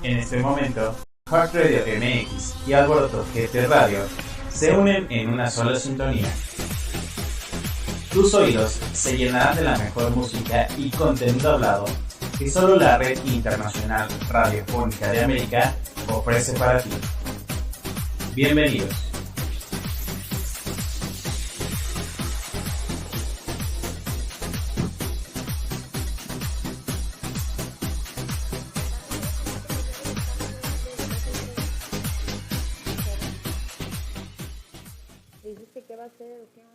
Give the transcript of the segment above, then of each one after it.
En este momento, Heart Radio MX y Alboroto GT Radio se unen en una sola sintonía. Tus oídos se llenarán de la mejor música y contenido hablado que solo la Red Internacional Radiofónica de América ofrece para ti. Bienvenidos. ¿Dijiste qué va a hacer o qué onda?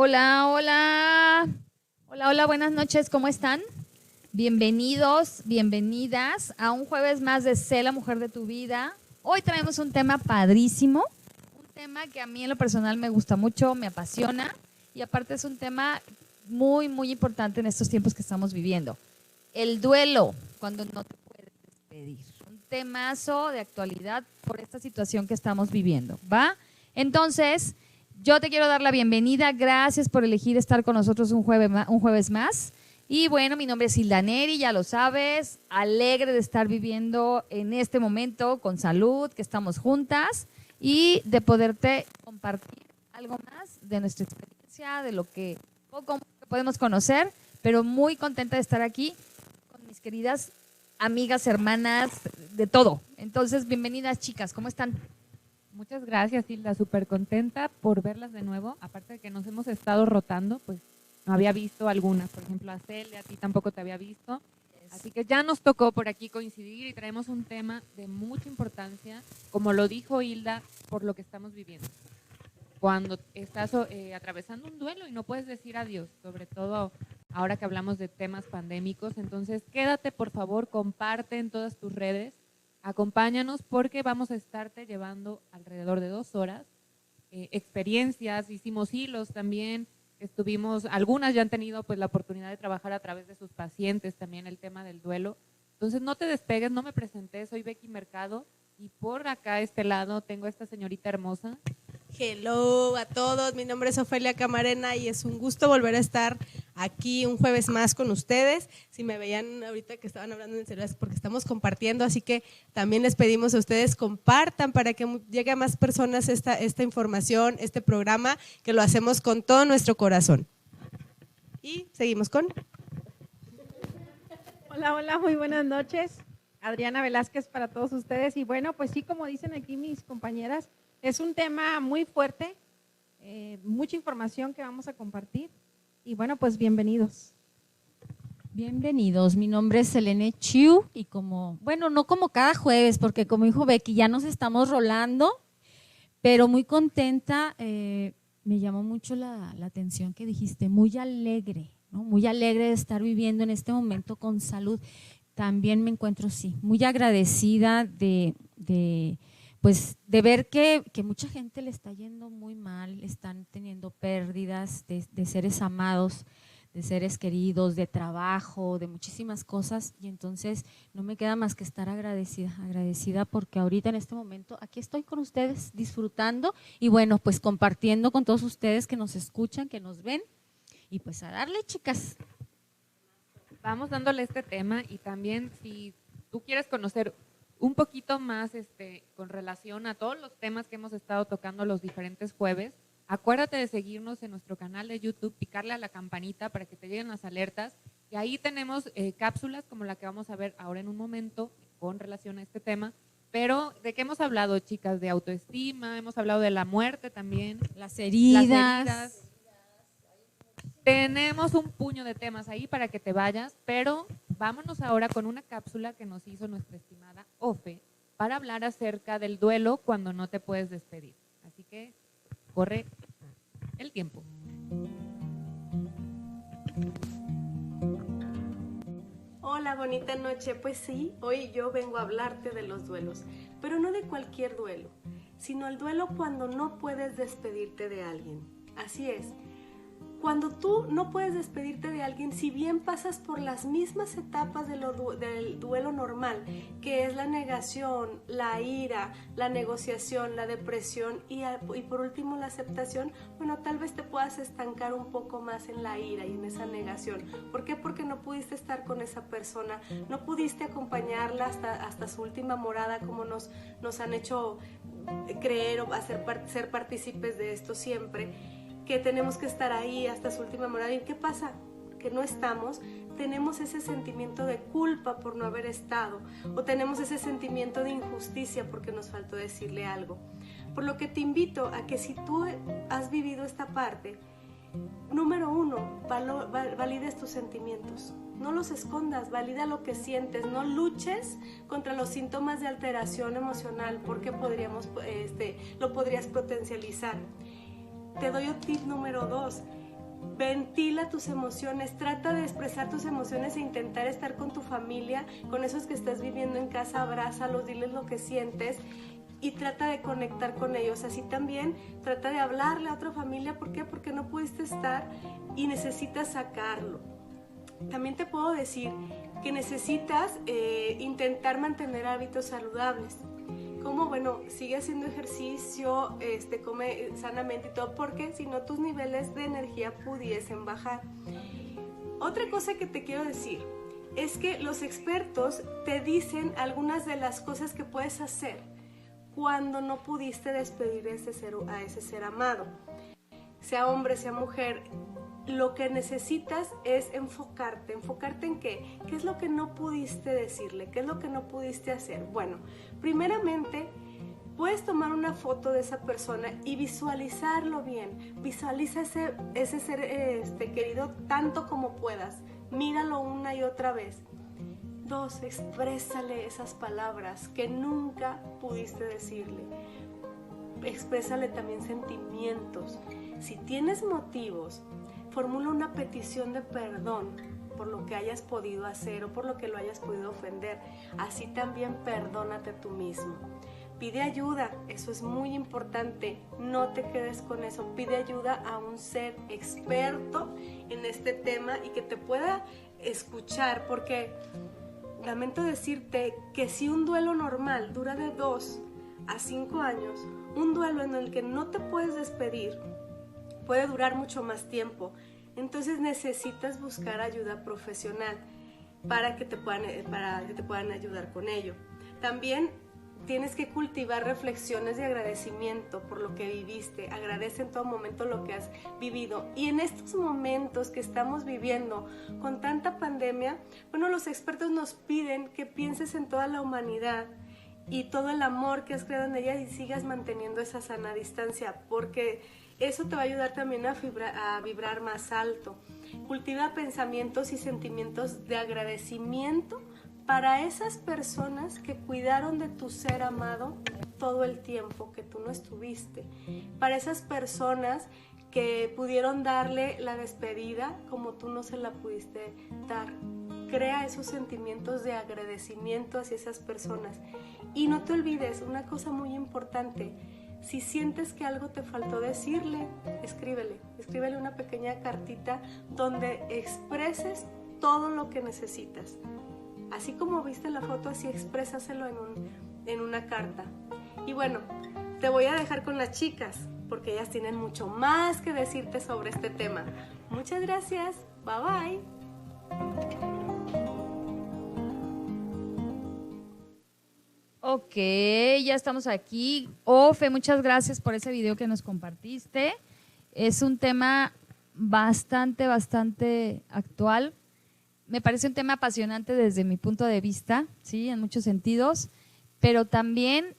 Hola, hola. Hola, hola, buenas noches, ¿cómo están? Bienvenidos, bienvenidas a un jueves más de Sé la mujer de tu vida. Hoy traemos un tema padrísimo, un tema que a mí en lo personal me gusta mucho, me apasiona y aparte es un tema muy, muy importante en estos tiempos que estamos viviendo. El duelo, cuando no te puedes despedir. Un temazo de actualidad por esta situación que estamos viviendo, ¿va? Entonces, yo te quiero dar la bienvenida, gracias por elegir estar con nosotros un jueves más. Y bueno, mi nombre es Hilda Neri, ya lo sabes, alegre de estar viviendo en este momento con salud, que estamos juntas y de poderte compartir algo más de nuestra experiencia, de lo que poco podemos conocer, pero muy contenta de estar aquí con mis queridas amigas, hermanas, de todo. Entonces, bienvenidas chicas, ¿cómo están? Muchas gracias, Hilda, súper contenta por verlas de nuevo, aparte de que nos hemos estado rotando, pues no había visto algunas, por ejemplo a Celia, a ti tampoco te había visto, así que ya nos tocó por aquí coincidir y traemos un tema de mucha importancia, como lo dijo Hilda, por lo que estamos viviendo. Cuando estás atravesando un duelo y no puedes decir adiós, sobre todo ahora que hablamos de temas pandémicos, entonces quédate por favor, comparte en todas tus redes. Acompáñanos porque vamos a estarte llevando alrededor de 2 horas experiencias, hicimos hilos también, algunas ya han tenido pues la oportunidad de trabajar a través de sus pacientes también el tema del duelo. Entonces no te despegues, no me presenté, soy Becky Mercado y por acá a este lado tengo a esta señorita hermosa. Hello a todos, mi nombre es Ofelia Camarena y es un gusto volver a estar aquí un jueves más con ustedes. Si me veían ahorita que estaban hablando en el celular es porque estamos compartiendo, así que también les pedimos a ustedes compartan para que llegue a más personas esta información, este programa, que lo hacemos con todo nuestro corazón. Y seguimos con… Hola, hola, muy buenas noches. Adriana Velázquez para todos ustedes. Y bueno, pues sí, como dicen aquí mis compañeras, es un tema muy fuerte, mucha información que vamos a compartir. Y bueno, pues bienvenidos. Bienvenidos, mi nombre es Selene Chiu y no como cada jueves, porque como dijo Becky, ya nos estamos rolando, pero muy contenta, me llamó mucho la atención que dijiste, muy alegre, ¿no? Muy alegre de estar viviendo en este momento con salud. También me encuentro, sí, muy agradecida de ver que mucha gente le está yendo muy mal, están teniendo pérdidas de seres amados, de seres queridos, de trabajo, de muchísimas cosas, y entonces no me queda más que estar agradecida porque ahorita en este momento aquí estoy con ustedes disfrutando y bueno, pues compartiendo con todos ustedes que nos escuchan, que nos ven y pues a darle, chicas. Vamos dándole este tema y también si tú quieres conocer un poquito más con relación a todos los temas que hemos estado tocando los diferentes jueves, acuérdate de seguirnos en nuestro canal de YouTube, picarle a la campanita para que te lleguen las alertas y ahí tenemos cápsulas como la que vamos a ver ahora en un momento con relación a este tema. Pero, ¿de qué hemos hablado, chicas? De autoestima, hemos hablado de la muerte también. Las heridas. tenemos un puño de temas ahí para que te vayas, pero vámonos ahora con una cápsula que nos hizo nuestra estimada Ofe para hablar acerca del duelo cuando no te puedes despedir. Así que corre el tiempo. Hola, bonita noche. Pues sí, hoy yo vengo a hablarte de los duelos, pero no de cualquier duelo, sino el duelo cuando no puedes despedirte de alguien. Así es. Cuando tú no puedes despedirte de alguien, si bien pasas por las mismas etapas del duelo normal, que es la negación, la ira, la negociación, la depresión y por último la aceptación, bueno, tal vez te puedas estancar un poco más en la ira y en esa negación. ¿Por qué? Porque no pudiste estar con esa persona, no pudiste acompañarla hasta su última morada, como nos han hecho creer o ser partícipes de esto siempre, que tenemos que estar ahí hasta su última morada. ¿Y qué pasa? Que no estamos, tenemos ese sentimiento de culpa por no haber estado, o tenemos ese sentimiento de injusticia porque nos faltó decirle algo. Por lo que te invito a que si tú has vivido esta parte, número 1, valides tus sentimientos. No los escondas, valida lo que sientes, no luches contra los síntomas de alteración emocional porque lo podrías potencializar. Te doy un tip número 2, ventila tus emociones, trata de expresar tus emociones e intentar estar con tu familia, con esos que estás viviendo en casa, abrázalos, diles lo que sientes y trata de conectar con ellos. Así también trata de hablarle a otra familia, ¿por qué? Porque no pudiste estar y necesitas sacarlo. También te puedo decir que necesitas intentar mantener hábitos saludables. Como, bueno, sigue haciendo ejercicio, come sanamente y todo, porque si no tus niveles de energía pudiesen bajar. Otra cosa que te quiero decir es que los expertos te dicen algunas de las cosas que puedes hacer cuando no pudiste despedir a ese ser amado. Sea hombre, sea mujer, lo que necesitas es enfocarte en qué es lo que no pudiste decirle, qué es lo que no pudiste hacer. Bueno, primeramente puedes tomar una foto de esa persona y visualizarlo bien, visualiza ese ser querido tanto como puedas, míralo una y otra vez. 2, exprésale esas palabras que nunca pudiste decirle, exprésale también sentimientos. Si tienes motivos, formula una petición de perdón por lo que hayas podido hacer o por lo que lo hayas podido ofender. Así también perdónate tú mismo. Pide ayuda, eso es muy importante, no te quedes con eso. Pide ayuda a un ser experto en este tema y que te pueda escuchar, porque lamento decirte que si un duelo normal dura de 2 a 5 años, un duelo en el que no te puedes despedir puede durar mucho más tiempo. Entonces necesitas buscar ayuda profesional para que te puedan ayudar con ello. También tienes que cultivar reflexiones de agradecimiento por lo que viviste. Agradece en todo momento lo que has vivido. Y en estos momentos que estamos viviendo con tanta pandemia, bueno, los expertos nos piden que pienses en toda la humanidad y todo el amor que has creado en ella y sigas manteniendo esa sana distancia, porque eso te va a ayudar también a vibrar más alto. Cultiva pensamientos y sentimientos de agradecimiento para esas personas que cuidaron de tu ser amado todo el tiempo que tú no estuviste. Para esas personas que pudieron darle la despedida como tú no se la pudiste dar. Crea esos sentimientos de agradecimiento hacia esas personas. Y no te olvides, una cosa muy importante, si sientes que algo te faltó decirle, escríbele una pequeña cartita donde expreses todo lo que necesitas. Así como viste la foto, así exprésaselo en una carta. Y bueno, te voy a dejar con las chicas, porque ellas tienen mucho más que decirte sobre este tema. Muchas gracias, bye bye. Ok, ya estamos aquí. Ofe, muchas gracias por ese video que nos compartiste. Es un tema bastante actual. Me parece un tema apasionante desde mi punto de vista, ¿sí? En muchos sentidos, pero también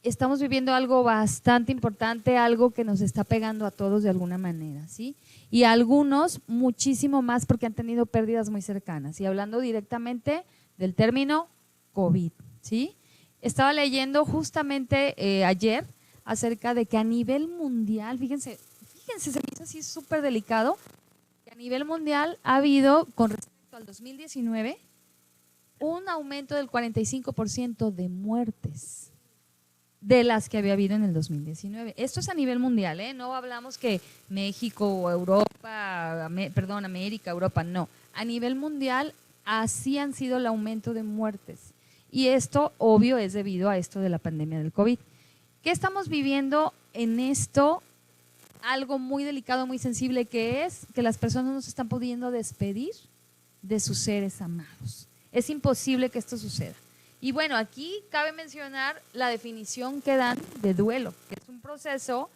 estamos viviendo algo bastante importante, algo que nos está pegando a todos de alguna manera, ¿sí? Y a algunos muchísimo más porque han tenido pérdidas muy cercanas. Y hablando directamente del término COVID, ¿sí? Estaba leyendo justamente ayer acerca de que a nivel mundial, fíjense, se me hizo así súper delicado, que a nivel mundial ha habido, con respecto al 2019, un aumento del 45% de muertes de las que había habido en el 2019. Esto es a nivel mundial, ¿eh? No hablamos que México o Europa, América, Europa, no. A nivel mundial, así han sido el aumento de muertes. Y esto, obvio, es debido a esto de la pandemia del COVID. ¿Qué estamos viviendo en esto? Algo muy delicado, muy sensible, que es que las personas no se están pudiendo despedir de sus seres amados. Es imposible que esto suceda. Y bueno, aquí cabe mencionar la definición que dan de duelo, que es un proceso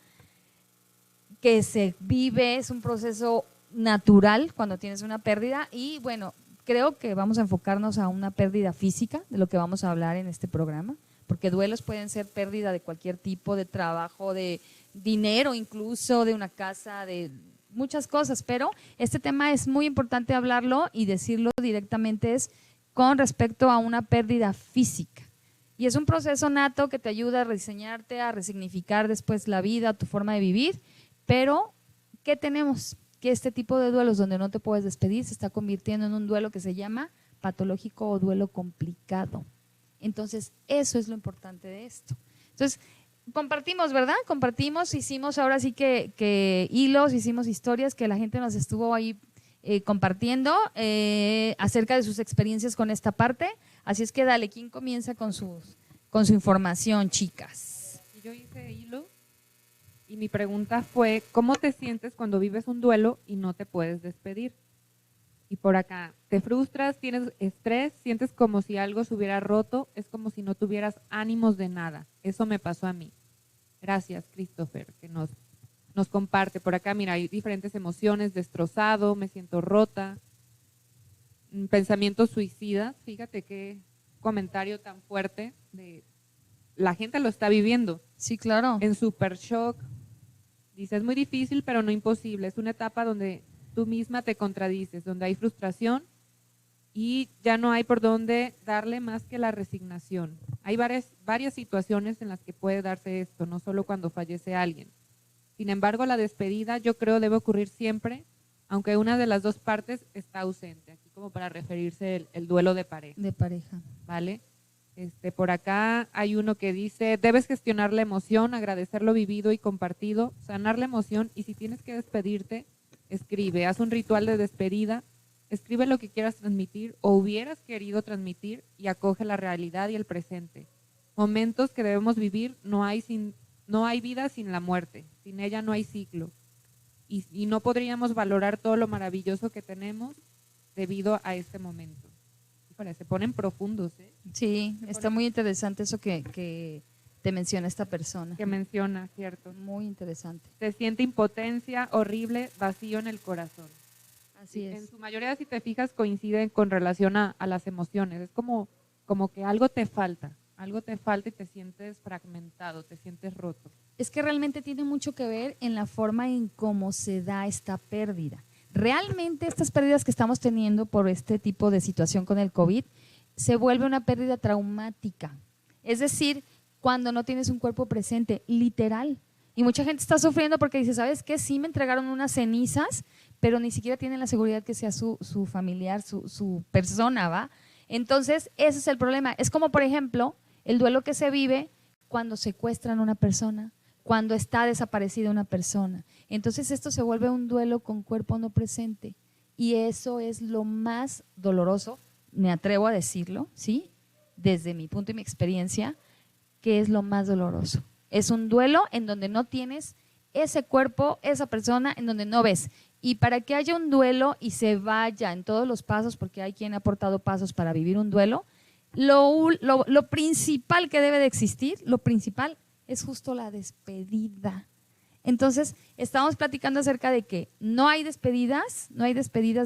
que se vive, es un proceso natural cuando tienes una pérdida. Y bueno, creo que vamos a enfocarnos a una pérdida física, de lo que vamos a hablar en este programa, porque duelos pueden ser pérdida de cualquier tipo, de trabajo, de dinero incluso, de una casa, de muchas cosas, pero este tema es muy importante hablarlo y decirlo directamente, es con respecto a una pérdida física. Y es un proceso nato que te ayuda a rediseñarte, a resignificar después la vida, tu forma de vivir, pero ¿qué tenemos? Que este tipo de duelos donde no te puedes despedir se está convirtiendo en un duelo que se llama patológico o duelo complicado. Entonces, eso es lo importante de esto. Entonces, compartimos, ¿verdad? Compartimos, hicimos ahora sí que hilos, hicimos historias que la gente nos estuvo ahí compartiendo acerca de sus experiencias con esta parte. Así es que dale, ¿quién comienza con su información, chicas? Yo hice hilo y mi pregunta fue, ¿cómo te sientes cuando vives un duelo y no te puedes despedir? Y por acá, ¿te frustras, tienes estrés, sientes como si algo se hubiera roto, es como si no tuvieras ánimos de nada? Eso me pasó a mí. Gracias, Christopher, que nos comparte. Por acá, mira, hay diferentes emociones, destrozado, me siento rota, pensamientos suicidas. Fíjate qué comentario tan fuerte, la gente lo está viviendo. Sí, claro. En super shock. Dice, es muy difícil, pero no imposible. Es una etapa donde tú misma te contradices, donde hay frustración y ya no hay por dónde darle más que la resignación. Hay varias situaciones en las que puede darse esto, no solo cuando fallece alguien. Sin embargo, la despedida yo creo debe ocurrir siempre, aunque una de las dos partes está ausente, aquí como para referirse el duelo de pareja. De pareja. ¿Vale? Por acá hay uno que dice, debes gestionar la emoción, agradecer lo vivido y compartido, sanar la emoción y si tienes que despedirte, escribe, haz un ritual de despedida, escribe lo que quieras transmitir o hubieras querido transmitir y acoge la realidad y el presente. Momentos que debemos vivir, no hay vida sin la muerte, sin ella no hay ciclo y no podríamos valorar todo lo maravilloso que tenemos debido a este momento. Se ponen profundos, ¿eh? Sí, está muy interesante eso que te menciona esta persona. Que menciona, cierto. Muy interesante. Se siente impotencia, horrible, vacío en el corazón. Así es. En su mayoría, si te fijas, coinciden con relación a las emociones. Es como que algo te falta y te sientes fragmentado, te sientes roto. Es que realmente tiene mucho que ver en la forma en cómo se da esta pérdida. Realmente estas pérdidas que estamos teniendo por este tipo de situación con el COVID se vuelve una pérdida traumática. Es decir, cuando no tienes un cuerpo presente, literal. Y mucha gente está sufriendo porque dice, ¿sabes qué? Sí me entregaron unas cenizas, pero ni siquiera tienen la seguridad que sea su familiar, su persona, ¿va? Entonces, ese es el problema. Es como, por ejemplo, el duelo que se vive cuando secuestran a una persona, cuando está desaparecida una persona. Entonces esto se vuelve un duelo con cuerpo no presente y eso es lo más doloroso, me atrevo a decirlo, ¿sí? Desde mi punto y mi experiencia, que es lo más doloroso. Es un duelo en donde no tienes ese cuerpo, esa persona, en donde no ves. Y para que haya un duelo y se vaya en todos los pasos, porque hay quien ha aportado pasos para vivir un duelo, lo principal que debe de existir, lo principal es justo la despedida. Entonces, estamos platicando acerca de que no hay despedidas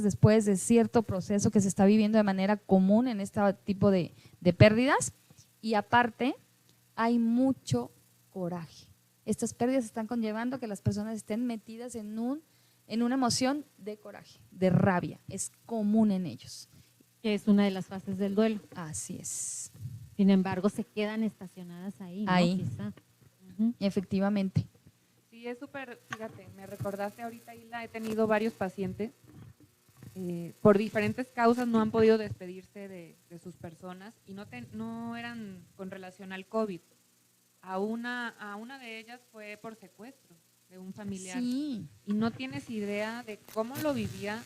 después de cierto proceso que se está viviendo de manera común en este tipo de pérdidas. Y aparte, hay mucho coraje. Estas pérdidas están conllevando que las personas estén metidas en una emoción de coraje, de rabia. Es común en ellos. Que es una de las fases del duelo. Así es. Sin embargo, se quedan estacionadas ahí, ¿no? Ahí. Quizá. Efectivamente. Sí, es súper, fíjate, me recordaste ahorita, Hilda, he tenido varios pacientes, por diferentes causas no han podido despedirse de sus personas y no eran con relación al COVID. A una de ellas fue por secuestro de un familiar. Sí. Y no tienes idea de cómo lo vivía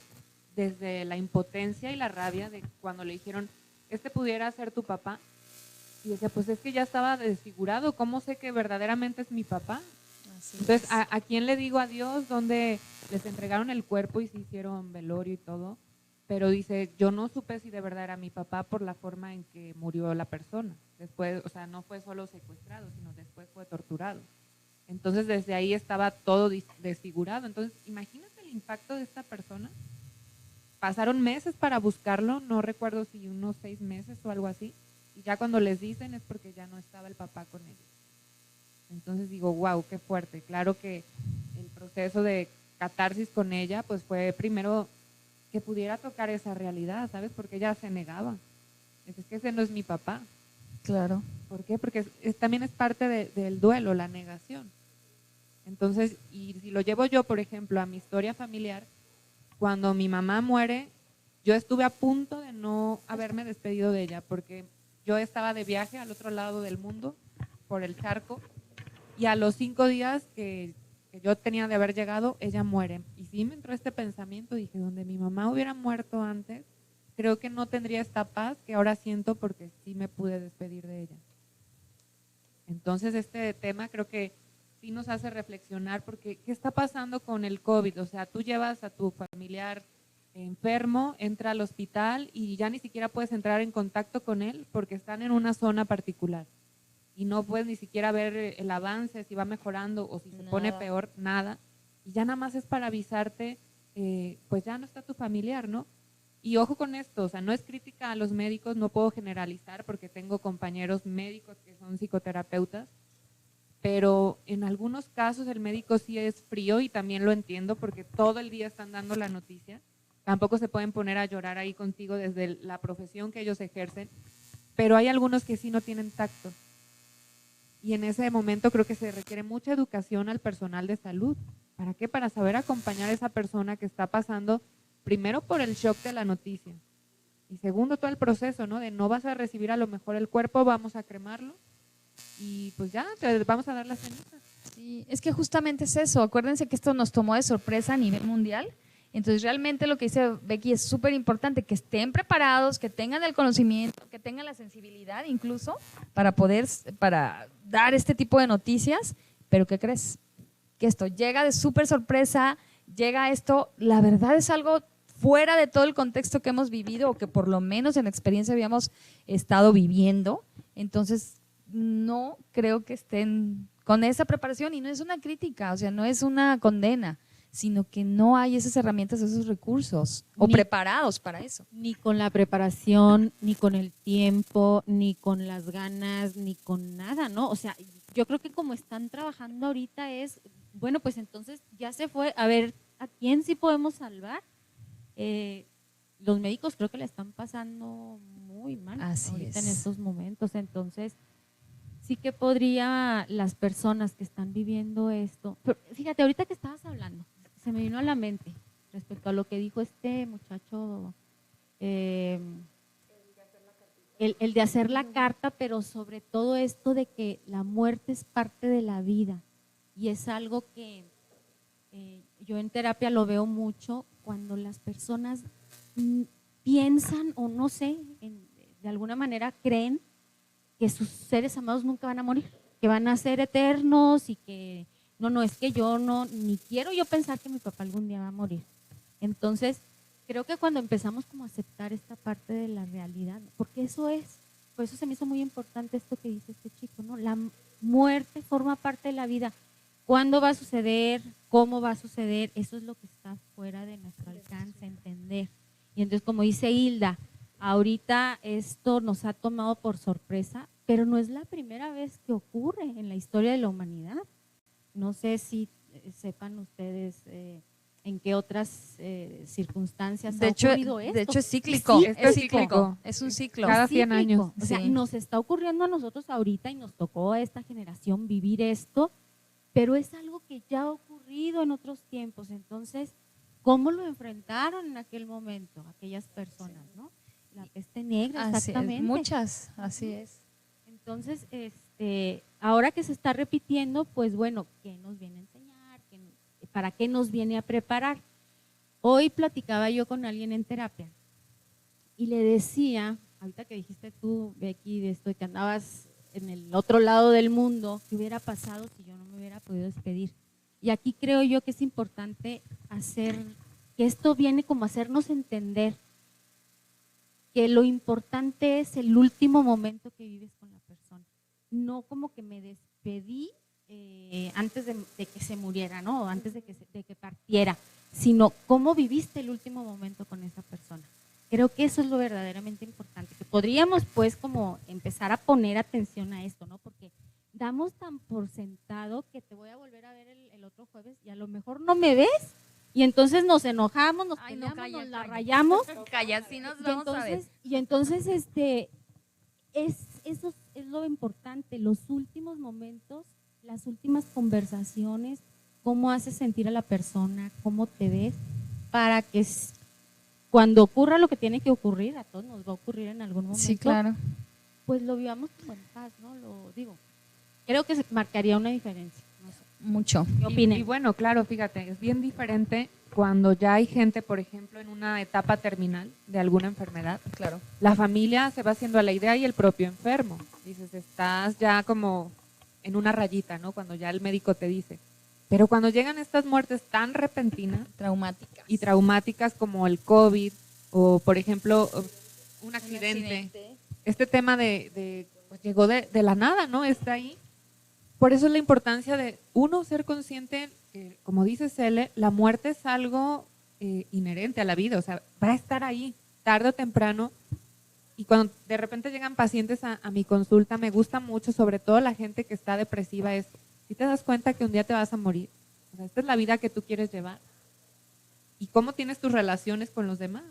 desde la impotencia y la rabia de cuando le dijeron, pudiera ser tu papá. Y decía, pues es que ya estaba desfigurado, ¿cómo sé que verdaderamente es mi papá? Así Entonces, es. ¿a quién le digo adiós? Donde les entregaron el cuerpo y se hicieron velorio y todo. Pero dice, yo no supe si de verdad era mi papá por la forma en que murió la persona. Después, o sea, no fue solo secuestrado, sino después fue torturado. Entonces, desde ahí estaba todo desfigurado. Entonces, imagínate el impacto de esta persona. Pasaron meses para buscarlo, no recuerdo si unos 6 meses o algo así. Y ya cuando les dicen es porque ya no estaba el papá con ellos. Entonces digo, wow, qué fuerte. Claro que el proceso de catarsis con ella, pues fue primero que pudiera tocar esa realidad, ¿sabes? Porque ella se negaba. Es que ese no es mi papá. Claro. ¿Por qué? Porque también es parte del duelo, la negación. Entonces, y si lo llevo yo, por ejemplo, a mi historia familiar, cuando mi mamá muere, yo estuve a punto de no haberme despedido de ella, porque yo estaba de viaje al otro lado del mundo, por el charco, y a los 5 días que yo tenía de haber llegado, ella muere. Y sí me entró este pensamiento, dije, donde mi mamá hubiera muerto antes, creo que no tendría esta paz que ahora siento porque sí me pude despedir de ella. Entonces este tema creo que sí nos hace reflexionar porque ¿qué está pasando con el COVID? O sea, tú llevas a tu familiar enfermo, entra al hospital y ya ni siquiera puedes entrar en contacto con él porque están en una zona particular y no puedes ni siquiera ver el avance, si va mejorando o si se pone peor, nada. Y ya nada más es para avisarte, pues ya no está tu familiar, ¿no? Y ojo con esto, o sea, no es crítica a los médicos, no puedo generalizar porque tengo compañeros médicos que son psicoterapeutas, pero en algunos casos el médico sí es frío y también lo entiendo porque todo el día están dando la noticia. Tampoco se pueden poner a llorar ahí contigo desde la profesión que ellos ejercen, pero hay algunos que sí no tienen tacto. Y en ese momento creo que se requiere mucha educación al personal de salud. ¿Para qué? Para saber acompañar a esa persona que está pasando, primero por el shock de la noticia y segundo todo el proceso, ¿no? De no vas a recibir a lo mejor el cuerpo, vamos a cremarlo y pues ya, te vamos a dar las cenizas. Sí, es que justamente es eso. Acuérdense que esto nos tomó de sorpresa a nivel mundial. Entonces, realmente lo que dice Becky es súper importante, que estén preparados, que tengan el conocimiento, que tengan la sensibilidad incluso para dar este tipo de noticias. Pero ¿qué crees? Que esto llega de súper sorpresa, llega esto, la verdad es algo fuera de todo el contexto que hemos vivido o que por lo menos en la experiencia habíamos estado viviendo. Entonces, no creo que estén con esa preparación y no es una crítica, o sea, no es una condena, sino que no hay esas herramientas, esos recursos o preparados para eso. Ni con la preparación, ni con el tiempo, ni con las ganas, ni con nada, ¿no? O sea, yo creo que como están trabajando ahorita es, bueno, pues entonces ya se fue, a ver, ¿a quién sí podemos salvar? Los médicos creo que le están pasando muy mal ahorita en estos momentos, entonces sí que podría las personas que están viviendo esto, pero fíjate, ahorita que estabas hablando, se me vino a la mente respecto a lo que dijo este muchacho, el de hacer la carta, pero sobre todo esto de que la muerte es parte de la vida y es algo que yo en terapia lo veo mucho cuando las personas piensan o no sé, de alguna manera creen que sus seres amados nunca van a morir, que van a ser eternos y que no, es que yo no, ni quiero yo pensar que mi papá algún día va a morir. Entonces, creo que cuando empezamos como a aceptar esta parte de la realidad, porque eso es, por eso se me hizo muy importante esto que dice este chico, ¿no? La muerte forma parte de la vida. ¿Cuándo va a suceder? ¿Cómo va a suceder? Eso es lo que está fuera de nuestro alcance, entender. Y entonces, como dice Hilda, ahorita esto nos ha tomado por sorpresa, pero no es la primera vez que ocurre en la historia de la humanidad. No sé si sepan ustedes en qué otras circunstancias ha ocurrido esto. De hecho es cíclico, Sí, es cíclico, es un ciclo. Cada 100 años. O sea, Sí. nos está ocurriendo a nosotros ahorita y nos tocó a esta generación vivir esto, pero es algo que ya ha ocurrido en otros tiempos. Entonces, ¿cómo lo enfrentaron en aquel momento aquellas personas, no? La peste negra, Así es, exactamente. muchas, así es. Entonces, ahora que se está repitiendo, pues bueno, ¿qué nos viene a enseñar? ¿Para qué nos viene a preparar? Hoy platicaba yo con alguien en terapia y le decía, ahorita que dijiste tú, Becky, de esto de que andabas en el otro lado del mundo, ¿qué hubiera pasado si yo no me hubiera podido despedir? Y aquí creo yo que es importante que esto viene como a hacernos entender que lo importante es el último momento que vives con la persona, no como que me despedí antes de que se muriera, ¿no? Antes de que partiera, sino cómo viviste el último momento con esa persona. Creo que eso es lo verdaderamente importante, que podríamos pues como empezar a poner atención a esto, ¿no? Porque damos tan por sentado que te voy a volver a ver el otro jueves y a lo mejor no me ves y entonces nos enojamos, nos peleamos, nos la rayamos. Calla, sí nos Y vamos a ver. entonces eso es lo importante, los últimos momentos, las últimas conversaciones, cómo haces sentir a la persona, cómo te ves, para que cuando ocurra lo que tiene que ocurrir, a todos nos va a ocurrir en algún momento, Sí, claro. pues lo vivamos como en paz, ¿no? Lo digo, creo que marcaría una diferencia. No sé. Mucho. ¿Qué opinen? Y bueno, claro, fíjate, es bien diferente cuando ya hay gente, por ejemplo, en una etapa terminal de alguna enfermedad. Claro. La familia se va haciendo a la idea y el propio enfermo. Dices, estás ya como en una rayita, ¿no? Cuando ya el médico te dice. Pero cuando llegan estas muertes tan repentinas Traumáticas. y traumáticas como el COVID o, por ejemplo, un accidente, este tema pues llegó de la nada, ¿no? Está ahí. Por eso es la importancia de, uno, ser consciente que, como dice Cele, la muerte es algo inherente a la vida, o sea, va a estar ahí, tarde o temprano. Y cuando de repente llegan pacientes a mi consulta, me gusta mucho, sobre todo la gente que está depresiva, es, si te das cuenta que un día te vas a morir, o sea, esta es la vida que tú quieres llevar. ¿Y cómo tienes tus relaciones con los demás?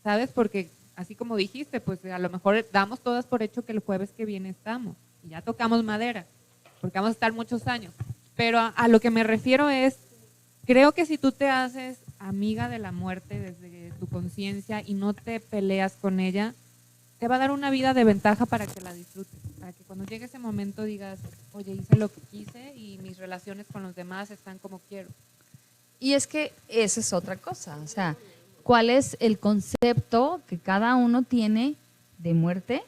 ¿Sabes? Porque así como dijiste, pues a lo mejor damos todas por hecho que el jueves que viene estamos y ya tocamos madera, porque vamos a estar muchos años. Pero a lo que me refiero es, creo que si tú te haces amiga de la muerte desde tu conciencia y no te peleas con ella, te va a dar una vida de ventaja para que la disfrutes, para que cuando llegue ese momento digas, oye, hice lo que quise y mis relaciones con los demás están como quiero. Y es que esa es otra cosa, o sea, ¿cuál es el concepto que cada uno tiene de muerte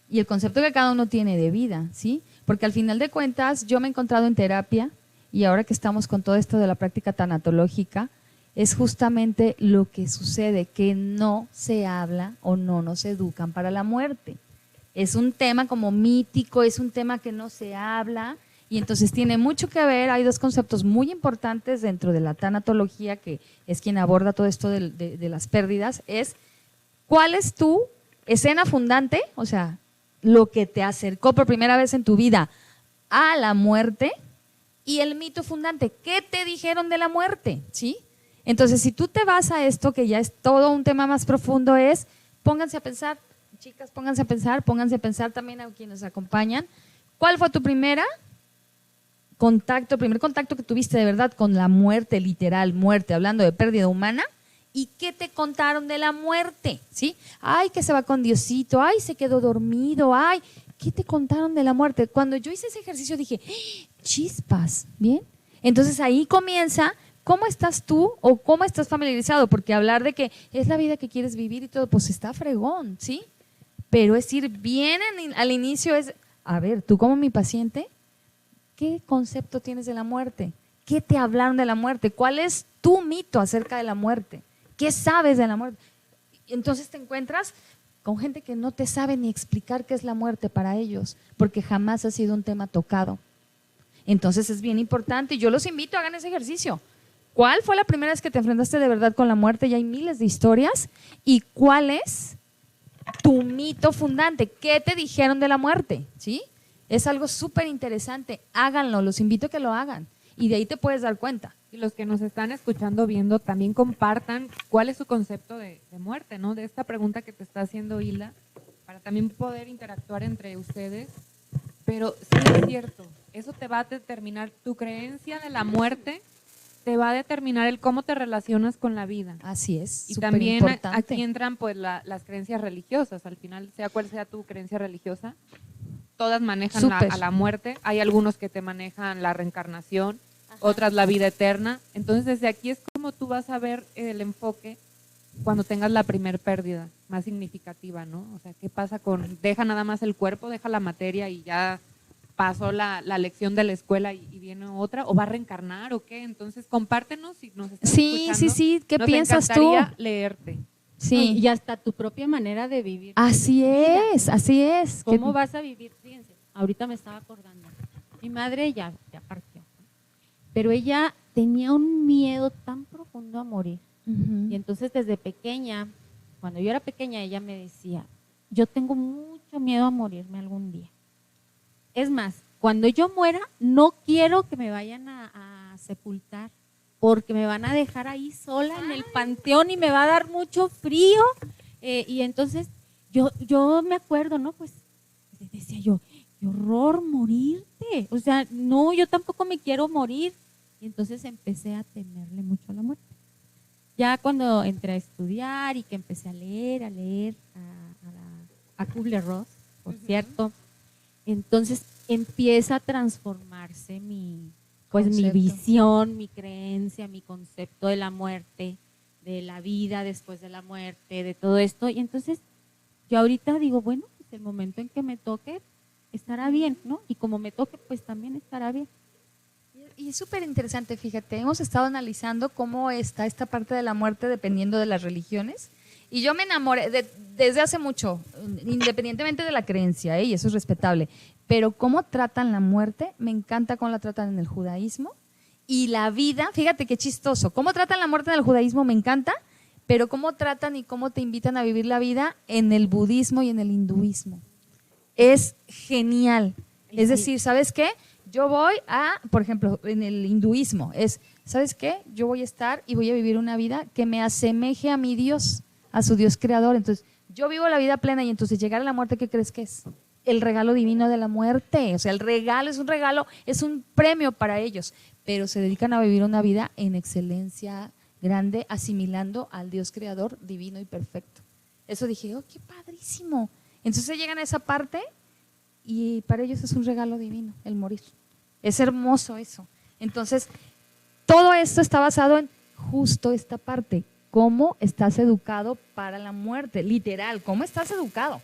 y el concepto que cada uno tiene de vida, ¿sí? Porque al final de cuentas yo me he encontrado en terapia y ahora que estamos con todo esto de la práctica tanatológica, es justamente lo que sucede, que no se habla o no nos educan para la muerte. Es un tema como mítico, es un tema que no se habla y entonces tiene mucho que ver. Hay dos conceptos muy importantes dentro de la tanatología, que es quien aborda todo esto de las pérdidas, es ¿cuál es tu escena fundante? O sea, lo que te acercó por primera vez en tu vida a la muerte, y el mito fundante, ¿qué te dijeron de la muerte? ¿Sí? Entonces, si tú te vas a esto, que ya es todo un tema más profundo, es pónganse a pensar, chicas, pónganse a pensar también a quienes nos acompañan, ¿cuál fue tu primer contacto que tuviste de verdad con la muerte, literal, muerte, hablando de pérdida humana? ¿Y qué te contaron de la muerte? ¿Sí? Ay, que se va con Diosito, ay, se quedó dormido, ay, ¿qué te contaron de la muerte? Cuando yo hice ese ejercicio dije, chispas, ¿bien? Entonces ahí comienza, ¿cómo estás tú o cómo estás familiarizado? Porque hablar de que es la vida que quieres vivir y todo, pues está fregón, ¿sí? Pero es ir bien al inicio, es, a ver, tú como mi paciente, ¿qué concepto tienes de la muerte? ¿Qué te hablaron de la muerte? ¿Cuál es tu mito acerca de la muerte? ¿Qué sabes de la muerte? Entonces te encuentras con gente que no te sabe ni explicar qué es la muerte para ellos, porque jamás ha sido un tema tocado. Entonces es bien importante y yo los invito a hagan ese ejercicio. ¿Cuál fue la primera vez que te enfrentaste de verdad con la muerte? Ya hay miles de historias. ¿Y cuál es tu mito fundante. ¿Qué te dijeron de la muerte? ¿Sí? Es algo súper interesante. Háganlo, los invito a que lo hagan. Y de ahí te puedes dar cuenta. Y los que nos están escuchando, viendo, también compartan cuál es su concepto de muerte, ¿no? De esta pregunta que te está haciendo Hilda, para también poder interactuar entre ustedes. Pero sí es cierto, eso te va a determinar, tu creencia de la muerte te va a determinar el cómo te relacionas con la vida. Así es. Y también aquí entran pues las creencias religiosas. Al final, sea cual sea tu creencia religiosa, todas manejan a la muerte. Hay algunos que te manejan la reencarnación, otras la vida eterna. Entonces, desde aquí es como tú vas a ver el enfoque cuando tengas la primer pérdida más significativa, ¿no? O sea, ¿qué pasa con, deja nada más el cuerpo, deja la materia y ya pasó la lección de la escuela y viene otra, o va a reencarnar o qué? Entonces, compártenos si nos estás escuchando. Sí, ¿qué piensas tú? Nos encantaría leerte. Sí. Y hasta tu propia manera de vivir. Así es. ¿Cómo vas a vivir? Fíjense, ahorita me estaba acordando. Mi madre ya partió, pero ella tenía un miedo tan profundo a morir. Y entonces desde pequeña, cuando yo era pequeña, ella me decía, yo tengo mucho miedo a morirme algún día. Es más, cuando yo muera, no quiero que me vayan a sepultar, porque me van a dejar ahí sola en el panteón y me va a dar mucho frío. Y entonces yo me acuerdo, ¿no? Pues decía yo, qué horror morirte. O sea, no, yo tampoco me quiero morir. Y entonces empecé a temerle mucho a la muerte. Ya cuando entré a estudiar y que empecé a leer a Kubler-Ross, por cierto, entonces empieza a transformarse mi visión, mi creencia, mi concepto de la muerte, de la vida después de la muerte, de todo esto. Y entonces yo ahorita digo, bueno, pues el momento en que me toque estará bien, ¿no? Y como me toque, pues también estará bien. Y es súper interesante, fíjate, hemos estado analizando cómo está esta parte de la muerte dependiendo de las religiones. Y yo me enamoré desde hace mucho, independientemente de la creencia, y eso es respetable. Pero cómo tratan la muerte, me encanta cómo la tratan en el judaísmo. Y la vida, fíjate qué chistoso, cómo tratan la muerte en el judaísmo me encanta, pero cómo tratan y cómo te invitan a vivir la vida en el budismo y en el hinduismo. Es genial. Es decir, ¿sabes qué? Yo voy por ejemplo, en el hinduismo, ¿sabes qué? Yo voy a estar y voy a vivir una vida que me asemeje a mi Dios, a su Dios creador. Entonces, yo vivo la vida plena y entonces llegar a la muerte, ¿qué crees que es? El regalo divino de la muerte. O sea, el regalo, es un premio para ellos, pero se dedican a vivir una vida en excelencia grande, asimilando al Dios creador divino y perfecto. Eso dije, oh, qué padrísimo. Entonces llegan a esa parte y para ellos es un regalo divino el morir. Es hermoso eso. Entonces, todo esto está basado en justo esta parte. ¿Cómo estás educado para la muerte? Literal, ¿cómo estás educado?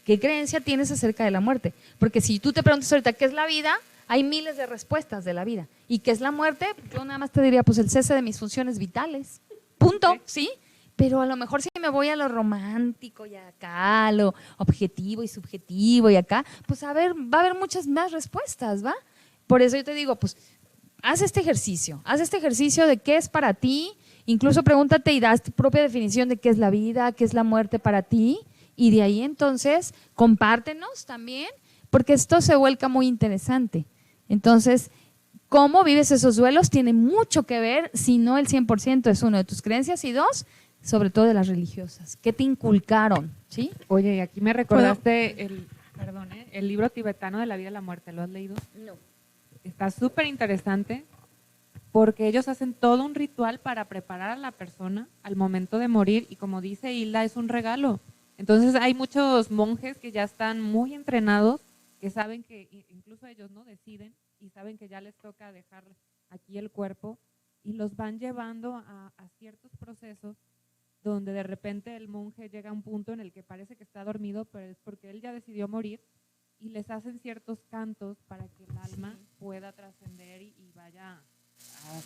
¿Qué creencia tienes acerca de la muerte? Porque si tú te preguntas ahorita qué es la vida, hay miles de respuestas de la vida. ¿Y qué es la muerte? Yo nada más te diría, pues el cese de mis funciones vitales. Punto, ¿sí? Pero a lo mejor si me voy a lo romántico y acá, a lo objetivo y subjetivo y acá, pues va a haber muchas más respuestas, ¿va? Por eso yo te digo, pues haz este ejercicio de qué es para ti, incluso pregúntate y das tu propia definición de qué es la vida, qué es la muerte para ti, y de ahí entonces compártenos también, porque esto se vuelca muy interesante. Entonces, cómo vives esos duelos tiene mucho que ver, si no el 100% es uno de tus creencias, y dos, sobre todo de las religiosas. ¿Qué te inculcaron? ¿Sí? Oye, y aquí me recordaste el libro tibetano de la vida y la muerte. ¿Lo has leído? No. Está súper interesante porque ellos hacen todo un ritual para preparar a la persona al momento de morir y como dice Hilda, es un regalo. Entonces hay muchos monjes que ya están muy entrenados, que saben que incluso ellos no deciden y saben que ya les toca dejar aquí el cuerpo y los van llevando a ciertos procesos donde de repente el monje llega a un punto en el que parece que está dormido, pero es porque él ya decidió morir y les hacen ciertos cantos para que el alma pueda trascender y vaya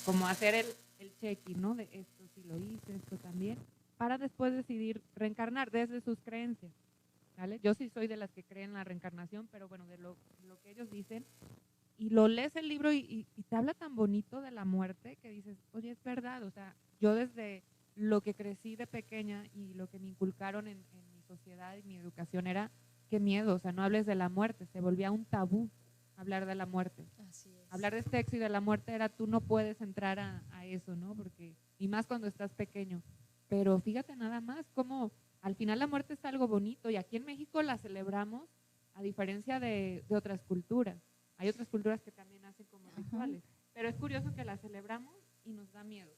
como hacer el check-in, ¿no? De esto sí lo hice, esto también, para después decidir reencarnar desde sus creencias, ¿vale? Yo sí soy de las que creen en la reencarnación, pero bueno, de lo que ellos dicen, y lo lees el libro y te habla tan bonito de la muerte que dices, oye, es verdad, o sea, yo desde lo que crecí de pequeña y lo que me inculcaron en mis sociedad y mi educación era, qué miedo, o sea, no hables de la muerte, se volvía un tabú hablar de la muerte. Así es. Hablar de sexo y de la muerte era, tú no puedes entrar a eso, ¿no? Porque, y más cuando estás pequeño. Pero fíjate nada más cómo al final la muerte es algo bonito y aquí en México la celebramos a diferencia de otras culturas. Hay otras culturas que también hacen como rituales, pero es curioso que la celebramos y nos da miedo.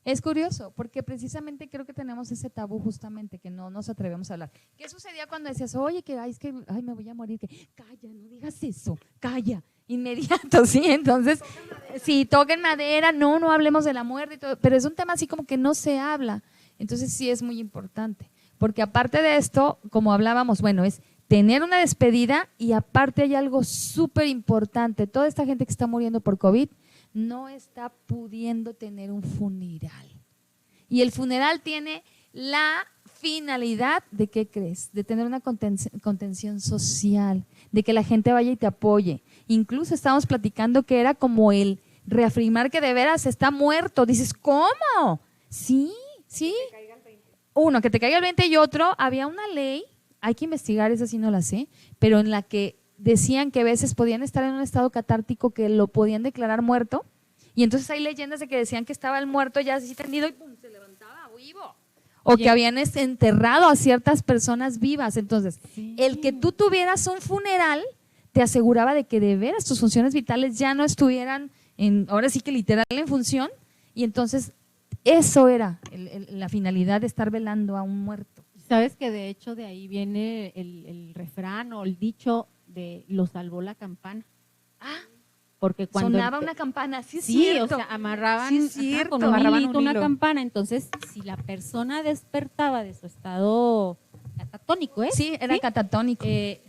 Es curioso, porque precisamente creo que tenemos ese tabú justamente, que no nos atrevemos a hablar. ¿Qué sucedía cuando decías, oye, es que me voy a morir? Que calla, no digas eso, calla, inmediato, ¿sí? Entonces, si toquen madera, no hablemos de la muerte y todo, pero es un tema así como que no se habla. Entonces sí es muy importante, porque aparte de esto, como hablábamos, bueno, es tener una despedida y aparte hay algo súper importante. Toda esta gente que está muriendo por COVID no está pudiendo tener un funeral. Y el funeral tiene la finalidad de, ¿qué crees? De tener una contención social, de que la gente vaya y te apoye. Incluso estábamos platicando que era como el reafirmar que de veras está muerto. Dices, ¿cómo? Sí. Uno, que te caiga el 20 y otro, había una ley, hay que investigar, esa sí no la sé, pero en la que decían que a veces podían estar en un estado catártico que lo podían declarar muerto, y entonces hay leyendas de que decían que estaba el muerto ya así tendido y pum, se levantaba vivo. O que habían enterrado a ciertas personas vivas. Entonces, el que tú tuvieras un funeral te aseguraba de que de veras tus funciones vitales ya no estuvieran, ahora sí que literal en función, y entonces eso era la finalidad de estar velando a un muerto. Sabes que de hecho de ahí viene el refrán o el dicho de lo salvó la campana. Porque cuando sonaba una campana, sí, o sea, amarraban, sí, es cierto. con un hilito una campana, entonces si la persona despertaba de su estado catatónico, sí, era catatónico,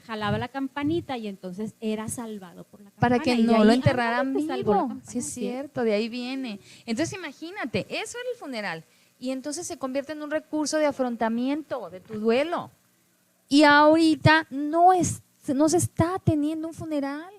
jalaba la campanita y entonces era salvado por la campana. Para que no ahí, lo enterraran vivo, campana, sí es cierto, de ahí viene. Entonces imagínate, eso era el funeral, y entonces se convierte en un recurso de afrontamiento de tu duelo, y ahorita no se está teniendo un funeral.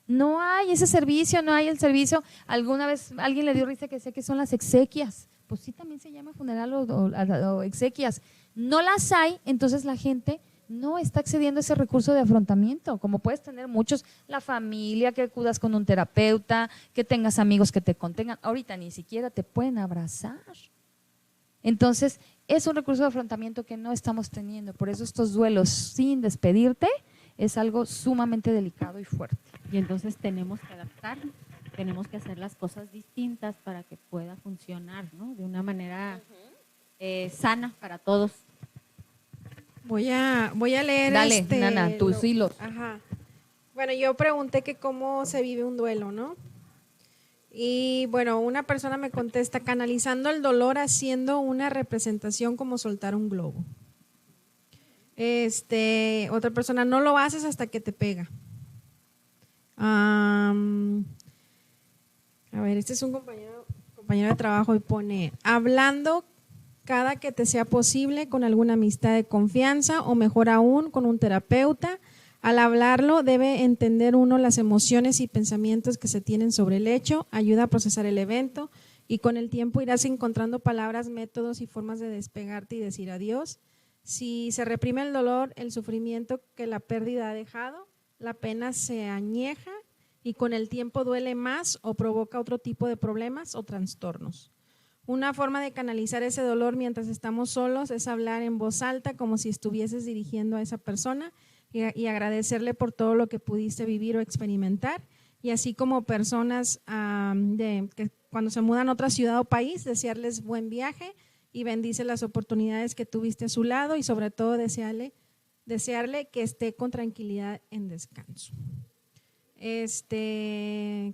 No hay ese servicio, no hay el servicio. Alguna vez alguien le dio risa que sé que son las exequias. Pues sí, también se llama funeral o exequias. No las hay, entonces la gente no está accediendo a ese recurso de afrontamiento. Como puedes tener muchos, la familia, que acudas con un terapeuta, que tengas amigos que te contengan. Ahorita ni siquiera te pueden abrazar. Entonces, es un recurso de afrontamiento que no estamos teniendo. Por eso estos duelos sin despedirte es algo sumamente delicado y fuerte. Y entonces tenemos que adaptar, tenemos que hacer las cosas distintas para que pueda funcionar, ¿no? De una manera sana para todos. Voy a leer. Dale, Nana, tus hilos. Ajá. Bueno, yo pregunté que cómo se vive un duelo, ¿no? Y bueno, una persona me contesta, canalizando el dolor haciendo una representación como soltar un globo. Otra persona, no lo haces hasta que te pega. A ver, este es un compañero de trabajo y pone, hablando cada que te sea posible con alguna amistad de confianza o mejor aún con un terapeuta. Al hablarlo debe entender uno las emociones y pensamientos que se tienen sobre el hecho, ayuda a procesar el evento y con el tiempo irás encontrando palabras, métodos y formas de despegarte y decir adiós. Si se reprime el dolor, el sufrimiento que la pérdida ha dejado, la pena se añeja y con el tiempo duele más o provoca otro tipo de problemas o trastornos. Una forma de canalizar ese dolor mientras estamos solos es hablar en voz alta como si estuvieses dirigiendo a esa persona y agradecerle por todo lo que pudiste vivir o experimentar. Y así como personas que cuando se mudan a otra ciudad o país, desearles buen viaje y bendice las oportunidades que tuviste a su lado y sobre todo desearle que esté con tranquilidad en descanso.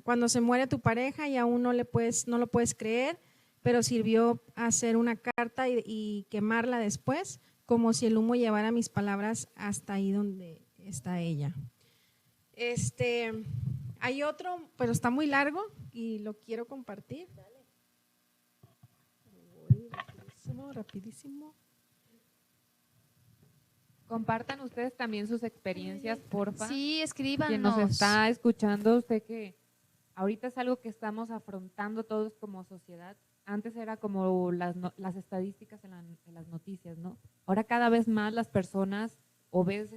Cuando se muere tu pareja y aún no lo puedes creer, pero sirvió hacer una carta y quemarla después, como si el humo llevara mis palabras hasta ahí donde está ella. Hay otro, pero está muy largo y lo quiero compartir. Rapidísimo. Compartan ustedes también sus experiencias, porfa. Sí, escríbanos. Quien nos está escuchando, sé que ahorita es algo que estamos afrontando todos como sociedad. antes era como las estadísticas en las noticias, ¿no? Ahora cada vez más las personas o ves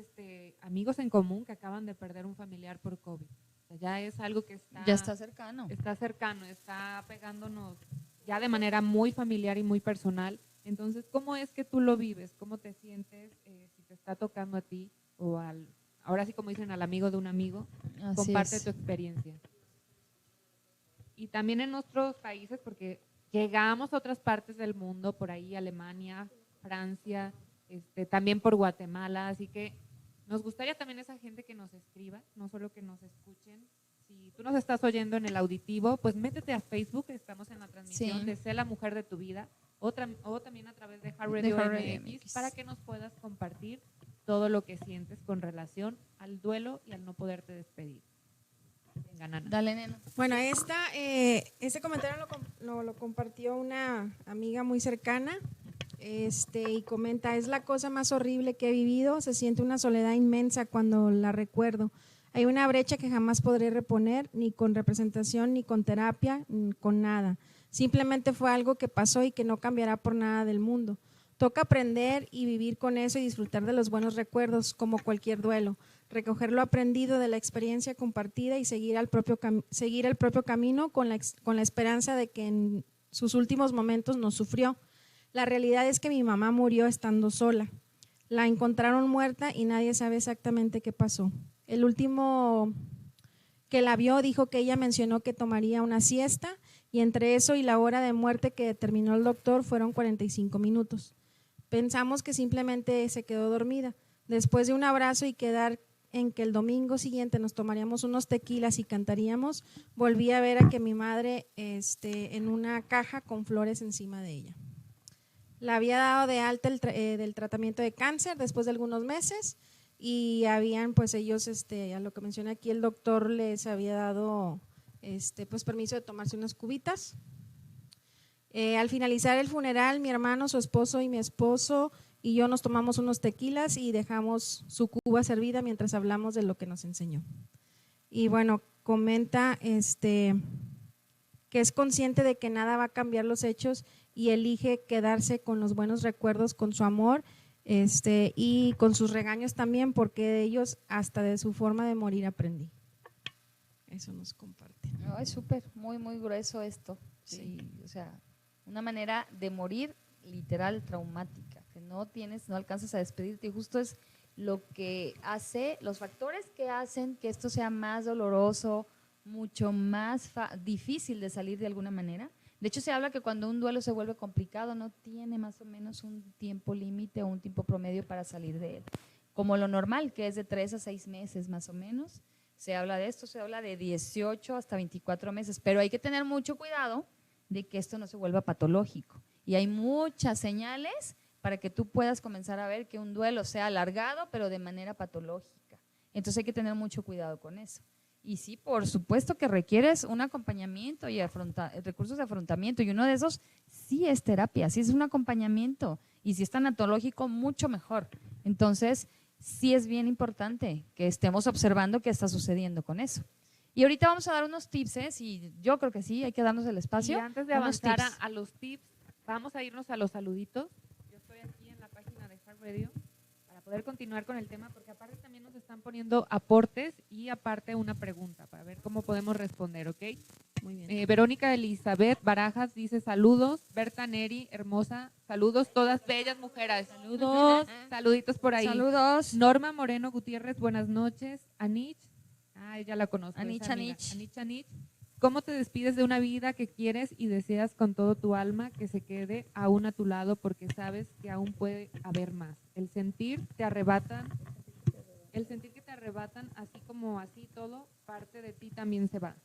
amigos en común que acaban de perder un familiar por COVID. O sea, ya es algo que ya está cercano. Está cercano, está pegándonos ya de manera muy familiar y muy personal. Entonces, ¿cómo es que tú lo vives? ¿Cómo te sientes si te está tocando a ti o ahora sí como dicen, al amigo de un amigo? Así Comparte es. tu experiencia. Y también en otros países, porque llegamos a otras partes del mundo, por ahí Alemania, Francia, también por Guatemala, así que nos gustaría también esa gente que nos escriba, no solo que nos escuchen. Si tú nos estás oyendo en el auditivo, pues métete a Facebook, estamos en la transmisión de Sé la Mujer de tu Vida, o también a través de Heart Radio MX, para que nos puedas compartir todo lo que sientes con relación al duelo y al no poderte despedir. Venga, Nana. Dale, nena. Bueno, este comentario lo compartió una amiga muy cercana, y comenta: es la cosa más horrible que he vivido, se siente una soledad inmensa cuando la recuerdo. Hay una brecha que jamás podré reponer, ni con representación, ni con terapia, ni con nada. Simplemente fue algo que pasó y que no cambiará por nada del mundo. Toca aprender y vivir con eso y disfrutar de los buenos recuerdos, como cualquier duelo. Recoger lo aprendido de la experiencia compartida y seguir el propio camino con la esperanza de que en sus últimos momentos no sufrió. La realidad es que mi mamá murió estando sola. La encontraron muerta y nadie sabe exactamente qué pasó. El último que la vio dijo que ella mencionó que tomaría una siesta, y entre eso y la hora de muerte que determinó el doctor fueron 45 minutos. Pensamos que simplemente se quedó dormida. Después de un abrazo y quedar en que el domingo siguiente nos tomaríamos unos tequilas y cantaríamos, volví a ver a que mi madre en una caja con flores encima de ella. La había dado de alta del tratamiento de cáncer después de algunos meses, y habían pues ellos, a lo que mencioné aquí, el doctor les había dado pues permiso de tomarse unas cubitas. Al finalizar el funeral, mi hermano, su esposo y mi esposo y yo nos tomamos unos tequilas y dejamos su cuba servida mientras hablamos de lo que nos enseñó. Y bueno, comenta que es consciente de que nada va a cambiar los hechos y elige quedarse con los buenos recuerdos, con su amor y con sus regaños también, porque de ellos hasta de su forma de morir aprendí. Eso nos comparte. Es súper, muy, muy grueso esto. Sí, o sea, una manera de morir literal traumática, que no alcanzas a despedirte, y justo es lo que hace, los factores que hacen que esto sea más doloroso, mucho más difícil de salir de alguna manera. De hecho, se habla que cuando un duelo se vuelve complicado, no tiene más o menos un tiempo límite o un tiempo promedio para salir de él. Como lo normal, que es de 3 a 6 meses más o menos. Se habla de esto, se habla de 18 hasta 24 meses, pero hay que tener mucho cuidado de que esto no se vuelva patológico. Y hay muchas señales para que tú puedas comenzar a ver que un duelo sea alargado, pero de manera patológica. Entonces hay que tener mucho cuidado con eso. Y sí, por supuesto que requieres un acompañamiento y recursos de afrontamiento, y uno de esos sí es terapia, sí es un acompañamiento, y si es tanatológico, mucho mejor. Entonces, sí es bien importante que estemos observando qué está sucediendo con eso. Y ahorita vamos a dar unos tips, y yo creo que sí, hay que darnos el espacio. Y antes de avanzar a los tips, vamos a irnos a los saluditos. Yo estoy aquí en la página de Heart Radio para poder continuar con el tema, porque aparte también nos están poniendo aportes y aparte una pregunta para ver cómo podemos responder, ¿ok? Muy bien. Verónica Elizabeth Barajas dice: saludos. Berta Neri, hermosa, saludos, todas bellas mujeres. Saludos. Saluditos por ahí. Saludos. Norma Moreno Gutiérrez, buenas noches. Anich, ella la conozco. Anich. ¿Cómo te despides de una vida que quieres y deseas con todo tu alma que se quede aún a tu lado, porque sabes que aún puede haber más? El sentir que te arrebatan, así como así todo, parte de ti también se va.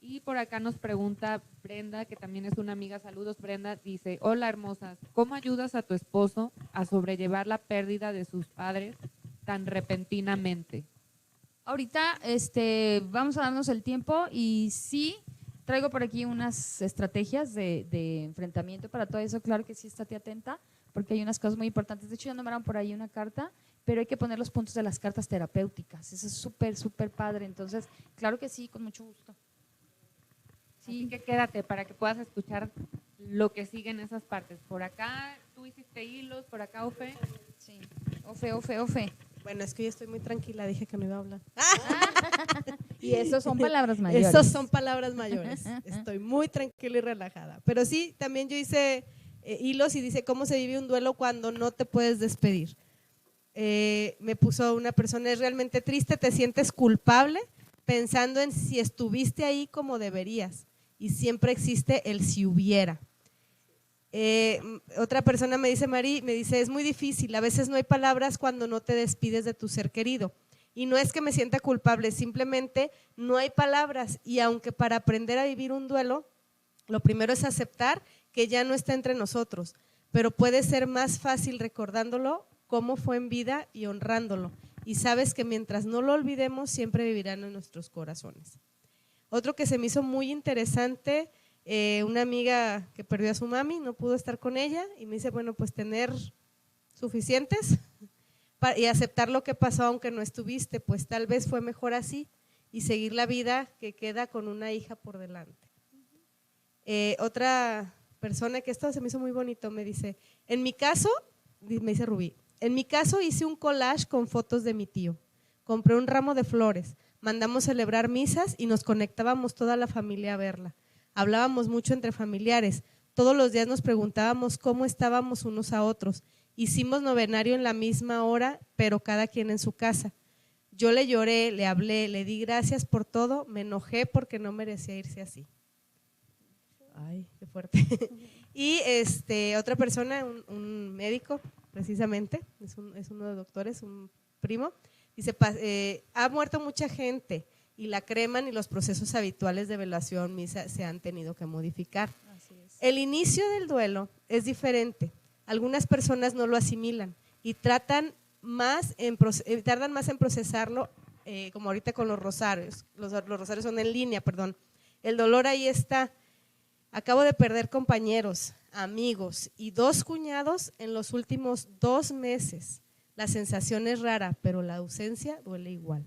Y por acá nos pregunta Brenda, que también es una amiga. Saludos, Brenda. Dice: hola, hermosas, ¿cómo ayudas a tu esposo a sobrellevar la pérdida de sus padres tan repentinamente? Ahorita vamos a darnos el tiempo, y sí traigo por aquí unas estrategias de enfrentamiento para todo eso. Claro que sí, estate atenta, porque hay unas cosas muy importantes. De hecho, ya nombraron por ahí una carta, pero hay que poner los puntos de las cartas terapéuticas. Eso es súper, súper padre. Entonces, claro que sí, con mucho gusto. Sí, que quédate para que puedas escuchar lo que sigue en esas partes. Por acá tú hiciste hilos, por acá Ofe. Sí. Ofe. Bueno, es que yo estoy muy tranquila, dije que no iba a hablar. Y eso son palabras mayores. Esas son palabras mayores. Estoy muy tranquila y relajada. Pero sí, también yo hice hilos y dice cómo se vive un duelo cuando no te puedes despedir. Me puso una persona, es realmente triste, te sientes culpable pensando en si estuviste ahí como deberías y siempre existe el si hubiera. Otra persona me dice, Mari, me dice, es muy difícil, a veces no hay palabras cuando no te despides de tu ser querido. Y no es que me sienta culpable, simplemente no hay palabras. Y aunque para aprender a vivir un duelo, lo primero es aceptar que ya no está entre nosotros, pero puede ser más fácil recordándolo cómo fue en vida y honrándolo. Y sabes que mientras no lo olvidemos, siempre vivirán en nuestros corazones. Otro que se me hizo muy interesante, una amiga que perdió a su mami, no pudo estar con ella y me dice, bueno, pues tener suficientes y aceptar lo que pasó aunque no estuviste, pues tal vez fue mejor así y seguir la vida que queda con una hija por delante. Otra persona que esto se me hizo muy bonito me dice, en mi caso, me dice Rubí, en mi caso hice un collage con fotos de mi tío, compré un ramo de flores, mandamos celebrar misas y nos conectábamos toda la familia a verla. Hablábamos mucho entre familiares, todos los días nos preguntábamos cómo estábamos unos a otros. Hicimos novenario en la misma hora, pero cada quien en su casa. Yo le lloré, le hablé, le di gracias por todo, me enojé porque no merecía irse así. Ay, qué fuerte. Y otra persona, un médico, precisamente, es uno de los doctores, un primo, dice, ha muerto mucha gente y la crema y los procesos habituales de velación, misa se han tenido que modificar. Así es. El inicio del duelo es diferente. Algunas personas no lo asimilan y tardan más en procesarlo, como ahorita con los rosarios. Los rosarios son en línea, perdón. El dolor ahí está. Acabo de perder compañeros, amigos y 2 cuñados en los últimos 2 meses. La sensación es rara, pero la ausencia duele igual.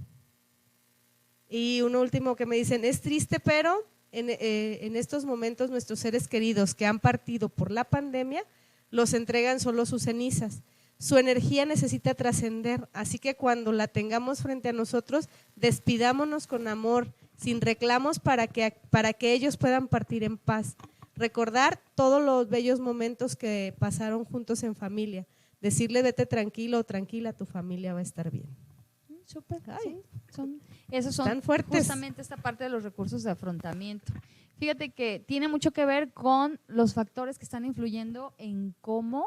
Y uno último que me dicen, es triste, pero en estos momentos nuestros seres queridos que han partido por la pandemia los entregan solo sus cenizas. Su energía necesita trascender, así que cuando la tengamos frente a nosotros, despidámonos con amor, sin reclamos para que ellos puedan partir en paz. Recordar todos los bellos momentos que pasaron juntos en familia. Decirle, vete tranquilo o tranquila, tu familia va a estar bien. Súper, Ay, sí. Esos son tan fuertes. justamente esta parte de los recursos de afrontamiento. Fíjate que tiene mucho que ver con los factores que están influyendo en cómo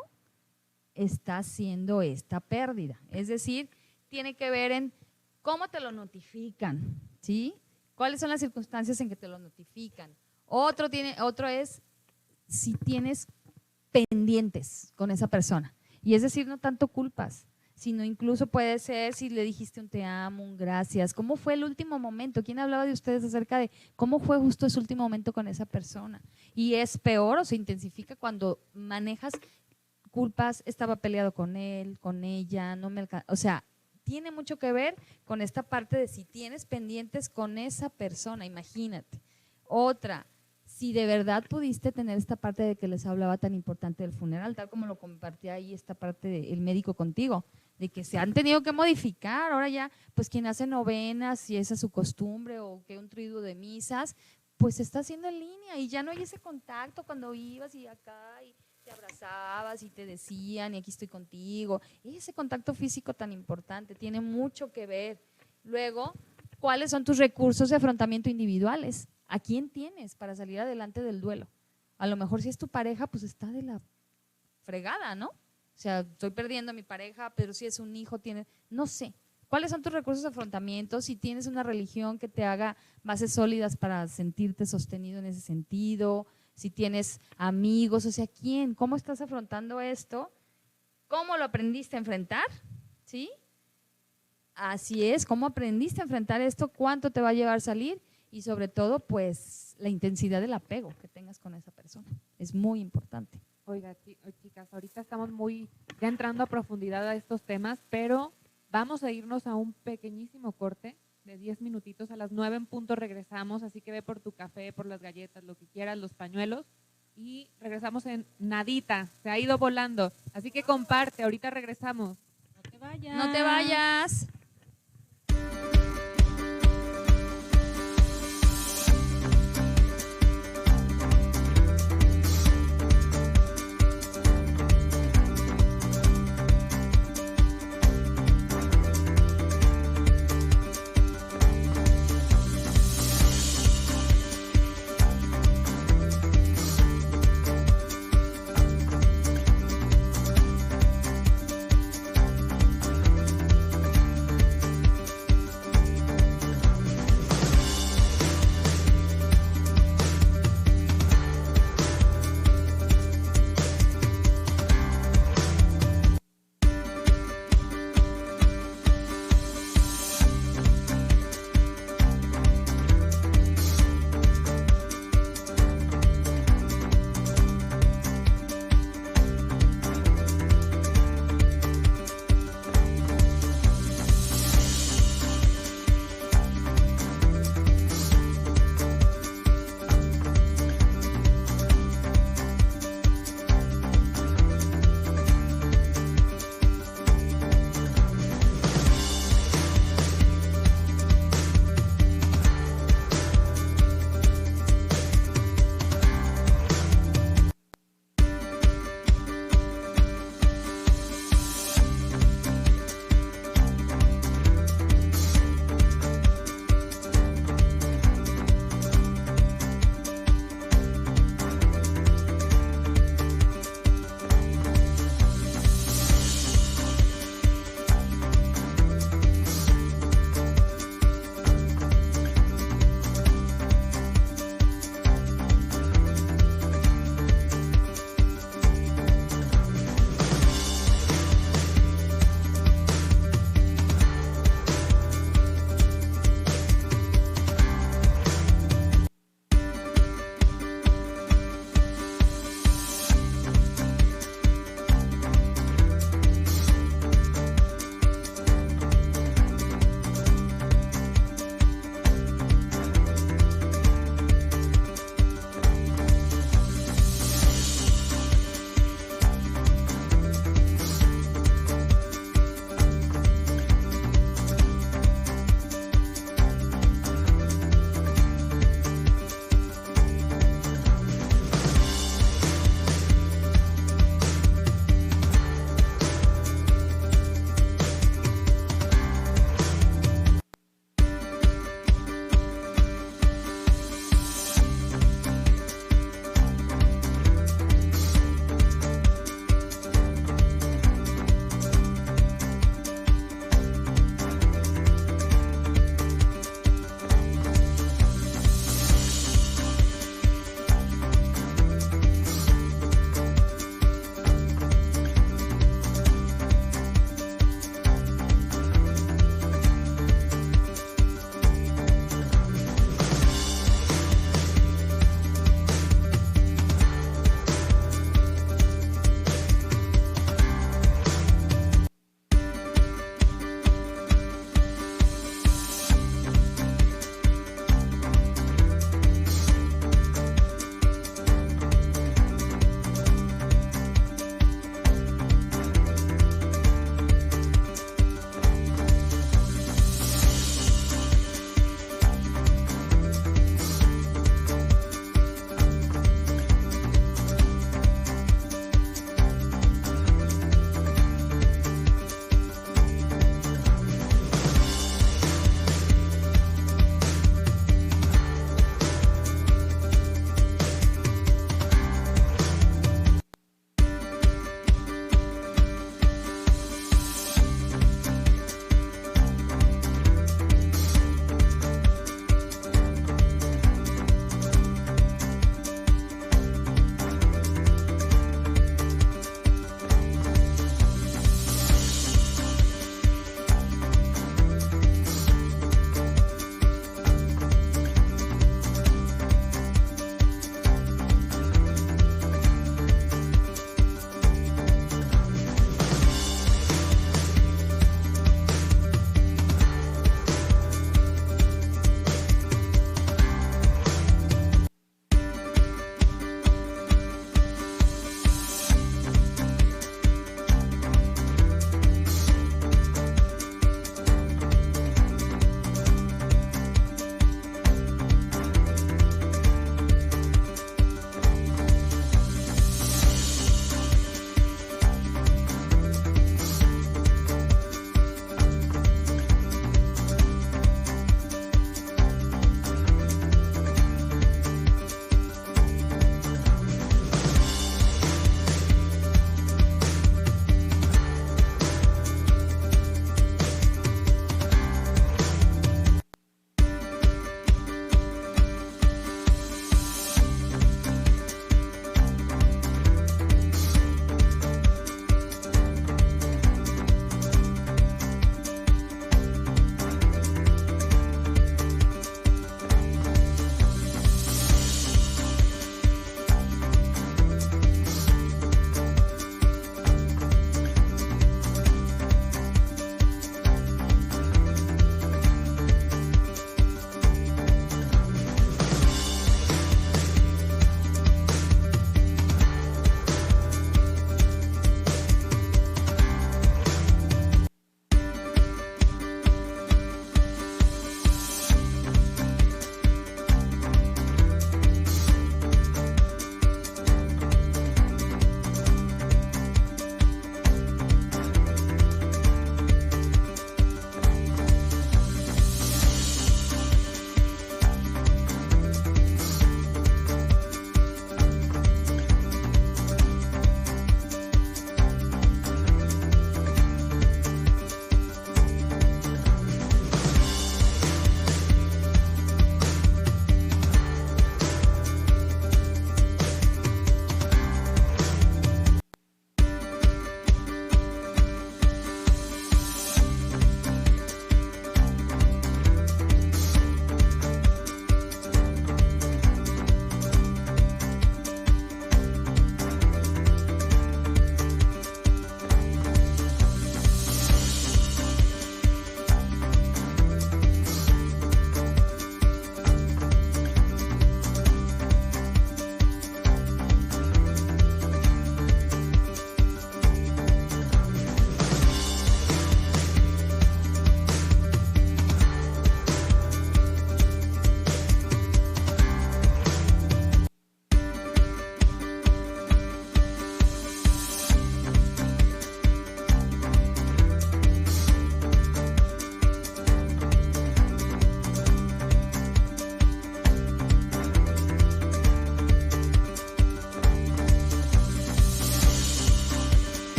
está siendo esta pérdida. Es decir, tiene que ver en cómo te lo notifican, ¿sí? ¿Cuáles son las circunstancias en que te lo notifican? Otro es si tienes pendientes con esa persona. Y es decir, no tanto culpas, sino incluso puede ser si le dijiste un te amo, un gracias. ¿Cómo fue el último momento? ¿Quién hablaba de ustedes acerca de cómo fue justo ese último momento con esa persona? Y es peor o se intensifica cuando manejas culpas, estaba peleado con él, con ella, no me alcanzó. O sea, tiene mucho que ver con esta parte de si tienes pendientes con esa persona, imagínate. Otra, si de verdad pudiste tener esta parte de que les hablaba tan importante del funeral, tal como lo compartía ahí esta parte del médico contigo, de que se han tenido que modificar, ahora ya, pues quien hace novenas, si esa es su costumbre o que un triduo de misas, pues se está haciendo en línea y ya no hay ese contacto cuando ibas y acá y te abrazabas y te decían y aquí estoy contigo, ese contacto físico tan importante tiene mucho que ver. Luego, ¿cuáles son tus recursos de afrontamiento individuales? ¿A quién tienes para salir adelante del duelo? A lo mejor si es tu pareja, pues está de la fregada, ¿no? O sea, estoy perdiendo a mi pareja, pero si es un hijo, no sé. ¿Cuáles son tus recursos de afrontamiento? Si tienes una religión que te haga bases sólidas para sentirte sostenido en ese sentido, si tienes amigos, o sea, ¿quién? ¿Cómo estás afrontando esto? ¿Cómo lo aprendiste a enfrentar? ¿Sí? Así es, ¿cómo aprendiste a enfrentar esto? ¿Cuánto te va a llevar a salir? Y sobre todo, pues, la intensidad del apego que tengas con esa persona. Es muy importante. Oiga, chicas, ahorita estamos ya entrando a profundidad a estos temas, pero vamos a irnos a un pequeñísimo corte de 10 minutitos. A las 9 en punto regresamos, así que ve por tu café, por las galletas, lo que quieras, los pañuelos, y regresamos en nadita. Se ha ido volando. Así que comparte, ahorita regresamos. No te vayas. No te vayas.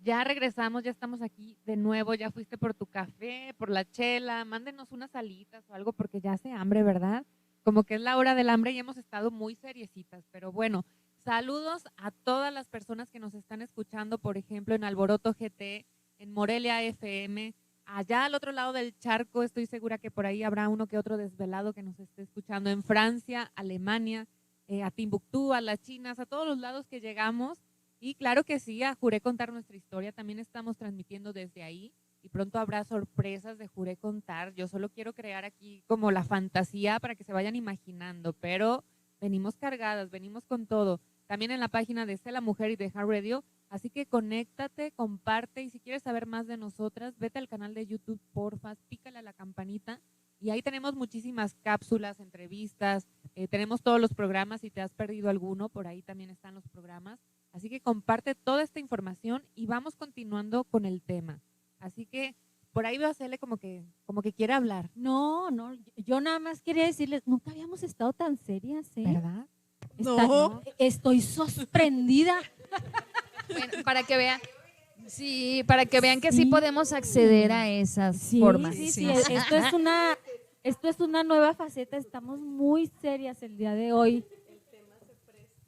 Ya regresamos, ya estamos aquí de nuevo, ya fuiste por tu café, por la chela, mándenos unas alitas o algo porque ya hace hambre, ¿verdad? Como que es la hora del hambre y hemos estado muy seriecitas, pero bueno, saludos a todas las personas que nos están escuchando, por ejemplo, en Alboroto GT, en Morelia FM, allá al otro lado del charco, estoy segura que por ahí habrá uno que otro desvelado que nos esté escuchando, en Francia, Alemania, a Timbuktu, a las Chinas, a todos los lados que llegamos. Y claro que sí, a Juré Contar Nuestra Historia, también estamos transmitiendo desde ahí y pronto habrá sorpresas de Juré Contar. Yo solo quiero crear aquí como la fantasía para que se vayan imaginando, pero venimos cargadas, venimos con todo. También en la página de Sé la Mujer y de Heart Radio, así que conéctate, comparte y si quieres saber más de nosotras, vete al canal de YouTube, porfa, pícale a la campanita y ahí tenemos muchísimas cápsulas, entrevistas, tenemos todos los programas, si te has perdido alguno, por ahí también están los programas. Así que comparte toda esta información y vamos continuando con el tema. Así que por ahí veo a Cele como que quiere hablar. No, yo nada más quería decirles, nunca habíamos estado tan serias, ¿eh? ¿Verdad? No. Estoy sorprendida. Bueno, para que vean. Sí, para que vean que sí Sí. podemos acceder a esas formas. Sí. Esto es una nueva faceta. Estamos muy serias el día de hoy.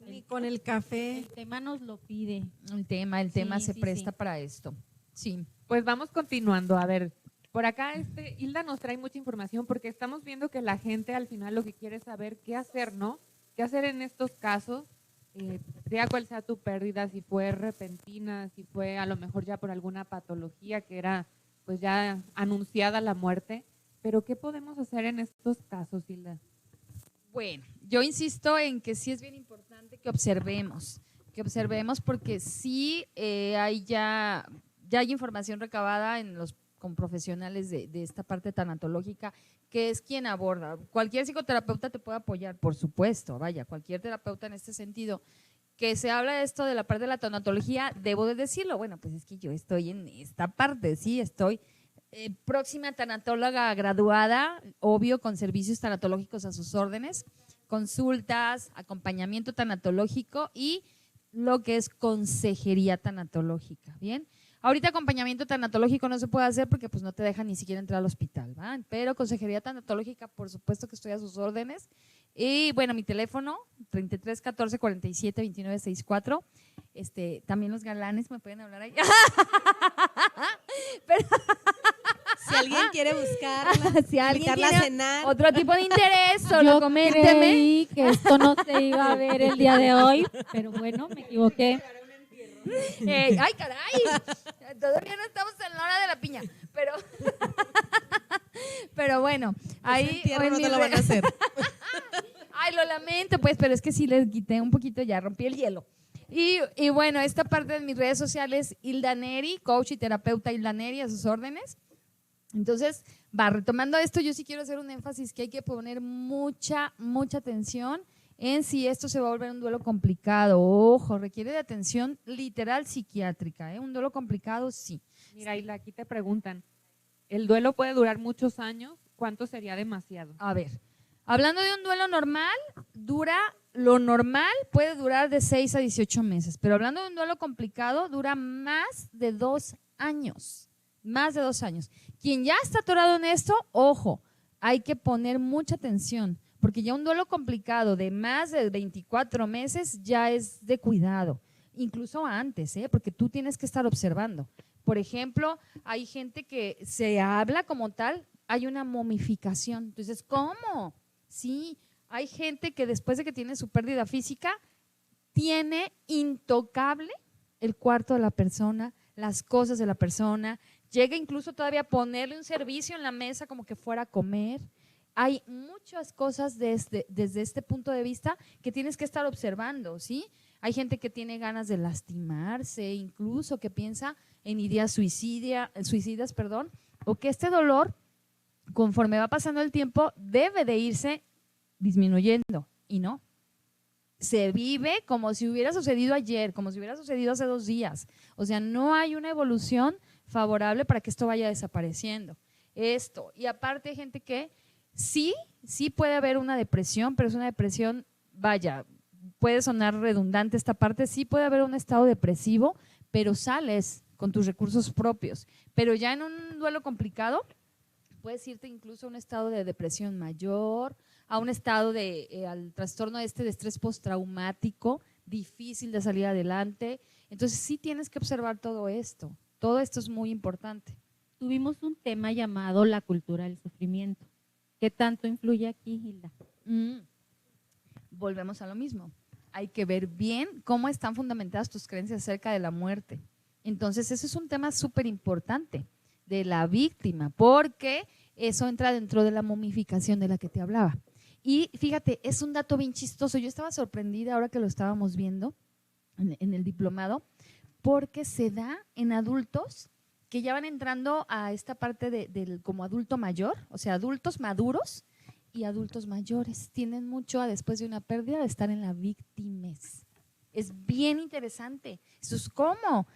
Y con el café. El tema nos lo pide. El tema Sí, se sí, presta sí. para esto. Sí. Pues vamos continuando. A ver, por acá Hilda nos trae mucha información porque estamos viendo que la gente al final lo que quiere es saber qué hacer, ¿no? ¿Qué hacer en estos casos? Sea cual sea tu pérdida, si fue repentina, si fue a lo mejor ya por alguna patología que era pues ya anunciada la muerte. Pero ¿qué podemos hacer en estos casos, Hilda? Bueno, yo insisto en que sí es bien importante que observemos porque sí ya hay información recabada con profesionales de esta parte tanatológica, que es quien aborda. Cualquier psicoterapeuta te puede apoyar, por supuesto, vaya, cualquier terapeuta en este sentido. Que se habla de esto de la parte de la tanatología, debo de decirlo, bueno, pues es que yo estoy en esta parte, sí, estoy próxima tanatóloga graduada, obvio, con servicios tanatológicos a sus órdenes, consultas, acompañamiento tanatológico y lo que es consejería tanatológica, ¿bien? Ahorita acompañamiento tanatológico no se puede hacer porque pues no te dejan ni siquiera entrar al hospital, ¿va? Pero consejería tanatológica, por supuesto que estoy a sus órdenes. Y bueno, mi teléfono, 33 14 47 29 64. También los galanes me pueden hablar ahí. Pero, Si alguien quiere buscarla, si alguien invitarla a tiene cenar. otro tipo de interés, solo Yo coménteme. creí que esto no se iba a ver el día de hoy, pero bueno, me equivoqué. ¡Ay, caray! Todavía no estamos en la hora de la piña, pero bueno, ahí Ese entierro en no mi te lo van a hacer. Ay, lo lamento, pues, pero es que sí les quité un poquito, ya rompí el hielo. Y bueno, esta parte de mis redes sociales, Hilda Neri, coach y terapeuta Hilda Neri, a sus órdenes. Entonces, retomando esto, yo sí quiero hacer un énfasis que hay que poner mucha atención en si esto se va a volver un duelo complicado. Ojo, requiere de atención literal psiquiátrica, ¿eh? Un duelo complicado, sí. Mira, Hilda, aquí te preguntan, ¿el duelo puede durar muchos años? ¿Cuánto sería demasiado? A ver, hablando de un duelo normal, lo normal puede durar de 6 a 18 meses, pero hablando de un duelo complicado, dura más de 2 años, más de 2 años. Quien ya está atorado en esto, ojo, hay que poner mucha atención, porque ya un duelo complicado de más de 24 meses ya es de cuidado, incluso antes, porque tú tienes que estar observando. Por ejemplo, hay gente que se habla como tal, hay una momificación. Entonces, ¿cómo? Sí, hay gente que después de que tiene su pérdida física, tiene intocable el cuarto de la persona, las cosas de la persona, llega incluso todavía a ponerle un servicio en la mesa como que fuera a comer. Hay muchas cosas desde este punto de vista que tienes que estar observando, ¿sí? Hay gente que tiene ganas de lastimarse, incluso que piensa en ideas suicidas, o que este dolor, conforme va pasando el tiempo, debe de irse disminuyendo, y no. Se vive como si hubiera sucedido ayer, como si hubiera sucedido hace 2 días. O sea, no hay una evolución favorable para que esto vaya desapareciendo. Y aparte hay gente que sí puede haber una depresión, pero es una depresión, vaya, puede sonar redundante esta parte, sí puede haber un estado depresivo, pero sales con tus recursos propios. Pero ya en un duelo complicado, puedes irte incluso a un estado de depresión mayor, a un estado al trastorno de estrés postraumático, difícil de salir adelante. Entonces sí tienes que observar todo esto es muy importante. Tuvimos un tema llamado la cultura del sufrimiento. ¿Qué tanto influye aquí, Hilda? Volvemos a lo mismo. Hay que ver bien cómo están fundamentadas tus creencias acerca de la muerte. Entonces, ese es un tema súper importante de la víctima, porque eso entra dentro de la momificación de la que te hablaba. Y fíjate, es un dato bien chistoso. Yo estaba sorprendida ahora que lo estábamos viendo en el diplomado, porque se da en adultos que ya van entrando a esta parte del como adulto mayor, o sea, adultos maduros y adultos mayores. Tienen mucho después de una pérdida de estar en la víctimes. Es bien interesante. ¿Eso es cómo?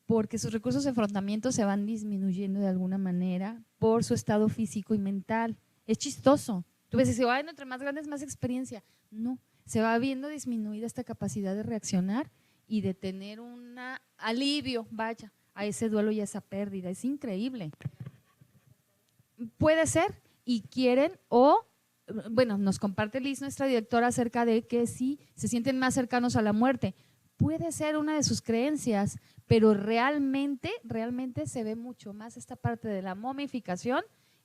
Porque sus recursos de afrontamiento se van disminuyendo de alguna manera por su estado físico y mental. Es chistoso. Tú ves, dices, bueno, entre más grandes, más experiencia. No, se va viendo disminuida esta capacidad de reaccionar y de tener un alivio, vaya, a ese duelo y a esa pérdida. Es increíble. Puede ser, y quieren, bueno, nos comparte Liz, nuestra directora, acerca de que sí, se sienten más cercanos a la muerte. Puede ser una de sus creencias, pero realmente se ve mucho más esta parte de la momificación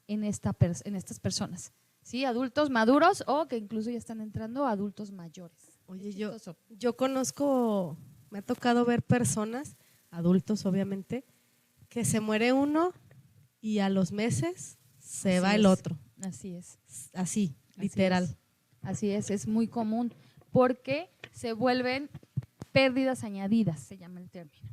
en estas personas. ¿Sí? Adultos maduros o que incluso ya están entrando a adultos mayores. Oye, yo conozco, me ha tocado ver personas, adultos obviamente, que se muere uno y a los meses se va el otro. Así es. Así, literal. Así es muy común porque se vuelven pérdidas añadidas, se llama el término.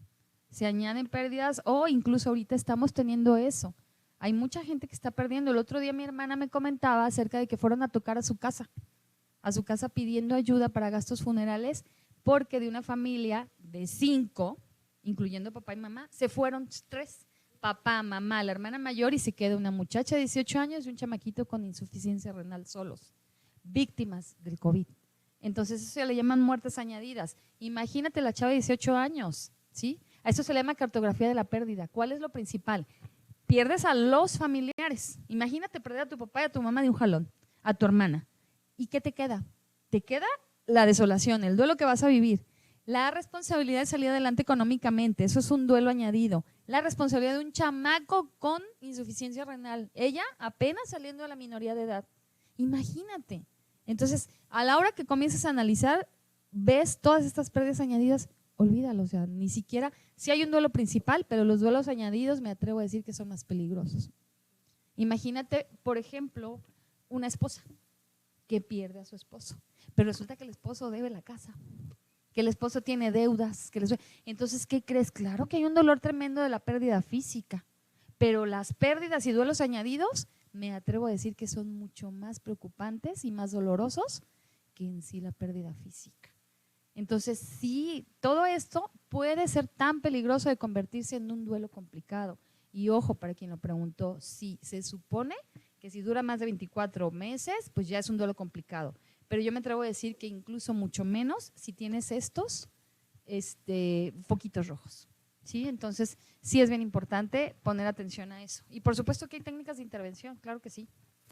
Se añaden pérdidas o incluso ahorita estamos teniendo eso. Hay mucha gente que está perdiendo. El otro día mi hermana me comentaba acerca de que fueron a tocar a su casa pidiendo ayuda para gastos funerales porque de una familia de 5, incluyendo papá y mamá, se fueron 3. Papá, mamá, la hermana mayor y se queda una muchacha de 18 años y un chamaquito con insuficiencia renal solos, víctimas del COVID. Entonces eso se le llaman muertes añadidas. Imagínate la chava de 18 años, ¿sí? A eso se le llama cartografía de la pérdida. ¿Cuál es lo principal? Pierdes a los familiares. Imagínate perder a tu papá y a tu mamá de un jalón, a tu hermana. ¿Y qué te queda? Te queda la desolación, el duelo que vas a vivir, la responsabilidad de salir adelante económicamente, eso es un duelo añadido, la responsabilidad de un chamaco con insuficiencia renal, ella apenas saliendo de la minoría de edad. Imagínate. Entonces, a la hora que comiences a analizar, ves todas estas pérdidas añadidas, olvídalo, o sea, ni siquiera, sí hay un duelo principal, pero los duelos añadidos me atrevo a decir que son más peligrosos. Imagínate, por ejemplo, una esposa que pierde a su esposo, pero resulta que el esposo debe la casa, que el esposo tiene deudas, entonces, ¿qué crees? Claro que hay un dolor tremendo de la pérdida física, pero las pérdidas y duelos añadidos, me atrevo a decir que son mucho más preocupantes y más dolorosos que en sí la pérdida física. Entonces, sí, todo esto puede ser tan peligroso de convertirse en un duelo complicado. Y ojo, para quien lo preguntó, sí, se supone que si dura más de 24 meses, pues ya es un duelo complicado. Pero yo me atrevo a decir que incluso mucho menos si tienes estos foquitos rojos. ¿Sí? Entonces, sí es bien importante poner atención a eso. Y por supuesto que hay técnicas de intervención, claro que sí.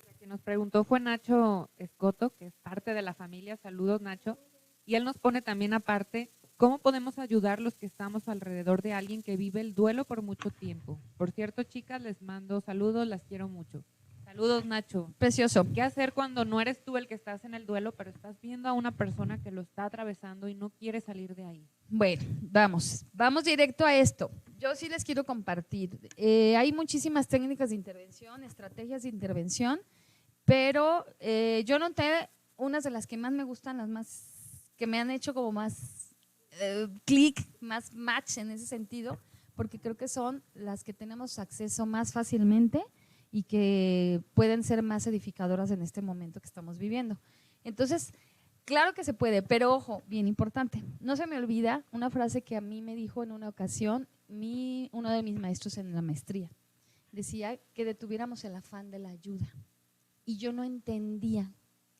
El que nos preguntó fue Nacho Escoto, que es parte de la familia. Saludos, Nacho. Y él nos pone también aparte, ¿cómo podemos ayudar los que estamos alrededor de alguien que vive el duelo por mucho tiempo? Por cierto, chicas, les mando saludos, las quiero mucho. Saludos, Nacho. Precioso. ¿Qué hacer cuando no eres tú el que estás en el duelo, pero estás viendo a una persona que lo está atravesando y no quiere salir de ahí? Bueno, vamos directo a esto. Yo sí les quiero compartir. Hay muchísimas técnicas de intervención, estrategias de intervención, pero yo noté unas de las que más me gustan, las más que me han hecho como más clic, más match en ese sentido, porque creo que son las que tenemos acceso más fácilmente y que pueden ser más edificadoras en este momento que estamos viviendo. Entonces, claro que se puede, pero ojo, bien importante, no se me olvida una frase que a mí me dijo en una ocasión uno de mis maestros en la maestría. Decía que detuviéramos el afán de la ayuda. Y yo no entendía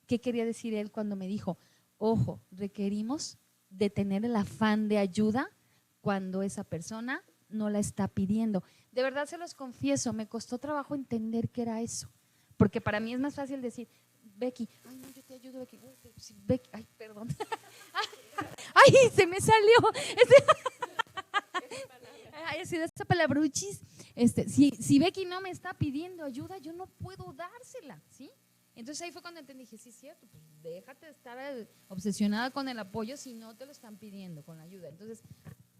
qué quería decir él cuando me dijo, ojo, requerimos detener el afán de ayuda cuando esa persona no la está pidiendo. De verdad se los confieso, me costó trabajo entender qué era eso, porque para mí es más fácil decir, Becky, ay no, yo te ayudo, Becky, sí, Becky, ay, perdón, ay, se me salió, ay, sí, de esa palabruchis, si Becky no me está pidiendo ayuda, yo no puedo dársela, ¿sí? Entonces ahí fue cuando entendí, dije, sí es cierto, pues déjate de estar obsesionada con el apoyo si no te lo están pidiendo, con la ayuda. Entonces,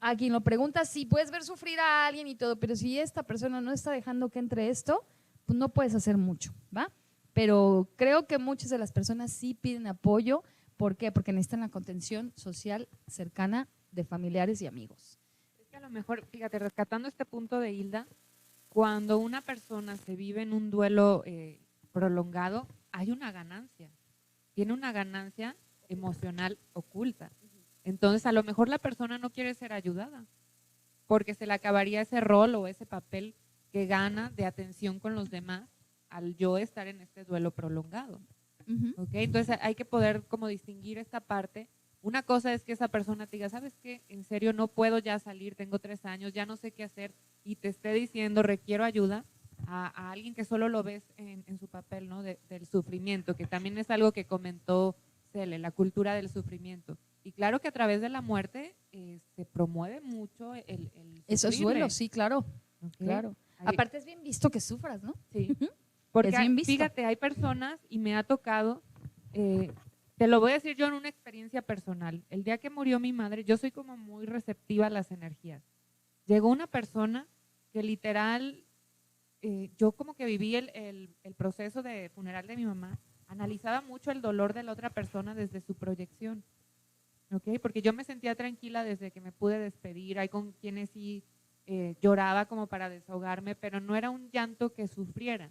a quien lo pregunta, sí puedes ver sufrir a alguien y todo, pero si esta persona no está dejando que entre esto, pues no puedes hacer mucho, ¿va? Pero creo que muchas de las personas sí piden apoyo. ¿Por qué? Porque necesitan la contención social cercana de familiares y amigos. Es que a lo mejor, fíjate, rescatando este punto de Hilda, cuando una persona se vive en un duelo prolongado, hay una ganancia, tiene una ganancia emocional oculta. Entonces, a lo mejor la persona no quiere ser ayudada porque se le acabaría ese rol o ese papel que gana de atención con los demás al yo estar en este duelo prolongado. ¿Okay? Entonces, hay que poder como distinguir esta parte. Una cosa es que esa persona te diga, ¿sabes qué? En serio, no puedo ya salir, tengo 3 años, ya no sé qué hacer, y te esté diciendo, requiero ayuda, a alguien que solo lo ves en su papel, ¿no? Del sufrimiento, que también es algo que comentó Cele, la cultura del sufrimiento. Y claro que a través de la muerte se promueve mucho el Eso es duelo, sí, claro. ¿Okay? Claro. Aparte es bien visto que sufras, ¿no? Sí. Porque es bien visto. Fíjate, hay personas, y me ha tocado, te lo voy a decir yo en una experiencia personal. El día que murió mi madre, yo soy como muy receptiva a las energías. Llegó una persona que literal, yo como que viví el proceso de funeral de mi mamá, analizaba mucho el dolor de la otra persona desde su proyección, ¿okay? Porque yo me sentía tranquila desde que me pude despedir, hay con quienes sí lloraba como para desahogarme, pero no era un llanto que sufriera,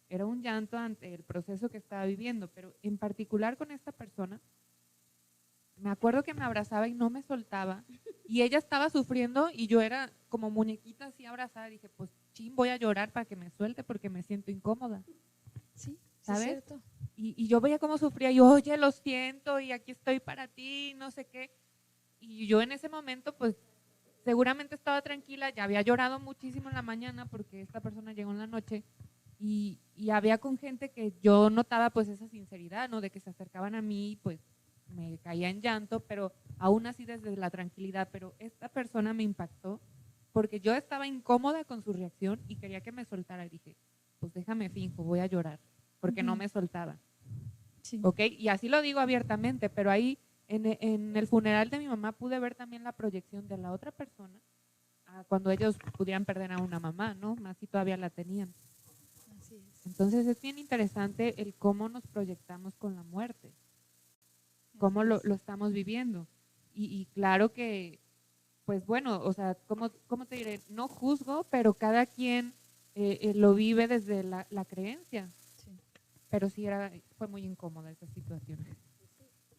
era un llanto ante el proceso que estaba viviendo, pero en particular con esta persona, me acuerdo que me abrazaba y no me soltaba, y ella estaba sufriendo y yo era como muñequita así abrazada, dije, pues voy a llorar para que me suelte porque me siento incómoda. Sí, ¿sabes? es cierto. Y yo veía cómo sufría, y oye, lo siento, y aquí estoy para ti, no sé qué. Y yo en ese momento, pues, seguramente estaba tranquila, ya había llorado muchísimo en la mañana porque esta persona llegó en la noche, y había con gente que yo notaba pues esa sinceridad, ¿no? De que se acercaban a mí, pues me caía en llanto, pero aún así desde la tranquilidad. Pero esta persona me impactó porque yo estaba incómoda con su reacción y quería que me soltara, y dije, pues déjame finjo, voy a llorar, porque no me soltaba. Sí. ¿Ok? Y así lo digo abiertamente, pero ahí en el funeral de mi mamá pude ver también la proyección de la otra persona cuando ellos pudieran perder a una mamá, ¿no? Más si todavía la tenían. Así es. Entonces es bien interesante el cómo nos proyectamos con la muerte, cómo lo estamos viviendo. Y claro que, pues bueno, o sea, ¿cómo te diré? No juzgo, pero cada quien lo vive desde la creencia. Sí. Pero sí fue muy incómoda esa situación.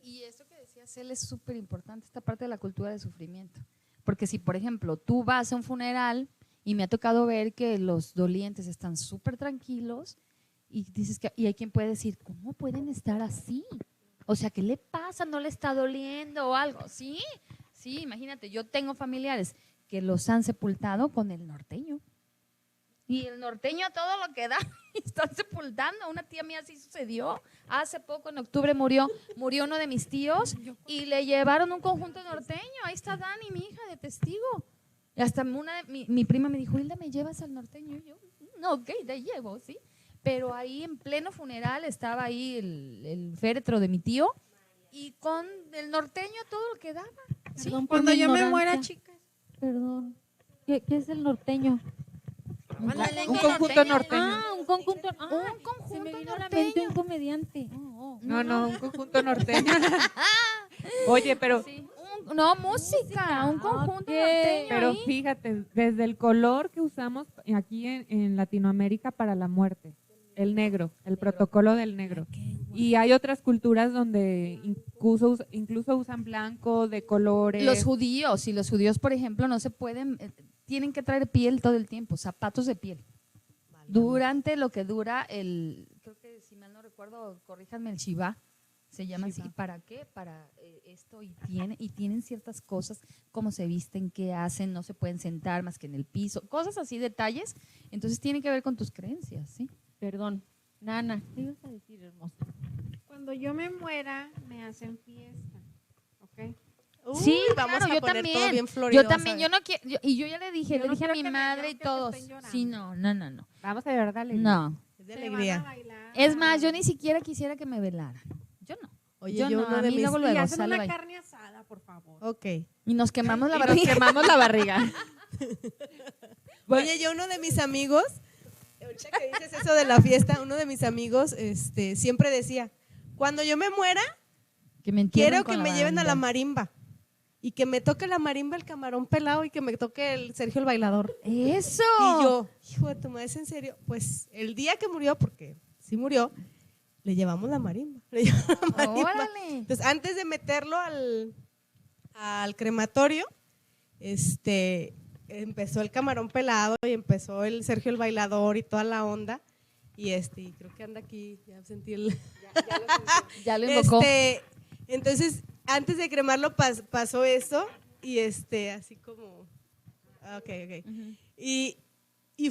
Y esto que decías él es súper importante, esta parte de la cultura del sufrimiento. Porque si, por ejemplo, tú vas a un funeral y me ha tocado ver que los dolientes están súper tranquilos y dices y hay quien puede decir, ¿cómo pueden estar así? O sea, ¿qué le pasa? ¿No le está doliendo o algo? Sí, sí, imagínate, yo tengo familiares que los han sepultado con el norteño. Y el norteño a todo lo que da, y están sepultando. Una tía mía así sucedió. Hace poco, en octubre, murió uno de mis tíos y le llevaron un conjunto norteño. Ahí está Dani, mi hija, de testigo. Y hasta mi prima me dijo, Hilda, ¿me llevas al norteño? Y yo, no, ok, te llevo, ¿sí? Pero ahí en pleno funeral estaba ahí el féretro de mi tío y con el norteño todo lo que daba. ¿Sí? Perdón, cuando yo me muera, chicas. Perdón. ¿Qué es el norteño? Un conjunto norteño. Un conjunto. Un conjunto se me vino a la norteño. mente un comediante. No, un conjunto norteño. Oye, pero, Sí. No, música, un conjunto norteño. pero ahí. fíjate, desde el color que usamos aquí en Latinoamérica para la muerte, el negro, el protocolo del negro. Y hay otras culturas donde incluso usan blanco, de colores. Los judíos, por ejemplo, no se pueden, tienen que traer piel todo el tiempo, zapatos de piel. Durante lo que dura creo que si mal no recuerdo, corríjanme, el Shiva, Se llama así. ¿Para qué? Para esto y tienen ciertas cosas, cómo se visten, qué hacen, no se pueden sentar más que en el piso, cosas así, detalles. Entonces tiene que ver con tus creencias, ¿sí? Perdón, Nana, ¿qué ibas a decir, hermosa? Cuando yo me muera, me hacen fiesta, ¿ok? Sí, vamos claro, a yo poner también. todo bien florido. Yo también, yo no quiero, y yo ya le dije, Yo le no dije a quiero mi que me madre vean y que todos. estén llorando. Sí, no. Vamos a llorar de alegría. No. Es de Se van a alegría. bailar. Es más, yo ni siquiera quisiera que me velaran. Yo no. Oye, yo yo no, uno a de mí mis... luego Y luego hacen sale una ahí. carne asada, por favor. Ok. Y nos quemamos la Y nos barriga. quemamos la barriga. Oye, yo uno de mis amigos, ahorita que dices eso de la fiesta, uno de mis amigos siempre decía, cuando yo me muera, Que me entierren quiero con que la me lleven a la banda. marimba. Y que me toque la marimba el camarón pelado y que me toque el Sergio el bailador. ¡Eso! Y yo, hijo de tu madre, ¿es en serio? Pues el día que murió, porque sí murió, le llevamos la marimba. Le llevamos la marimba. ¡Órale! Entonces, antes de meterlo al crematorio, empezó el camarón pelado y empezó el Sergio el bailador y toda la onda. Y y creo que anda aquí, ya sentí el... Ya lo invocó. Entonces, antes de cremarlo pasó eso y así como... Ok. Y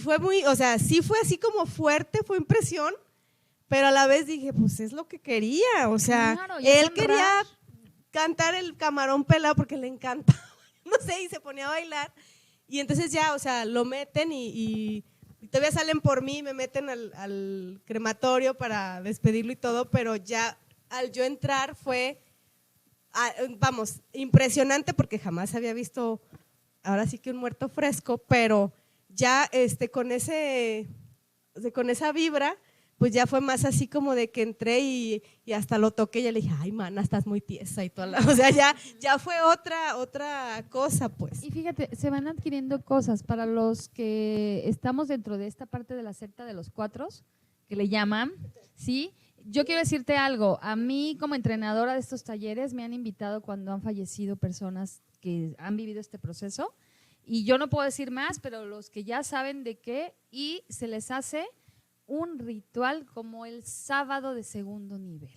fue muy, o sea, sí fue así como fuerte, fue impresión, pero a la vez dije, pues es lo que quería, o sea, Claro, y es él honrar. quería cantar el camarón pelado porque le encanta, no sé, y se ponía a bailar, y entonces ya, o sea, lo meten y todavía salen por mí, me meten al crematorio para despedirlo y todo, pero ya al yo entrar fue, vamos, impresionante porque jamás había visto, ahora sí que un muerto fresco, pero ya con esa vibra, pues ya fue más así como de que entré y hasta lo toqué y ya le dije, ay, mana, estás muy tiesa y toda o sea, ya fue otra cosa, pues. Y fíjate, se van adquiriendo cosas para los que estamos dentro de esta parte de la secta de los cuatros, que le llaman, ¿sí? Yo quiero decirte algo, a mí como entrenadora de estos talleres me han invitado cuando han fallecido personas que han vivido este proceso y yo no puedo decir más, pero los que ya saben de qué y se les hace un ritual como el sábado de segundo nivel,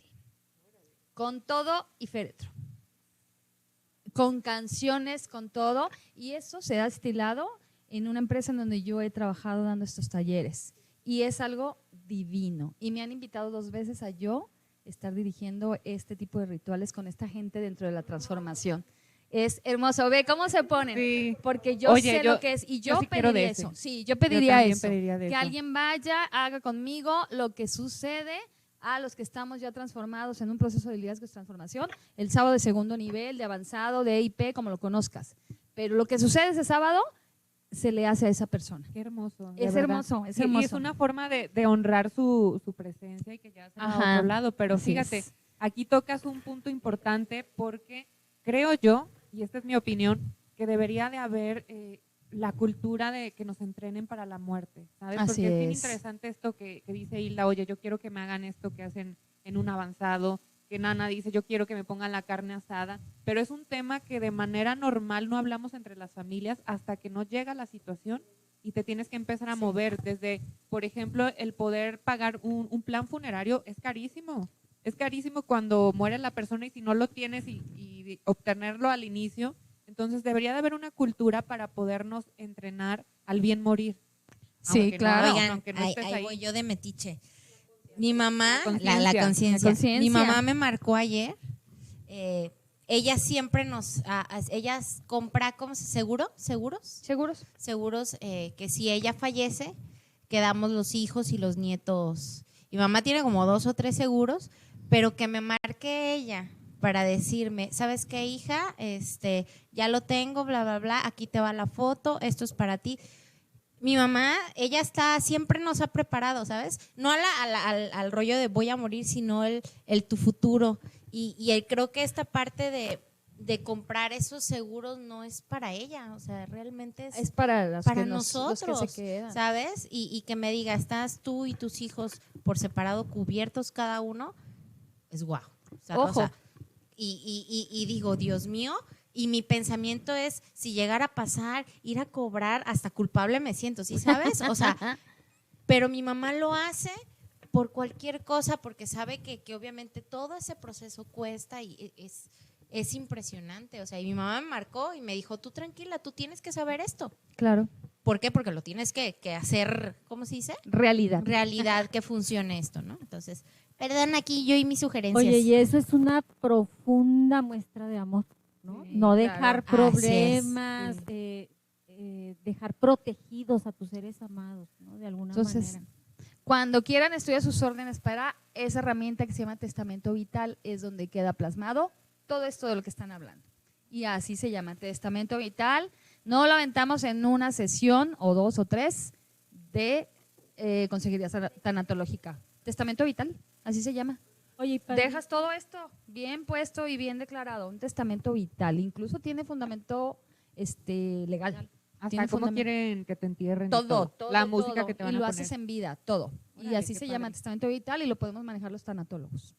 con todo y féretro, con canciones, con todo, y eso se ha estilado en una empresa en donde yo he trabajado dando estos talleres y es algo divino y me han invitado 2 veces a yo estar dirigiendo este tipo de rituales con esta gente dentro de la transformación. Es hermoso, ve cómo se ponen, Sí. porque yo Oye, sé lo que es y yo sí quiero de pediría ese. eso, sí, yo pediría también eso, pediría de que eso. alguien vaya, haga conmigo lo que sucede a los que estamos ya transformados en un proceso de liderazgo de transformación, el sábado de segundo nivel, de avanzado, de EIP, como lo conozcas, pero lo que sucede ese sábado se le hace a esa persona. Qué hermoso. de Es verdad. hermoso, es Y hermoso. es una forma de honrar su presencia y que ya se va a Ajá, otro lado. Pero así fíjate, es. aquí tocas un punto importante porque creo yo, y esta es mi opinión, que debería de haber la cultura de que nos entrenen para la muerte, ¿sabes? Así Porque es bien es. interesante esto que dice Hilda, oye, yo quiero que me hagan esto que hacen en un avanzado, que Nana dice, yo quiero que me pongan la carne asada, pero es un tema que de manera normal no hablamos entre las familias hasta que no llega la situación y te tienes que empezar a mover desde, por ejemplo, el poder pagar un plan funerario es carísimo. Es carísimo cuando muere la persona y si no lo tienes y obtenerlo al inicio, entonces debería de haber una cultura para podernos entrenar al bien morir. Sí, Aunque no- claro. Oigan, aunque no ahí, estés ahí ahí. voy yo de metiche. Mi mamá, La la conciencia. conciencia. Mi mamá me marcó ayer. Ella siempre ella compra ¿cómo se seguros? ¿Seguros? Que si ella fallece, quedamos los hijos y los nietos. Mi mamá tiene como 2 o 3 seguros, pero que me marque ella para decirme, ¿sabes qué, hija? Ya lo tengo, bla, bla, bla, aquí te va la foto, esto es para ti. Mi mamá, ella siempre nos ha preparado, ¿sabes? No al rollo de voy a morir, sino el tu futuro. Y creo que esta parte de comprar esos seguros no es para ella, o sea, realmente Es para los para que los nosotros, que se quedan. ¿sabes? Y que me diga, estás tú y tus hijos por separado cubiertos cada uno, es guau. Ojo. Y digo, Dios mío, y mi pensamiento es, si llegara a pasar, ir a cobrar, hasta culpable me siento, ¿sí sabes? O sea, pero mi mamá lo hace por cualquier cosa, porque sabe que obviamente todo ese proceso cuesta y es impresionante. O sea, y mi mamá me marcó y me dijo, tú tranquila, tú tienes que saber esto. Claro. ¿Por qué? Porque lo tienes que hacer, ¿cómo se dice? Realidad. Realidad, que funcione esto, ¿no? Entonces, perdón, aquí yo y mis sugerencias. Oye, y eso es una profunda muestra de amor, ¿no? Sí, No dejar claro. problemas, Así dejar protegidos a tus seres amados, ¿no? De alguna Entonces, manera. cuando quieran, estoy a sus órdenes para esa herramienta que se llama Testamento Vital, es donde queda plasmado todo esto de lo que están hablando. Y así se llama, Testamento Vital. No lo aventamos en una sesión o 2 o 3 de consejería tanatológica. Testamento Vital, así se llama. Oye, y para- Dejas todo esto bien puesto y bien declarado, un testamento vital. Incluso tiene fundamento legal. Hasta Tiene cómo fundamento. quieren que te entierren. y Todo. La música todo. que te van y a lo poner. haces en vida, todo. Y Órale, así qué se llama padre. testamento vital y lo podemos manejar los tanatólogos.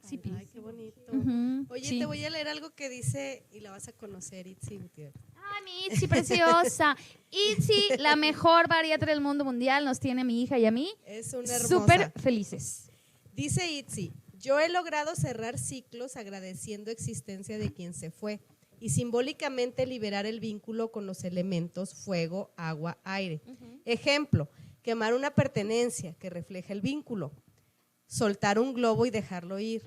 Sí, Ay, qué bonito. Ujú, Oye, sí. te voy a leer algo que dice, y la vas a conocer, Itzi Gutiérrez. Ay, mi Itzi preciosa. Itzi, la mejor bariatra del mundo mundial, nos tiene a mi hija y a mí Es una hermosa. súper felices. Dice Itzi, yo he logrado cerrar ciclos agradeciendo existencia de quien se fue y simbólicamente liberar el vínculo con los elementos fuego, agua, aire. Ejemplo, quemar una pertenencia que refleja el vínculo, soltar un globo y dejarlo ir,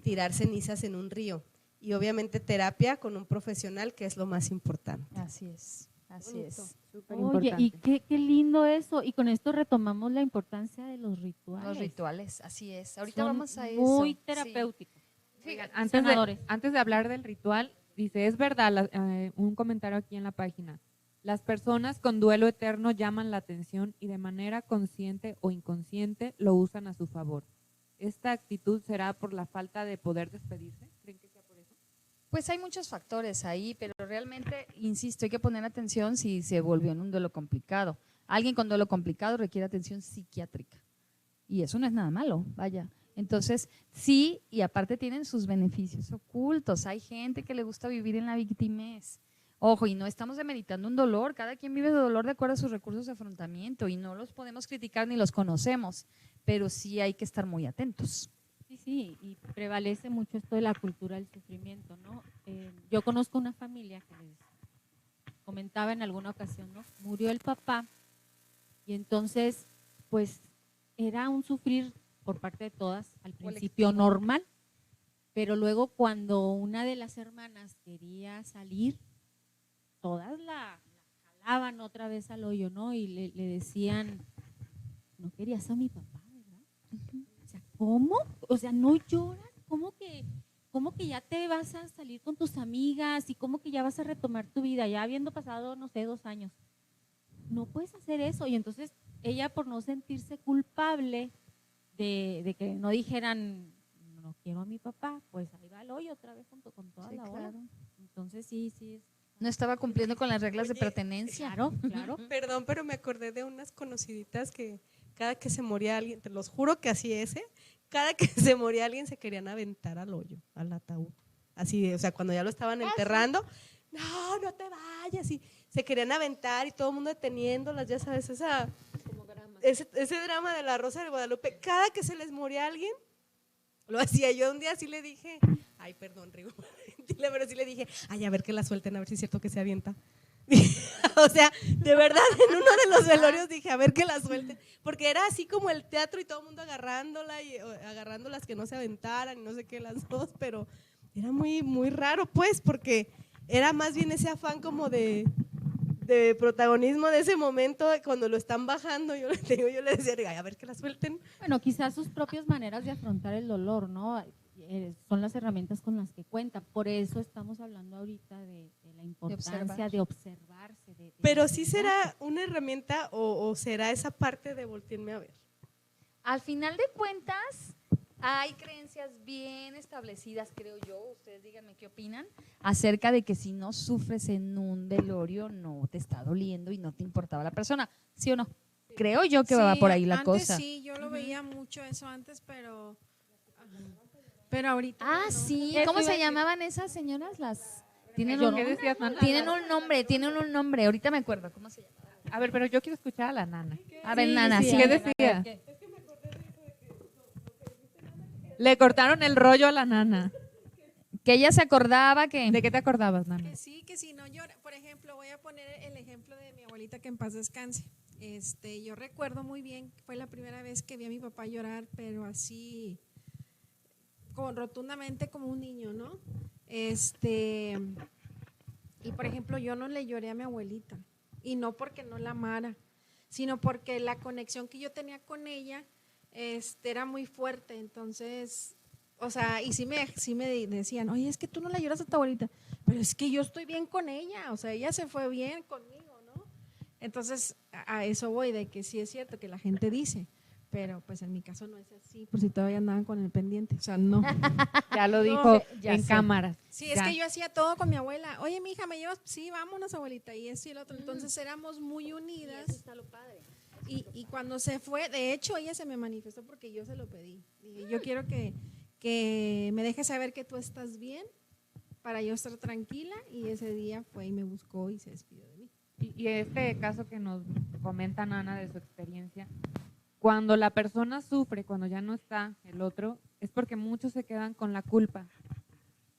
tirar cenizas en un río y obviamente terapia con un profesional, que es lo más importante. Así es, así Bonito. es. Súper Oye, y importante. qué lindo eso. Y con esto retomamos la importancia de los rituales. Los rituales, así es. Ahorita Son vamos a eso. muy Sí. terapéuticos. Fíjate, Antes de hablar del ritual, dice, es verdad, un comentario aquí en la página. Las personas con duelo eterno llaman la atención y de manera consciente o inconsciente lo usan a su favor. ¿Esta actitud será por la falta de poder despedirse? ¿Creen que sea por eso? Pues hay muchos factores ahí, pero realmente, insisto, hay que poner atención si se volvió en un duelo complicado. Alguien con duelo complicado requiere atención psiquiátrica. Y eso no es nada malo, vaya. Entonces, sí, y aparte tienen sus beneficios ocultos. Hay gente que le gusta vivir en la victimez. Ojo, y no estamos demeritando un dolor. Cada quien vive de dolor de acuerdo a sus recursos de afrontamiento y no los podemos criticar ni los conocemos, pero sí hay que estar muy atentos. Sí, sí, y prevalece mucho esto de la cultura del sufrimiento, ¿no? Yo conozco una familia que les comentaba en alguna ocasión, ¿no? Murió el papá y entonces, pues, era un sufrir por parte de todas, al principio normal, pero luego cuando una de las hermanas quería salir, todas la jalaban otra vez al hoyo, ¿no? Y le decían, no querías a mi papá, ¿verdad? O sea, ¿cómo? O sea, ¿no lloras? ¿Cómo que ya te vas a salir con tus amigas y cómo que ya vas a retomar tu vida, ya habiendo pasado, no sé, 2 años? No puedes hacer eso. Y entonces ella, por no sentirse culpable de que no dijeran, no quiero a mi papá, pues ahí va al hoyo otra vez junto con toda Sí, la ola. claro. Entonces sí. No estaba cumpliendo con las reglas de Oye, pertenencia. Claro, claro. Perdón, pero me acordé de unas conociditas que cada que se moría alguien, te los juro que así es, cada que se moría alguien se querían aventar al hoyo, al ataúd. Así, o sea, cuando ya lo estaban enterrando, no te vayas, y se querían aventar y todo el mundo deteniéndolas, ya sabes, ese drama de la Rosa de Guadalupe. Cada que se les moría alguien, lo hacía. Yo un día sí le dije, ay, perdón, Rigo, pero sí le dije, ay, a ver que la suelten, a ver si es cierto que se avienta. O sea, de verdad, en uno de los velorios dije, a ver que la suelten, porque era así como el teatro y todo el mundo agarrándola y agarrando las que no se aventaran y no sé qué, las dos, pero era muy, muy raro, pues, porque era más bien ese afán como de protagonismo de ese momento, cuando lo están bajando. Yo le decía, ay, a ver que la suelten. Bueno, quizás sus propias maneras de afrontar el dolor, ¿no? Son las herramientas con las que cuentan. Por eso estamos hablando ahorita de la importancia de observarse. Pero sí será una herramienta o será esa parte de voltearme a ver. Al final de cuentas, hay creencias bien establecidas, creo yo, ustedes díganme qué opinan, acerca de que si no sufres en un velorio no te está doliendo y no te importaba la persona, ¿sí o no? Creo yo que va por ahí la cosa. Sí, yo lo veía mucho eso antes, pero ahorita Ah, no. sí, Eso ¿cómo iba a se decir. llamaban esas señoras? Tienen ¿Qué un, decías, Nana? tienen un nombre, ahorita me acuerdo, ¿cómo se llama? A ver, pero yo quiero escuchar a la nana. A ver, Nana, sí, sí. ¿Qué a ver, decía? Le cortaron el rollo a la nana. Que ella se acordaba que… ¿De qué te acordabas, nana? Que sí, no llora. Por ejemplo, voy a poner el ejemplo de mi abuelita, que en paz descanse. Yo recuerdo muy bien, fue la primera vez que vi a mi papá llorar, pero así, rotundamente como un niño, ¿no? Y por ejemplo, yo no le lloré a mi abuelita, y no porque no la amara, sino porque la conexión que yo tenía con ella era muy fuerte. Entonces, o sea, y sí me decían, oye, es que tú no la lloras a tu abuelita, pero es que yo estoy bien con ella, o sea, ella se fue bien conmigo, ¿no? Entonces, a eso voy, de que sí es cierto que la gente dice, pero pues en mi caso no es así, por si todavía andaban con el pendiente, o sea, no. Ya lo dijo ya en sé. cámaras. Sí, es que yo hacía todo con mi abuela. Oye, mi hija, ¿me llevas? Sí, vámonos, abuelita, y eso y el otro. Entonces éramos muy unidas. Y eso está lo padre. Y cuando se fue, de hecho, ella se me manifestó porque yo se lo pedí. Dije, yo quiero que me dejes saber que tú estás bien para yo estar tranquila, y ese día fue y me buscó y se despidió de mí. Y este caso que nos comenta Nana de su experiencia, cuando la persona sufre, cuando ya no está el otro, es porque muchos se quedan con la culpa.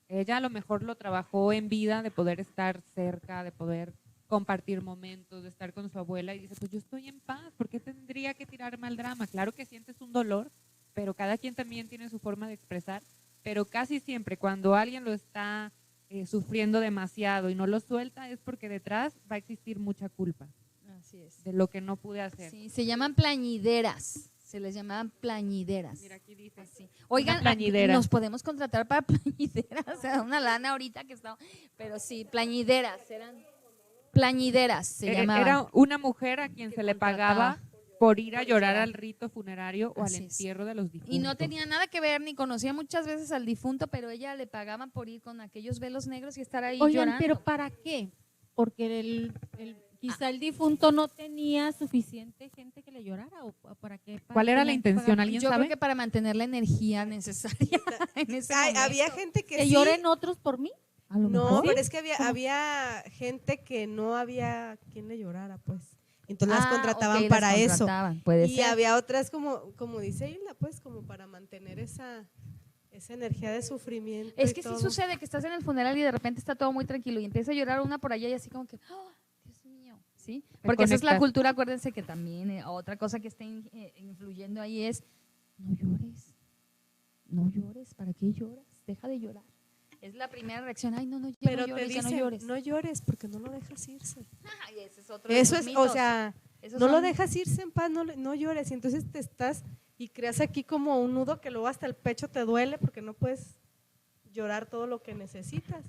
Ella a lo mejor lo trabajó en vida, de poder estar cerca, de poder compartir momentos, de estar con su abuela, y dice, pues yo estoy en paz, ¿por qué tendría que tirarme al drama? Claro que sientes un dolor, pero cada quien también tiene su forma de expresar, pero casi siempre cuando alguien lo está sufriendo demasiado y no lo suelta, es porque detrás va a existir mucha culpa. Así es. De lo que no pude hacer. Sí, se llaman plañideras. Se les llamaban plañideras. Mira, aquí dice. Así. Oigan, plañidera. nos podemos contratar para plañideras, o sea, una lana ahorita que está, pero sí, plañideras, eran plañideras se llamaban. Era una mujer a quien se le pagaba por ir a llorar al rito funerario o Así al es. entierro de los difuntos. Y no tenía nada que ver, ni conocía muchas veces al difunto, pero ella le pagaban por ir con aquellos velos negros y estar ahí Oigan, llorando. pero ¿para qué? Porque quizá el difunto no tenía suficiente gente que le llorara, o para qué. ¿Cuál era la tenían que intención? pagar? ¿Alguien Yo sabe? creo que para mantener la energía necesaria en ese momento. Había gente que ¿Que sí. lloren otros por mí? A lo No, mejor. pero es que había gente que no había quien le llorara, pues. Entonces las contrataban ok, para las eso. contrataban, puede Y ser. había otras como dice Hilda, pues como para mantener esa energía de sufrimiento. Es y que sí todo. sucede que estás en el funeral y de repente está todo muy tranquilo y empieza a llorar una por allá y así como que, ¡oh, Dios mío! ¿Sí? Porque esa es la conectas. cultura, acuérdense que también otra cosa que está influyendo ahí es, no llores, ¿para qué lloras? Deja de llorar. Es la primera reacción, ay, no Pero te llores, ya dicen, no llores. no llores porque no lo dejas irse. Ay, ese es otro de Eso los es, mitos. o sea, Esos no lo son- dejas irse en paz, no llores. Y entonces te estás y creas aquí como un nudo que luego hasta el pecho te duele porque no puedes llorar todo lo que necesitas.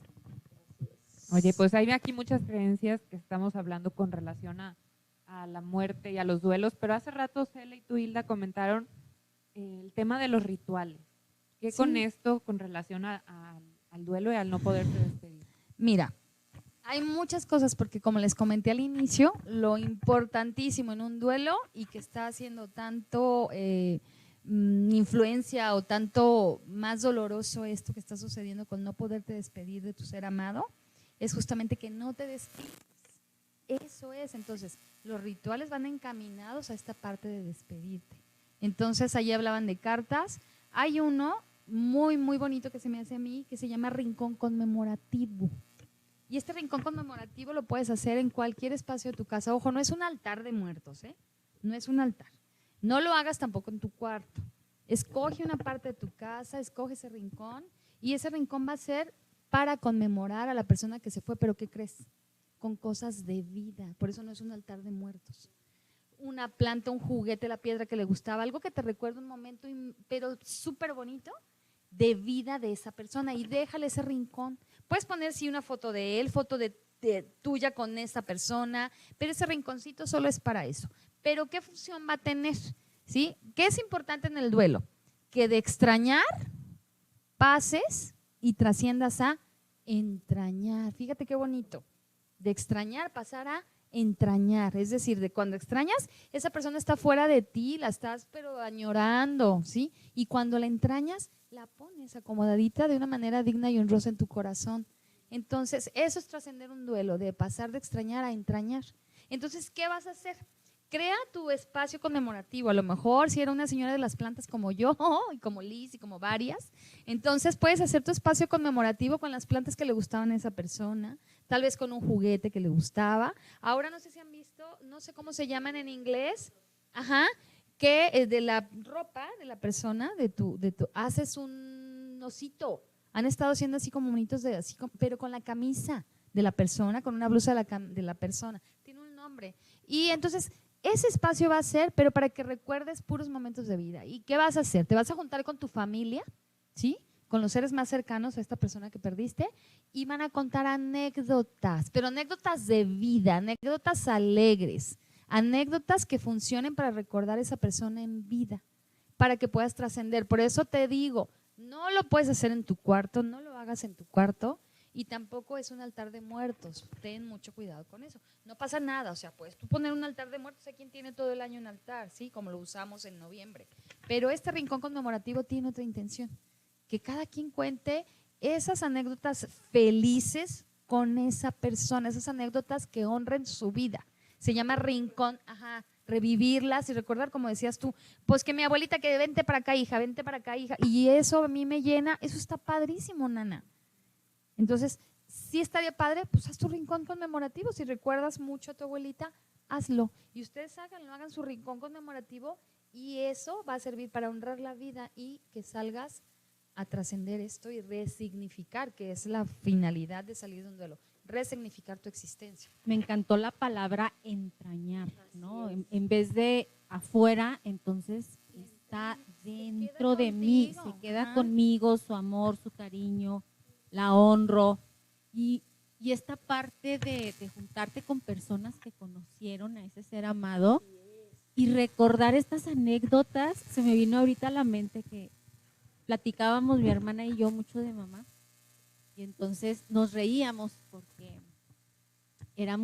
Oye, pues hay aquí muchas creencias que estamos hablando con relación a la muerte y a los duelos, pero hace rato Cela y tú, Hilda, comentaron el tema de los rituales. ¿Qué Sí. con esto, con relación al duelo y al no poderse despedir? Mira, hay muchas cosas porque como les comenté al inicio, lo importantísimo en un duelo y que está haciendo tanto influencia o tanto más doloroso esto que está sucediendo con no poderte despedir de tu ser amado, es justamente que no te despides. Eso es, entonces, los rituales van encaminados a esta parte de despedirte. Entonces, allí hablaban de cartas. Hay uno muy, muy bonito que se me hace a mí, que se llama rincón conmemorativo. Y este rincón conmemorativo lo puedes hacer en cualquier espacio de tu casa. Ojo, no es un altar de muertos, ¿eh? No es un altar. No lo hagas tampoco en tu cuarto. Escoge una parte de tu casa, escoge ese rincón, y ese rincón va a ser para conmemorar a la persona que se fue, pero ¿qué crees? Con cosas de vida. Por eso no es un altar de muertos. Una planta, un juguete, la piedra que le gustaba, algo que te recuerda un momento, pero súper bonito, de vida de esa persona, y déjale ese rincón. Puedes poner sí una foto de él, foto de tuya con esa persona, pero ese rinconcito solo es para eso. Pero ¿qué función va a tener? ¿Sí? ¿Qué es importante en el duelo? Que de extrañar pases y trasciendas a entrañar. Fíjate qué bonito. De extrañar pasar a entrañar, es decir, de cuando extrañas, esa persona está fuera de ti, la estás pero añorando, ¿sí? Y cuando la entrañas, la pones acomodadita de una manera digna y honrosa en tu corazón. Entonces, eso es trascender un duelo, de pasar de extrañar a entrañar. Entonces, ¿qué vas a hacer? crea tu espacio conmemorativo. A lo mejor si era una señora de las plantas como yo, y como Liz, y como varias, entonces puedes hacer tu espacio conmemorativo con las plantas que le gustaban a esa persona, tal vez con un juguete que le gustaba. Ahora no sé si han visto, no sé cómo se llaman en inglés, que de la ropa de la persona, haces un osito. Han estado haciendo así como monitos pero con la camisa de la persona, con una blusa de la persona. Tiene un nombre. Y entonces ese espacio va a ser, pero para que recuerdes puros momentos de vida. ¿Y qué vas a hacer? ¿Te vas a juntar con tu familia? ¿Sí? Con los seres más cercanos a esta persona que perdiste, y van a contar anécdotas, pero anécdotas de vida, anécdotas alegres, anécdotas que funcionen para recordar a esa persona en vida, para que puedas trascender. Por eso te digo, no lo puedes hacer en tu cuarto, no lo hagas en tu cuarto, y tampoco es un altar de muertos. Ten mucho cuidado con eso. No pasa nada, o sea, puedes tú poner un altar de muertos. Hay quien tiene todo el año un altar, ¿sí? Como lo usamos en noviembre. Pero este rincón conmemorativo tiene otra intención, que cada quien cuente esas anécdotas felices con esa persona, esas anécdotas que honren su vida. Se llama rincón, revivirlas y recordar, como decías tú, pues que mi abuelita, que vente para acá, hija, vente para acá, hija. Y eso a mí me llena, eso está padrísimo, nana. Entonces, si estaría padre, pues haz tu rincón conmemorativo. Si recuerdas mucho a tu abuelita, hazlo. Y ustedes háganlo, hagan su rincón conmemorativo, y eso va a servir para honrar la vida y que salgas a trascender esto y resignificar, que es la finalidad de salir de un duelo, resignificar tu existencia. Me encantó la palabra entrañar, ¿no? En vez de afuera, entonces está dentro de mí, se queda conmigo, su amor, su cariño, la honro. Y esta parte de juntarte con personas que conocieron a ese ser amado y recordar estas anécdotas, se me vino ahorita a la mente que platicábamos mi hermana y yo mucho de mamá, y entonces nos reíamos porque era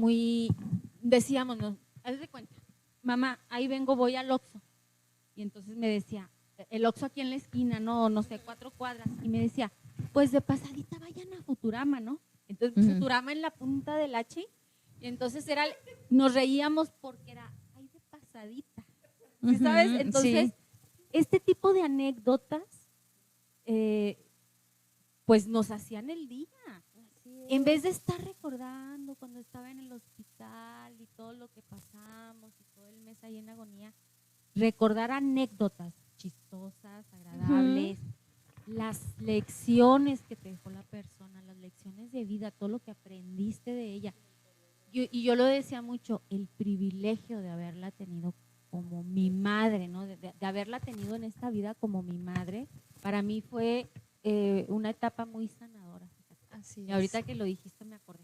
decíamos, haz de cuenta, mamá, ahí vengo, voy al Oxxo, y entonces me decía, el Oxxo aquí en la esquina, no sé, 4 cuadras, y me decía, pues de pasadita vayan a Futurama, ¿no? Entonces Futurama en la punta del H, y entonces nos reíamos porque era, ahí de pasadita, ¿sí sabes? Entonces, este tipo de anécdotas pues nos hacían el día. En vez de estar recordando cuando estaba en el hospital y todo lo que pasamos y todo el mes ahí en agonía, recordar anécdotas chistosas, agradables, las lecciones que te dejó la persona, las lecciones de vida, todo lo que aprendiste de ella. Y yo lo decía mucho, el privilegio de haberla tenido como mi madre, ¿no? De haberla tenido en esta vida como mi madre, para mí fue una etapa muy sanadora. Así y ahorita que lo dijiste me acordé.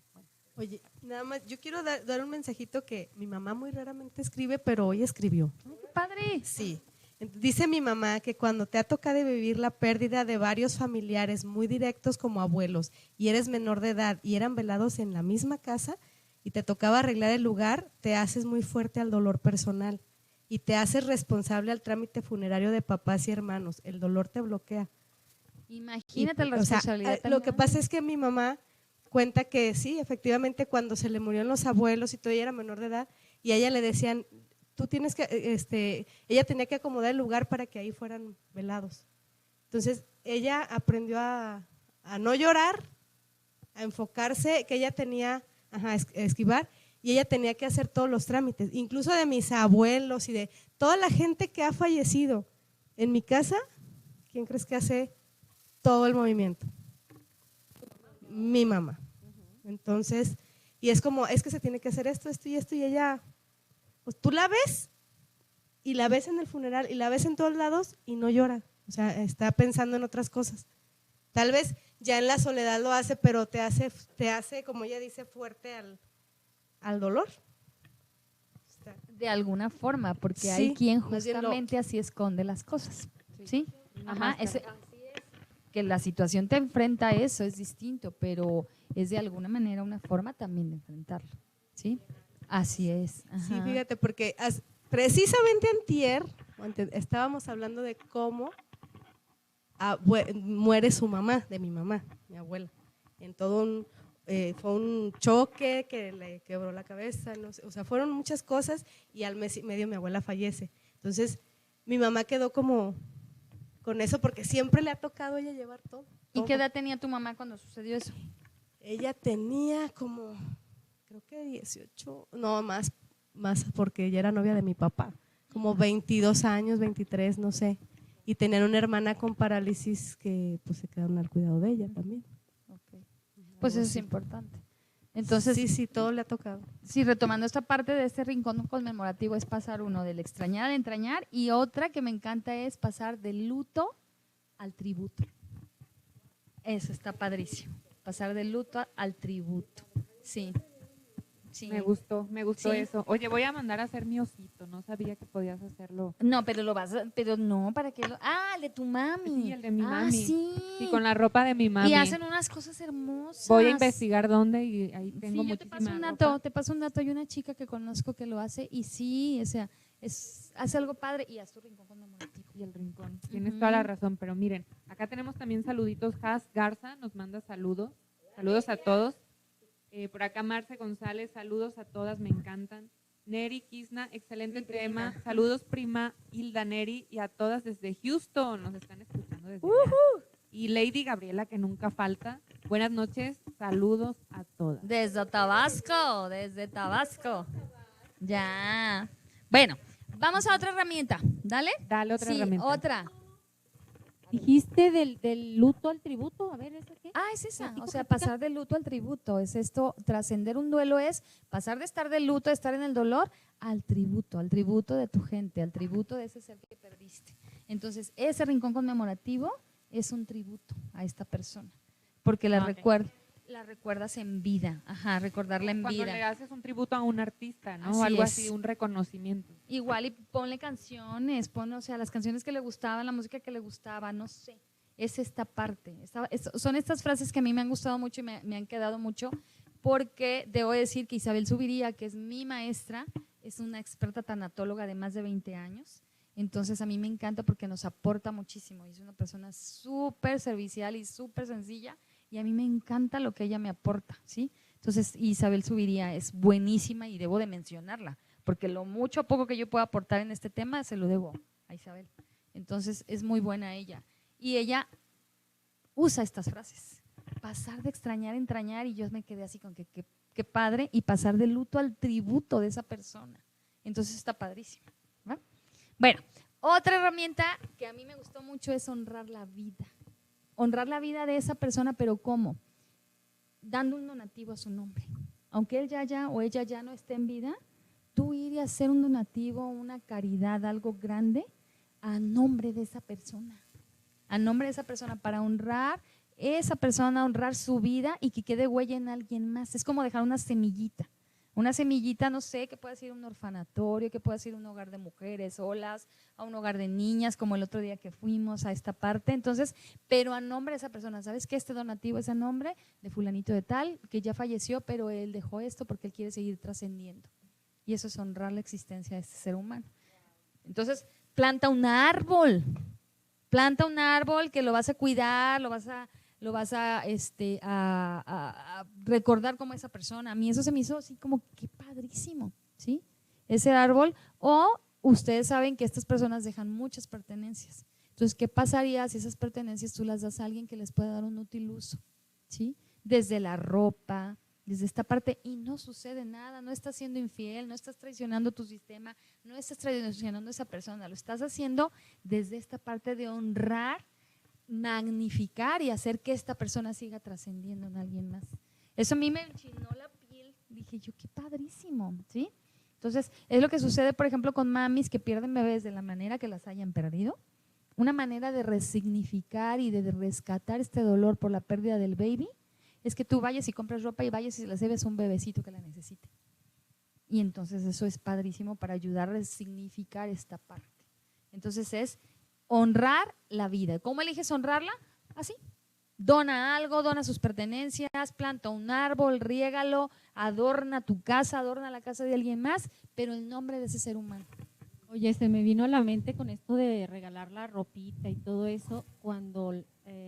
Oye, nada más, yo quiero dar un mensajito que mi mamá muy raramente escribe, pero hoy escribió. ¡Qué padre! Sí. Dice mi mamá que cuando te ha tocado vivir la pérdida de varios familiares muy directos como abuelos y eres menor de edad y eran velados en la misma casa y te tocaba arreglar el lugar, te haces muy fuerte al dolor personal y te haces responsable al trámite funerario de papás y hermanos. El dolor te bloquea. Imagínate la responsabilidad. Lo que pasa es que mi mamá cuenta que sí, efectivamente, cuando se le murieron los abuelos y todo, ella era menor de edad y a ella le decían, tú tienes que, ella tenía que acomodar el lugar para que ahí fueran velados. Entonces, ella aprendió a no llorar, a enfocarse, que ella tenía, esquivar, y ella tenía que hacer todos los trámites, incluso de mis abuelos y de toda la gente que ha fallecido. En mi casa, ¿quién crees que hace todo el movimiento? Mi mamá. Entonces, y es como, es que se tiene que hacer esto y esto, y ella, pues tú la ves, y la ves en el funeral, y la ves en todos lados, y no llora, o sea, está pensando en otras cosas. Tal vez ya en la soledad lo hace, pero te hace, como ella dice, fuerte al dolor. De alguna forma, porque Sí, hay quien más bien justamente así esconde las cosas, ¿sí? Así es. Que la situación te enfrenta a eso, es distinto, pero es de alguna manera una forma también de enfrentarlo, ¿sí? Así es. Sí, fíjate, porque precisamente antier estábamos hablando de cómo muere su mamá, de mi mamá, mi abuela, en todo fue un choque que le quebró la cabeza, no sé, o sea, fueron muchas cosas y al mes y medio mi abuela fallece. Entonces, mi mamá quedó como con eso porque siempre le ha tocado a ella llevar todo. ¿Y qué edad tenía tu mamá cuando sucedió eso? Ella tenía como, creo que 18, no, más porque ella era novia de mi papá, como 22 años, 23, no sé. Y tenían una hermana con parálisis que pues se quedaron al cuidado de ella también. Okay. Pues eso es importante. Entonces, sí, todo le ha tocado. Sí, retomando esta parte de este rincón conmemorativo es pasar uno del extrañar al entrañar y otra que me encanta es pasar del luto al tributo. Eso está padrísimo, pasar del luto al tributo. Sí. Sí. Me gustó Sí. eso. Oye, voy a mandar a hacer mi osito, no sabía que podías hacerlo. No, pero no, ¿para qué el de tu mami. Sí, el de mi Ah, mami. sí. Sí, con la ropa de mi mami. Y hacen unas cosas hermosas. Voy a investigar dónde y ahí tengo Sí, yo muchísima te paso un dato. Hay una chica que conozco que lo hace y sí, o sea, hace algo padre y haz tu rincón conmemorativo. Y el rincón. Tienes toda la razón, pero miren, acá tenemos también saluditos. Has Garza nos manda saludos. Saludos a todos. Por acá Marce González, saludos a todas, me encantan. Neri Kisna, excelente tema. Saludos prima Hilda Neri y a todas desde Houston, nos están escuchando desde allá. Y Lady Gabriela, que nunca falta. Buenas noches, saludos a todas. Desde Tabasco. Ya. Bueno, vamos a otra herramienta, ¿dale? Dale otra Sí, herramienta. otra. Dijiste del luto al tributo, a ver, ¿eso qué? Es esa, Platico, o sea, platica. pasar del luto al tributo, es esto, trascender un duelo es pasar de estar del luto, de estar en el dolor, al tributo de tu gente, al tributo de ese ser que perdiste. Entonces, ese rincón conmemorativo es un tributo a esta persona, porque la recuerdas en vida, recordarla en Cuando vida. le haces un tributo a un artista, ¿no? Así O algo es. así, un reconocimiento. Igual y ponle canciones, o sea, las canciones que le gustaban, la música que le gustaba, no sé. Es esta parte. Son estas frases que a mí me han gustado mucho y me han quedado mucho, porque debo decir que Isabel Zubiría, que es mi maestra, es una experta tanatóloga de más de 20 años. Entonces a mí me encanta porque nos aporta muchísimo. Es una persona súper servicial y súper sencilla y a mí me encanta lo que ella me aporta, ¿sí? Entonces Isabel Zubiría es buenísima y debo de mencionarla, porque lo mucho o poco que yo pueda aportar en este tema se lo debo a Isabel. Entonces es muy buena ella. Y ella usa estas frases, pasar de extrañar a entrañar, y yo me quedé así con que padre, y pasar del luto al tributo de esa persona. Entonces está padrísimo, ¿va? Bueno, otra herramienta que a mí me gustó mucho es honrar la vida. Honrar la vida de esa persona, pero ¿cómo? Dando un donativo a su nombre. Aunque él o ella ya no esté en vida, tú ir y hacer un donativo, una caridad, algo grande, a nombre de esa persona. A nombre de esa persona, para honrar esa persona, honrar su vida y que quede huella en alguien más. Es como dejar una semillita, no sé, que pueda ser un orfanatorio, que pueda ser un hogar de mujeres solas, a un hogar de niñas, como el otro día que fuimos a esta parte. Entonces, pero a nombre de esa persona, ¿sabes qué? Este donativo es a nombre de fulanito de tal, que ya falleció, pero él dejó esto porque él quiere seguir trascendiendo. Y eso es honrar la existencia de este ser humano. Entonces, planta un árbol que lo vas a cuidar, lo vas a recordar como esa persona. A mí eso se me hizo así como qué padrísimo, ¿sí? Ese árbol. O ustedes saben que estas personas dejan muchas pertenencias. Entonces, ¿qué pasaría si esas pertenencias tú las das a alguien que les pueda dar un útil uso? ¿Sí? Desde la ropa, desde esta parte, y no sucede nada, no estás siendo infiel, no estás traicionando tu sistema, no estás traicionando a esa persona, lo estás haciendo desde esta parte de honrar, magnificar y hacer que esta persona siga trascendiendo en alguien más. Eso a mí me enchinó la piel, dije yo, qué padrísimo, ¿sí? Entonces, es lo que sucede, por ejemplo, con mamis que pierden bebés de la manera que las hayan perdido, una manera de resignificar y de rescatar este dolor por la pérdida del baby, es que tú vayas y compras ropa y vayas y la lleves a un bebecito que la necesite. Y entonces eso es padrísimo para ayudar a resignificar esta parte. Entonces es honrar la vida. ¿Cómo eliges honrarla? Así. Dona algo, dona sus pertenencias, planta un árbol, riégalo, adorna tu casa, adorna la casa de alguien más, pero en nombre de ese ser humano. Oye, se me vino a la mente con esto de regalar la ropita y todo eso, cuando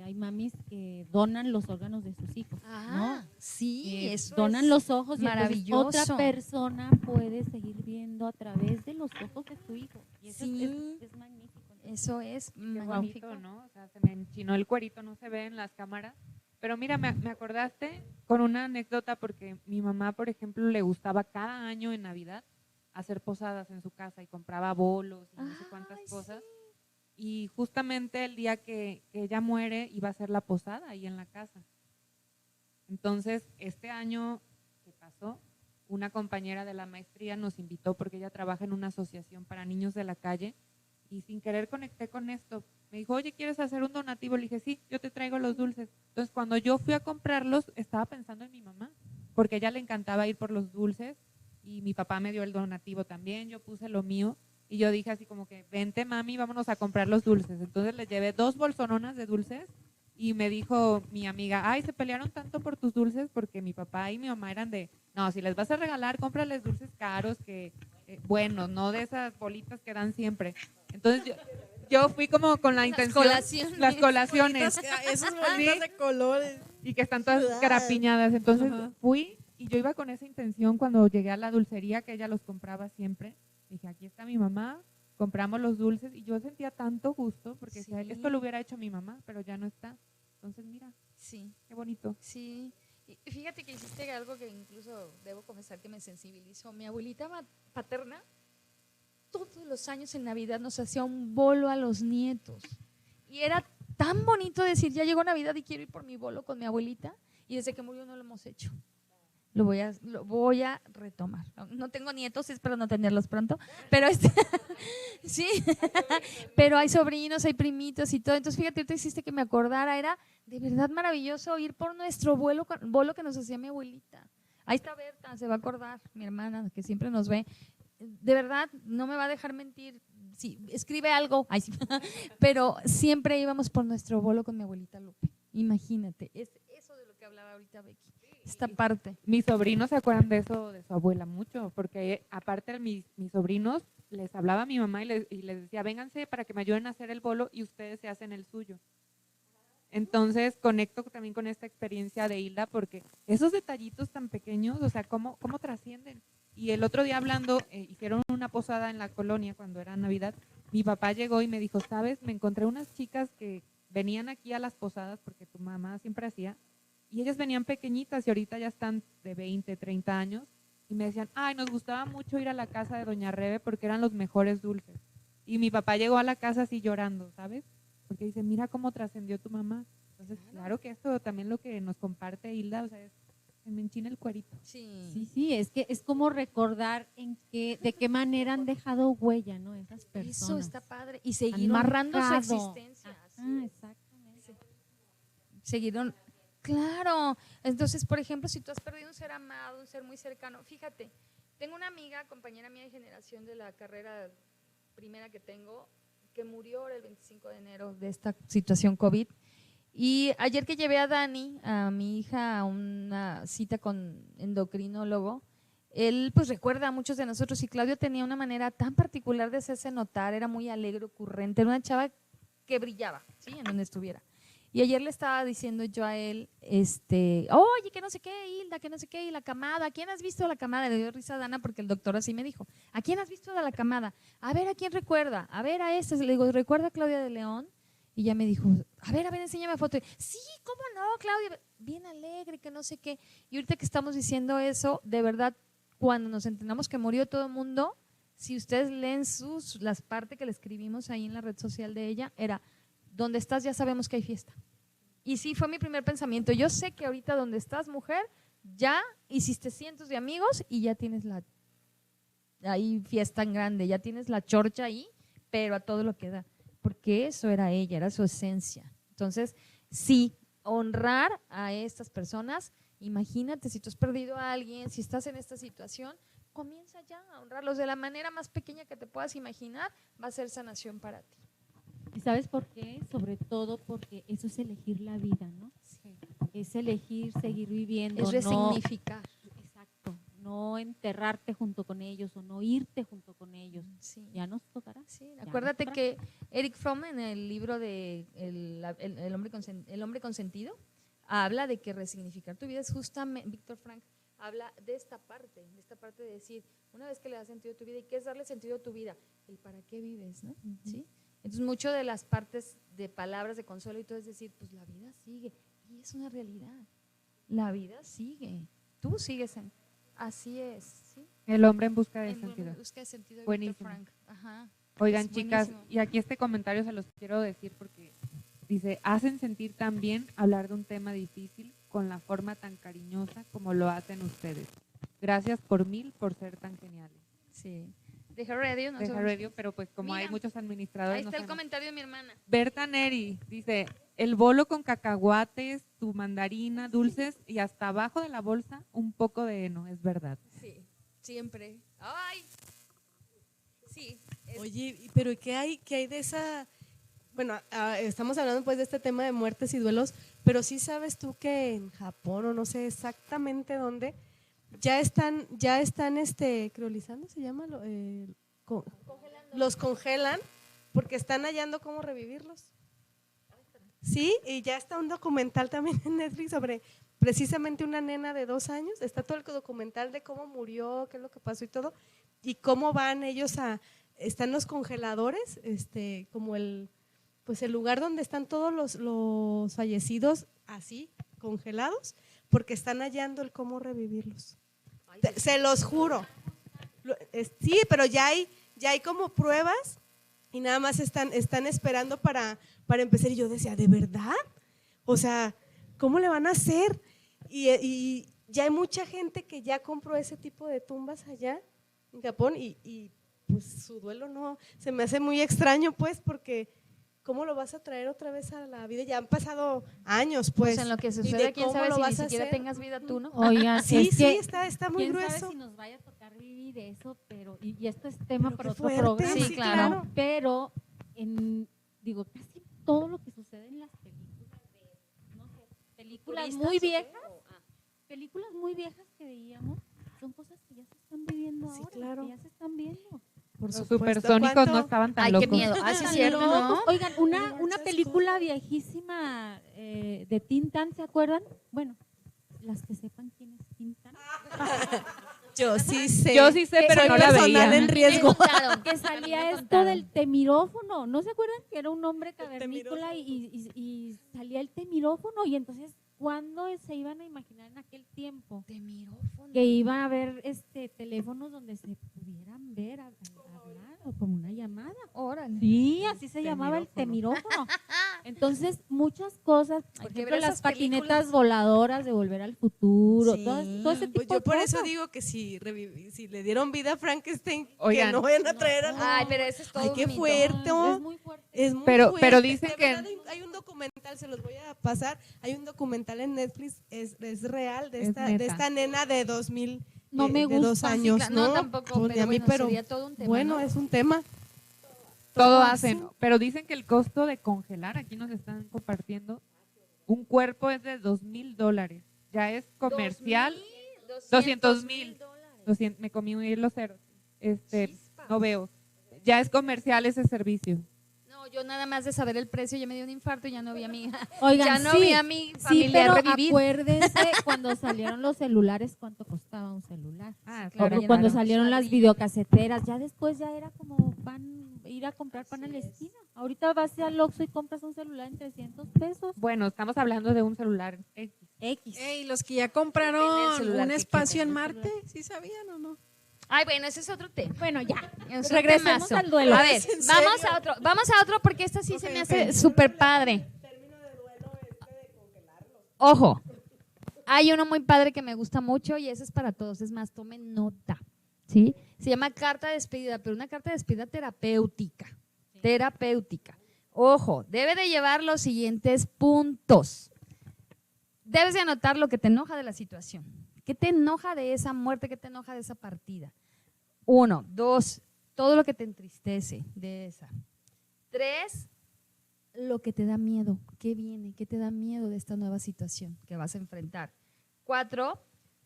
hay mamis que donan los órganos de sus hijos, ¿no? Sí, eso donan es los ojos y entonces maravilloso. otra persona puede seguir viendo a través de los ojos de su hijo. Y eso Sí. es magnífico. Eso es Qué magnífico. bonito, ¿no? O sea, se me enchinó el cuerito, no se ve en las cámaras. Pero mira, me acordaste con una anécdota porque mi mamá, por ejemplo, le gustaba cada año en Navidad hacer posadas en su casa y compraba bolos y no sé cuántas Ay, cosas. Y justamente el día que ella muere iba a ser la posada ahí en la casa. Entonces, este año que pasó, una compañera de la maestría nos invitó porque ella trabaja en una asociación para niños de la calle y sin querer conecté con esto. Me dijo, oye, ¿quieres hacer un donativo? Le dije, sí, yo te traigo los dulces. Entonces, cuando yo fui a comprarlos, estaba pensando en mi mamá, porque a ella le encantaba ir por los dulces y mi papá me dio el donativo también, yo puse lo mío y yo dije así como que, vente mami, vámonos a comprar los dulces. Entonces les llevé 2 bolsononas de dulces y me dijo mi amiga, ay, se pelearon tanto por tus dulces porque mi papá y mi mamá eran de, no, si les vas a regalar, cómprales dulces caros que buenos, no de esas bolitas que dan siempre. Entonces yo fui como con la intención, las colaciones, Esas bolitas de colores. y que están todas carapiñadas. Entonces fui y yo iba con esa intención cuando llegué a la dulcería que ella los compraba siempre. Dije, aquí está mi mamá, compramos los dulces y yo sentía tanto gusto porque decía, esto lo hubiera hecho mi mamá, pero ya no está. Entonces mira, Sí, qué bonito. sí. Y fíjate que hiciste algo que incluso debo confesar que me sensibilizó. Mi abuelita paterna, todos los años en Navidad nos hacía un bolo a los nietos. Y era tan bonito decir, ya llegó Navidad y quiero ir por mi bolo con mi abuelita. Y desde que murió no lo hemos hecho. Lo voy a retomar. No tengo nietos, espero no tenerlos pronto, pero sí, pero hay sobrinos, hay primitos y todo. Entonces, fíjate, ahorita hiciste que me acordara, era de verdad maravilloso ir por nuestro bolo que nos hacía mi abuelita. Ahí está Berta, se va a acordar, mi hermana, que siempre nos ve. De verdad, no me va a dejar mentir. Sí, escribe algo, ay, sí. Pero siempre íbamos por nuestro bolo con mi abuelita Lupe. Imagínate, es eso de lo que hablaba ahorita Becky. Esta parte. Mis sobrinos se acuerdan de eso de su abuela mucho, porque aparte mis sobrinos les hablaba a mi mamá y les decía, vénganse para que me ayuden a hacer el bolo y ustedes se hacen el suyo. Entonces conecto también con esta experiencia de Hilda porque esos detallitos tan pequeños, o sea, cómo trascienden. Y el otro día hablando, hicieron una posada en la colonia cuando era Navidad, mi papá llegó y me dijo, ¿sabes? Me encontré unas chicas que venían aquí a las posadas porque tu mamá siempre hacía, y ellas venían pequeñitas y ahorita ya están de 20, 30 años y me decían, ay, nos gustaba mucho ir a la casa de doña Rebe porque eran los mejores dulces. Y mi papá llegó a la casa así llorando, ¿sabes? Porque dice, mira cómo trascendió tu mamá. Entonces, claro que esto también lo que nos comparte Hilda, o sea, se me enchina el cuerito. Sí, es que es como recordar de qué manera han dejado huella, ¿no? Esas personas. Eso está padre. Y siguieron narrando su existencia. Exactamente. Siguieron. Claro, entonces, por ejemplo, si tú has perdido un ser amado, un ser muy cercano, fíjate, tengo una amiga, compañera mía de generación de la carrera primera que tengo, que murió el 25 de enero de esta situación COVID, y ayer que llevé a Dani, a mi hija, a una cita con endocrinólogo, él pues recuerda a muchos de nosotros y Claudio tenía una manera tan particular de hacerse notar, era muy alegre, ocurrente, era una chava que brillaba, ¿sí? En donde estuviera. Y ayer le estaba diciendo yo a él, oye, que no sé qué, Hilda, que no sé qué, y la camada, ¿a quién has visto la camada? Le dio risa a Dana porque el doctor así me dijo, ¿a quién has visto de la camada? A ver, ¿a quién recuerda? A ver, a este. Le digo, ¿recuerda a Claudia de León? Y ya me dijo, a ver, enséñame foto. Sí, ¿cómo no, Claudia? Bien alegre, que no sé qué. Y ahorita que estamos diciendo eso, de verdad, cuando nos enteramos que murió todo el mundo, si ustedes leen las partes que le escribimos ahí en la red social de ella, era, donde estás ya sabemos que hay fiesta. Y sí, fue mi primer pensamiento. Yo sé que ahorita donde estás, mujer, ya hiciste cientos de amigos y ya tienes ahí fiesta en grande, ya tienes la chorcha ahí, pero a todo lo que da. Porque eso era ella, era su esencia. Entonces, sí, honrar a estas personas. Imagínate, si tú has perdido a alguien, si estás en esta situación, comienza ya a honrarlos de la manera más pequeña que te puedas imaginar, va a ser sanación para ti. ¿Y sabes por qué? Sobre todo porque eso es elegir la vida, ¿no? Sí. Es elegir seguir viviendo. Es resignificar. Exacto. no enterrarte junto con ellos o no irte junto con ellos. Sí. Ya nos tocará. Sí, Ya acuérdate nos que Eric Fromm en el libro de el hombre consentido habla de que resignificar tu vida es justamente, Víctor Frank habla de esta parte de decir, una vez que le das sentido a tu vida, ¿y qué es darle sentido a tu vida? El para qué vives, ¿no? ¿Sí? Entonces, mucho de las partes de palabras de consuelo y todo es decir, pues la vida sigue, y es una realidad, la vida sigue, tú sigues en, así es, ¿sí? El hombre en busca de En sentido. busca de sentido de Buenísimo. Víctor Frank. Ajá. Oigan, Es chicas, buenísimo. y aquí este comentario se los quiero decir porque dice, hacen sentir tan bien hablar de un tema difícil con la forma tan cariñosa como lo hacen ustedes. Gracias por mil por ser tan geniales. Sí. Deja Radio, no Deja sé. Radio, pero pues como hay Mira, muchos administradores. Ahí no está el sabemos. comentario de mi hermana. Berta Neri dice, el bolo con cacahuates, tu mandarina, dulces y hasta abajo de la bolsa un poco de heno, es verdad. Sí, siempre. Ay. Sí. Oye, pero ¿qué hay de esa? Bueno, estamos hablando pues de este tema de muertes y duelos, pero sí sabes tú que en Japón o no sé exactamente dónde ya están criolizando, se llama, los congelan porque están hallando cómo revivirlos. Sí, y ya está un documental también en Netflix sobre precisamente una nena de 2 años, está todo el documental de cómo murió, qué es lo que pasó y todo, y cómo van ellos están los congeladores, como el lugar donde están todos los fallecidos así, congelados, porque están hallando el cómo revivirlos. Se los juro. Sí, pero ya hay como pruebas y nada más están esperando para empezar. Y yo decía, ¿de verdad? O sea, ¿cómo le van a hacer? Y ya hay mucha gente que ya compró ese tipo de tumbas allá en Japón y pues su duelo no, se me hace muy extraño pues porque ¿cómo lo vas a traer otra vez a la vida? Ya han pasado años pues. Pues en lo que ¿y sucede, de quién cómo sabe lo si ni vas a siquiera hacer? tengas vida tú, ¿no? Oigan, Sí, es sí, que está muy quién grueso. sabe si nos vaya a tocar vivir eso, pero y esto es tema Pero para qué otro fuerte, programa. sí, claro. ¿no? Pero digo, casi todo lo que sucede en las películas no sé, películas muy viejas, películas muy viejas que veíamos, son cosas que ya se están viviendo Sí, ahora, claro. que ya se están viendo. Por Los supuesto. supersónicos ¿Cuánto? no estaban tan Ay, locos. qué miedo. Ah, sí, es cierto, Locos. ¿no? Oigan, una Muchas película viejísima de Tin Tan, ¿se acuerdan? Bueno, las que sepan quién es Tin Tan. Yo sí sé. Yo sí sé, pero Soy no la personal veía. en riesgo. Que salía esto del temirófono, ¿no se acuerdan? Que era un hombre cavernícola y salía el temirófono y entonces ¿cuándo se iban a imaginar en aquel tiempo De mirófono. que iba a haber teléfonos donde se pudieran ver, hablar o como una llamada? Órale. Sí, así se llamaba el temirófono. Entonces, muchas cosas, por Hay que ejemplo, ver las esas patinetas películas. voladoras de Volver al Futuro, Sí. todo ese tipo Pues yo de por cosas. eso digo que si le dieron vida a Frankenstein, Oigan. que no vayan a traer a Ay, pero ese es todo Ay, un qué mito. fuerte. Es muy fuerte. Es muy Pero fuerte. dicen De que- verdad, hay un documental, se los voy a pasar. Hay un documental en Netflix, es real, de Es esta neta. nena de 2000, No me de 2 gusta. Sí, años. claro. No, tampoco, Pues, ni pero a mí, bueno, pero sería todo un tema, bueno, ¿no? es un tema. Todo hacen. hacen, pero dicen que el costo de congelar, aquí nos están compartiendo, un cuerpo es de $2,000. Ya es comercial, 200,000. Me comí los ceros. No veo. Ya es comercial ese servicio. No, yo nada más de saber el precio ya me dio un infarto y ya no vi a mi Oigan, ya no sí, vi a mi sí, familiar pero revivir. acuérdense cuando salieron los celulares, ¿cuánto costaba un celular? Ah, claro, Como ya cuando no. salieron las videocaseteras, ya después ya era como ir a comprar pan a la esquina. Ahorita vas al Oxxo y compras un celular en 300 pesos. Bueno, estamos hablando de un celular X. X. Ey, los que ya Depende compraron del celular un que espacio en quieran. Marte, ¿sí sabían o no? Ay, bueno, ese es otro tema. Bueno, ya. Es un Regresemos temazo. al duelo. A ver, ¿En vamos serio? vamos a otro porque esta sí se Ok, me ok. hace súper padre. Ojo, hay uno muy padre que me gusta mucho y ese es para todos. Es más, tomen nota, ¿sí? Se llama carta de despedida, pero una carta de despedida terapéutica. Terapéutica. Ojo, debe de llevar los siguientes puntos. Debes de anotar lo que te enoja de la situación. ¿Qué te enoja de esa muerte? ¿Qué te enoja de esa partida? 1, 2, todo lo que te entristece de esa. 3, lo que te da miedo. ¿Qué viene? ¿Qué te da miedo de esta nueva situación que vas a enfrentar? 4,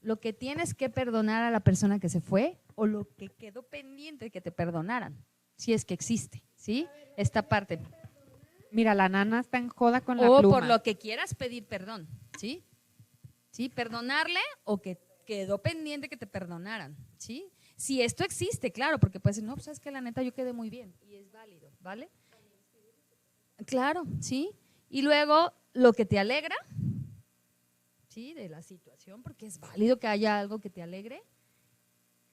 lo que tienes que perdonar a la persona que se fue o lo que quedó pendiente de que te perdonaran, si es que existe, ¿sí? Esta parte. Mira, la nana está en joda con la O pluma. por lo que quieras pedir perdón, ¿sí? ¿Sí? Perdonarle o que quedó pendiente que te perdonaran, ¿sí? Si esto existe, claro, porque puedes decir, no, pues es que la neta yo quedé muy bien y es válido, ¿vale? Claro, ¿sí? Y luego lo que te alegra, ¿sí? De la situación, porque es válido que haya algo que te alegre,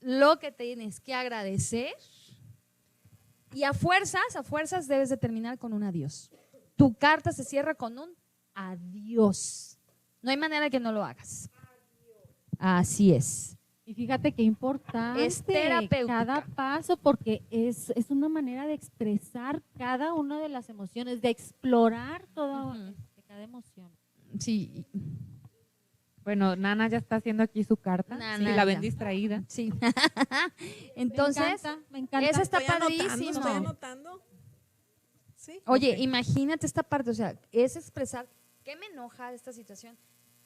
lo que tienes que agradecer y a fuerzas debes de terminar con un adiós. Tu carta se cierra con un adiós. No hay manera de que no lo hagas. Así es. Y fíjate qué importante Es terapéutica. cada paso, porque es una manera de expresar cada una de las emociones, de explorar toda cada emoción. Sí. Bueno, Nana ya está haciendo aquí su carta. Nana, sí, la ven ya. distraída. Sí. Entonces, me encanta. esa está Estoy padrísimo. estoy anotando. Sí. Oye, Ok. imagínate esta parte, o sea, es expresar qué me enoja de esta situación,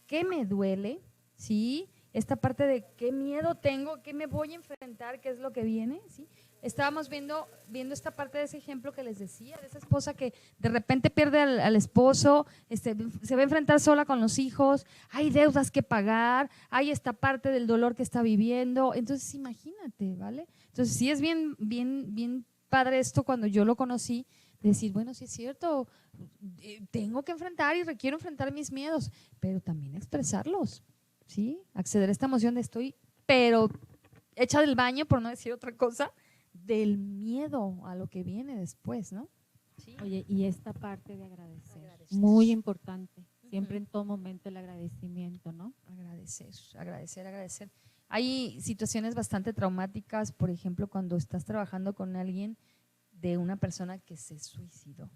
qué me duele, ¿sí? Esta parte de qué miedo tengo, qué me voy a enfrentar, qué es lo que viene, ¿sí? Estábamos viendo esta parte de ese ejemplo que les decía, de esa esposa que de repente pierde al esposo, se va a enfrentar sola con los hijos, hay deudas que pagar, hay esta parte del dolor que está viviendo, entonces imagínate, ¿vale? Entonces sí es bien padre esto cuando yo lo conocí, decir, bueno, sí es cierto, tengo que enfrentar y requiero enfrentar mis miedos, pero también expresarlos, ¿sí? Acceder a esta emoción de estoy, pero hecha del baño, por no decir otra cosa, del miedo a lo que viene después, ¿no? ¿Sí? Oye, y esta parte de agradecer, Agradecer. muy importante. Siempre en todo momento el agradecimiento, ¿no? Agradecer. Hay situaciones bastante traumáticas, por ejemplo, cuando estás trabajando con alguien de una persona que se suicidó.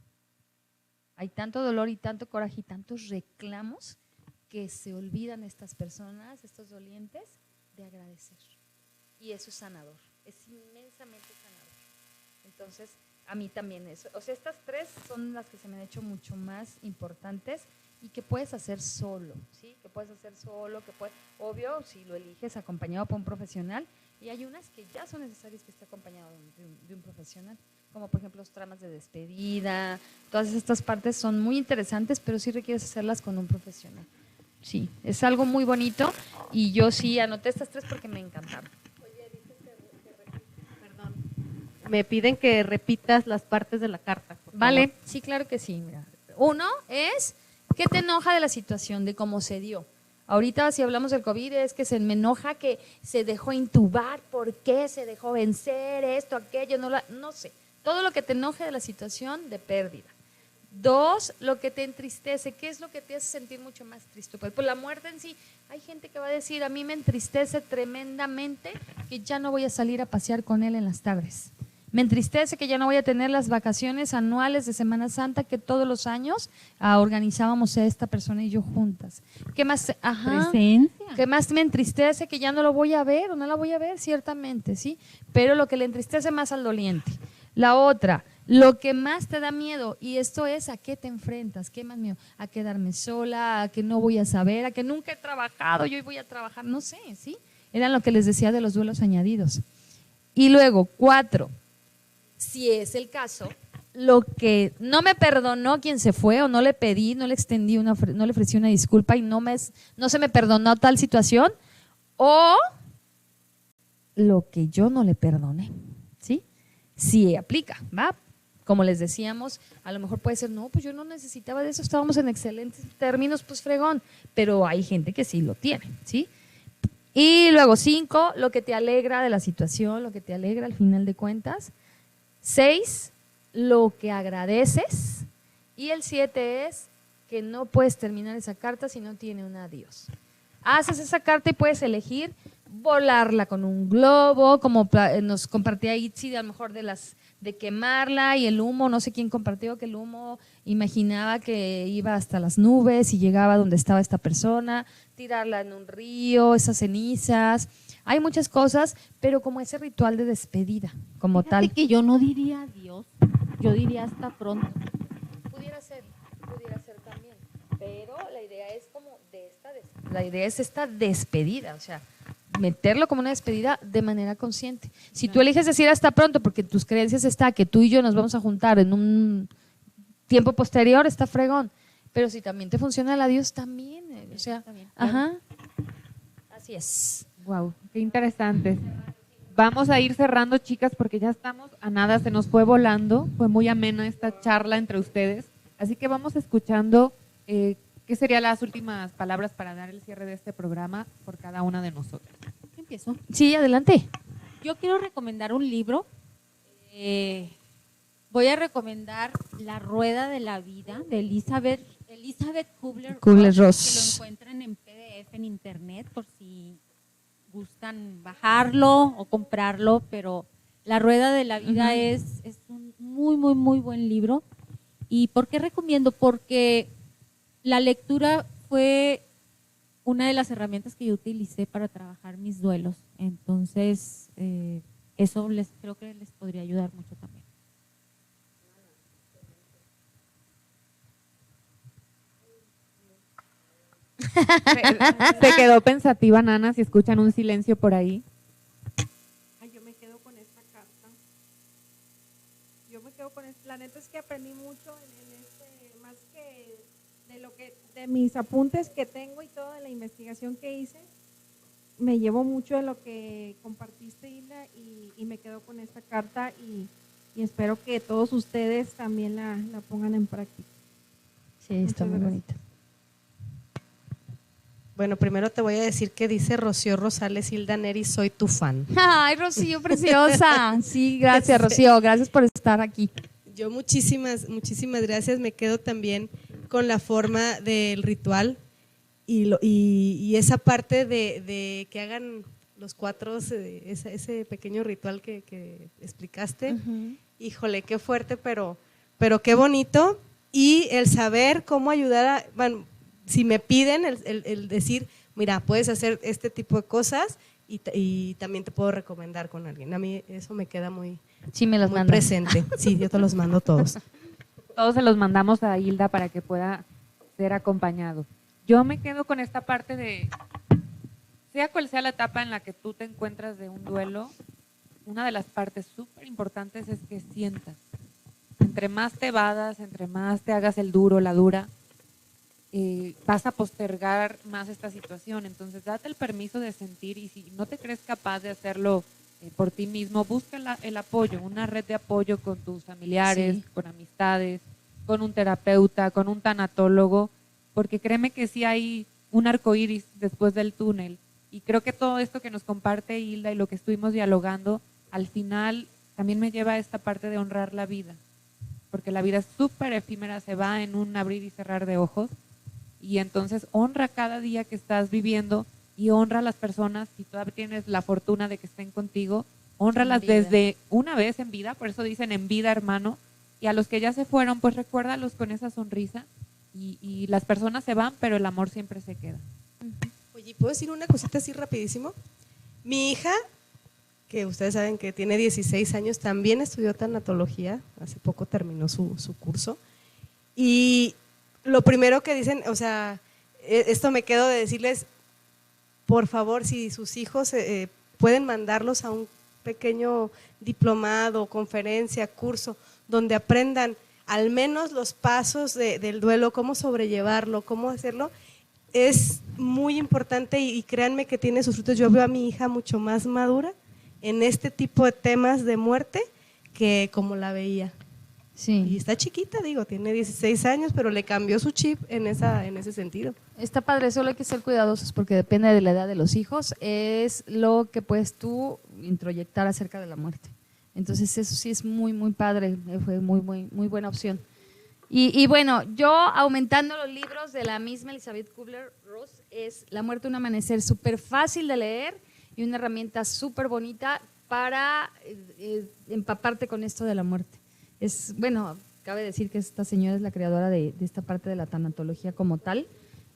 Hay tanto dolor y tanto coraje y tantos reclamos que se olvidan estas personas, estos dolientes, de agradecer. Y eso es sanador, es inmensamente sanador. Entonces, a mí también eso. O sea, estas tres son las que se me han hecho mucho más importantes y que puedes hacer solo, ¿sí? Que puedes hacer solo, obvio, si lo eliges acompañado por un profesional, y hay unas que ya son necesarias que esté acompañado de un profesional, como por ejemplo los tramas de despedida, todas estas partes son muy interesantes, pero sí requieres hacerlas con un profesional. Sí, es algo muy bonito y yo sí anoté estas tres porque me encantaron. Perdón. Me piden que repitas las partes de la carta. por Vale, favor. sí, claro que sí. Mira. Uno es, ¿qué te enoja de la situación, de cómo se dio? Ahorita si hablamos del COVID es que me enoja que se dejó intubar, ¿por qué se dejó vencer esto, aquello? No sé, todo lo que te enoje de la situación de pérdida. Dos, lo que te entristece, ¿qué es lo que te hace sentir mucho más triste? Pues la muerte en sí, hay gente que va a decir, a mí me entristece tremendamente que ya no voy a salir a pasear con él en las tardes. Me entristece que ya no voy a tener las vacaciones anuales de Semana Santa que todos los años organizábamos esta persona y yo juntas. ¿Qué más? Presencia. ¿Qué más me entristece? Que ya no lo voy a ver o no la voy a ver, ciertamente, ¿sí? Pero lo que le entristece más al doliente. La otra, lo que más te da miedo, y esto es a qué te enfrentas, qué más miedo, a quedarme sola, a que no voy a saber, a que nunca he trabajado, yo hoy voy a trabajar, no sé, ¿sí? Era lo que les decía de los duelos añadidos. Y luego, 4, si es el caso, lo que no me perdonó quien se fue o no le pedí, no le extendí, no le ofrecí una disculpa y no se me perdonó tal situación, o lo que yo no le perdoné, ¿sí? Sí aplica, ¿va? Como les decíamos, a lo mejor puede ser, no, pues yo no necesitaba de eso, estábamos en excelentes términos, pues fregón, pero hay gente que sí lo tiene, ¿sí? Y luego 5, lo que te alegra de la situación, lo que te alegra al final de cuentas. 6, lo que agradeces. Y el 7 es que no puedes terminar esa carta si no tiene un adiós. Haces esa carta y puedes elegir volarla con un globo, como nos compartía Itzi, a lo mejor de quemarla y el humo, no sé quién compartió que el humo imaginaba que iba hasta las nubes y llegaba donde estaba esta persona, tirarla en un río, esas cenizas, hay muchas cosas, pero como ese ritual de despedida, como Fíjate tal. que yo no diría adiós, yo diría hasta pronto. Pudiera ser también, pero la idea es como de esta despedida. La idea es esta despedida, o sea, meterlo como una despedida de manera consciente. Si tú eliges decir hasta pronto, porque tus creencias está que tú y yo nos vamos a juntar en un tiempo posterior, está fregón. Pero si también te funciona el adiós, también. O sea, ajá. Así es. Wow, qué interesante. Vamos a ir cerrando, chicas, porque ya estamos a nada, se nos fue volando. Fue muy amena esta charla entre ustedes. Así que vamos escuchando qué serían las últimas palabras para dar el cierre de este programa por cada una de nosotras. ¿Empiezo? Sí, adelante. Yo quiero recomendar un libro. Voy a recomendar La Rueda de la Vida de Elizabeth Kubler-Ross, que lo encuentran en PDF en internet por si gustan bajarlo o comprarlo, pero La Rueda de la Vida es un muy, muy, muy buen libro. ¿Y por qué recomiendo? Porque la lectura fue una de las herramientas que yo utilicé para trabajar mis duelos. Entonces, eso creo que les podría ayudar mucho también. Se quedó pensativa, Nana, si escuchan un silencio por ahí. Ay, yo me quedo con esta carta. La neta es que aprendí mucho más que de mis apuntes que tengo y toda la investigación que hice. Me llevo mucho de lo que compartiste, Hilda, y me quedo con esta carta y espero que todos ustedes también la pongan en práctica. Sí, está muy bonita. Bueno, primero te voy a decir que dice Rocío Rosales, Hilda Neri, soy tu fan. Ay, Rocío, preciosa. Sí, gracias, Rocío. Gracias por estar aquí. Yo muchísimas gracias. Me quedo también con la forma del ritual y esa parte de que hagan los cuatro, ese pequeño ritual que explicaste. Híjole, qué fuerte, pero qué bonito. Y el saber cómo ayudar bueno, si me piden el decir, mira, puedes hacer este tipo de cosas y también te puedo recomendar con alguien. A mí eso me queda muy, sí, me los muy presente. Sí, yo te los mando todos. Todos se los mandamos a Hilda para que pueda ser acompañado. Yo me quedo con esta parte de, sea cual sea la etapa en la que tú te encuentras de un duelo, una de las partes súper importantes es que sientas. Entre más te evadas, entre más te hagas el duro, la dura, vas a postergar más esta situación. Entonces date el permiso de sentir y si no te crees capaz de hacerlo por ti mismo, busca el apoyo, una red de apoyo con tus familiares, sí, con amistades, con un terapeuta, con un tanatólogo, porque créeme que sí hay un arcoíris después del túnel y creo que todo esto que nos comparte Hilda y lo que estuvimos dialogando al final también me lleva a esta parte de honrar la vida, porque la vida es súper efímera, se va en un abrir y cerrar de ojos. Y entonces honra cada día que estás viviendo y honra a las personas, si todavía tienes la fortuna de que estén contigo, honralas desde una vez en vida, por eso dicen en vida, hermano, y a los que ya se fueron, pues recuérdalos con esa sonrisa y las personas se van, pero el amor siempre se queda. Oye, ¿puedo decir una cosita así rapidísimo? Mi hija, que ustedes saben que tiene 16 años, también estudió tanatología, hace poco terminó su curso, y lo primero que dicen, o sea, esto me quedo de decirles, por favor, si sus hijos pueden mandarlos a un pequeño diplomado, conferencia, curso, donde aprendan al menos los pasos del duelo, cómo sobrellevarlo, cómo hacerlo, es muy importante y créanme que tiene sus frutos. Yo veo a mi hija mucho más madura en este tipo de temas de muerte que como la veía. Sí. Y está chiquita, digo, tiene 16 años, pero le cambió su chip en ese sentido. Está padre, solo hay que ser cuidadosos porque depende de la edad de los hijos, es lo que puedes tú introyectar acerca de la muerte. Entonces eso sí es muy, muy padre, fue muy, muy, muy buena opción. Y bueno, yo aumentando los libros de la misma Elizabeth Kubler-Ross, es La muerte un amanecer, súper fácil de leer y una herramienta súper bonita para empaparte con esto de la muerte. Bueno, cabe decir que esta señora es la creadora de esta parte de la tanatología como tal,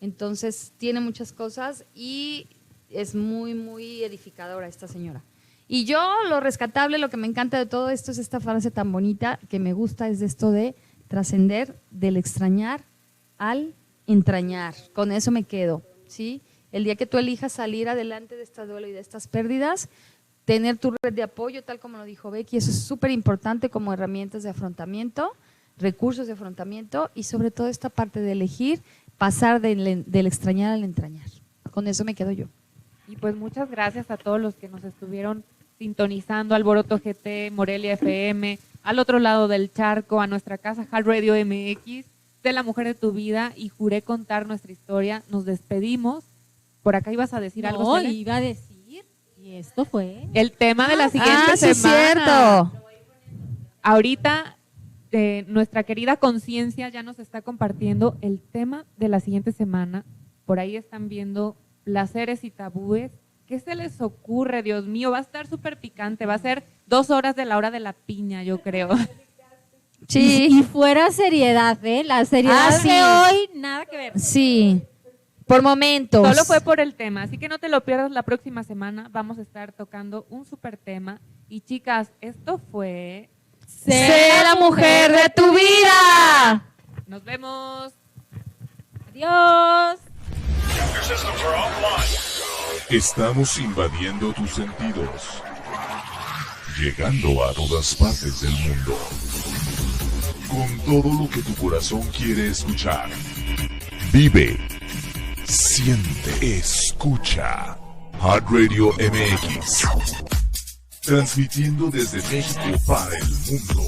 entonces tiene muchas cosas y es muy, muy edificadora esta señora. Y yo lo rescatable, lo que me encanta de todo esto es esta frase tan bonita que me gusta, es de esto de trascender del extrañar al entrañar, con eso me quedo, ¿sí? el día que tú elijas salir adelante de este duelo y de estas pérdidas, tener tu red de apoyo, tal como lo dijo Becky, eso es súper importante como herramientas de afrontamiento, recursos de afrontamiento y sobre todo esta parte de elegir, pasar del extrañar al entrañar. Con eso me quedo yo. Y pues muchas gracias a todos los que nos estuvieron sintonizando, Alboroto GT, Morelia FM, al otro lado del charco, a nuestra casa Heart Radio MX, de La Mujer de tu Vida, y juré contar nuestra historia. Nos despedimos. Por acá ibas a decir algo, No, Cele. iba a decir, y esto fue. El tema de la siguiente sí, semana. cierto. Ahorita nuestra querida Conciencia ya nos está compartiendo el tema de la siguiente semana. Por ahí están viendo placeres y tabúes. ¿Qué se les ocurre? Dios mío, va a estar súper picante. Va a ser 2 horas de la hora de la piña, yo creo. Sí. Y fuera seriedad, ¿eh? La seriedad sí. de hoy, nada que ver. Sí, por momentos. Solo fue por el tema, así que no te lo pierdas la próxima semana. Vamos a estar tocando un súper tema. Y chicas, esto fue... ¡Sé la mujer de tu vida! Nos vemos. Adiós. Estamos invadiendo tus sentidos, llegando a todas partes del mundo, con todo lo que tu corazón quiere escuchar. Vive, siente, escucha. Heart Radio MX, transmitiendo desde México para el mundo.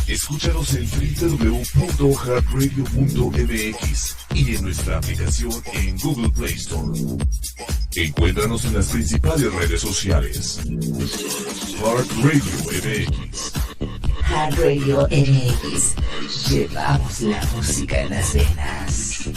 Escúchanos en www.heartradio.mx y en nuestra aplicación en Google Play Store. Encuéntranos en las principales redes sociales. Heart Radio MX. Heart Radio MX. Llevamos la música en las venas.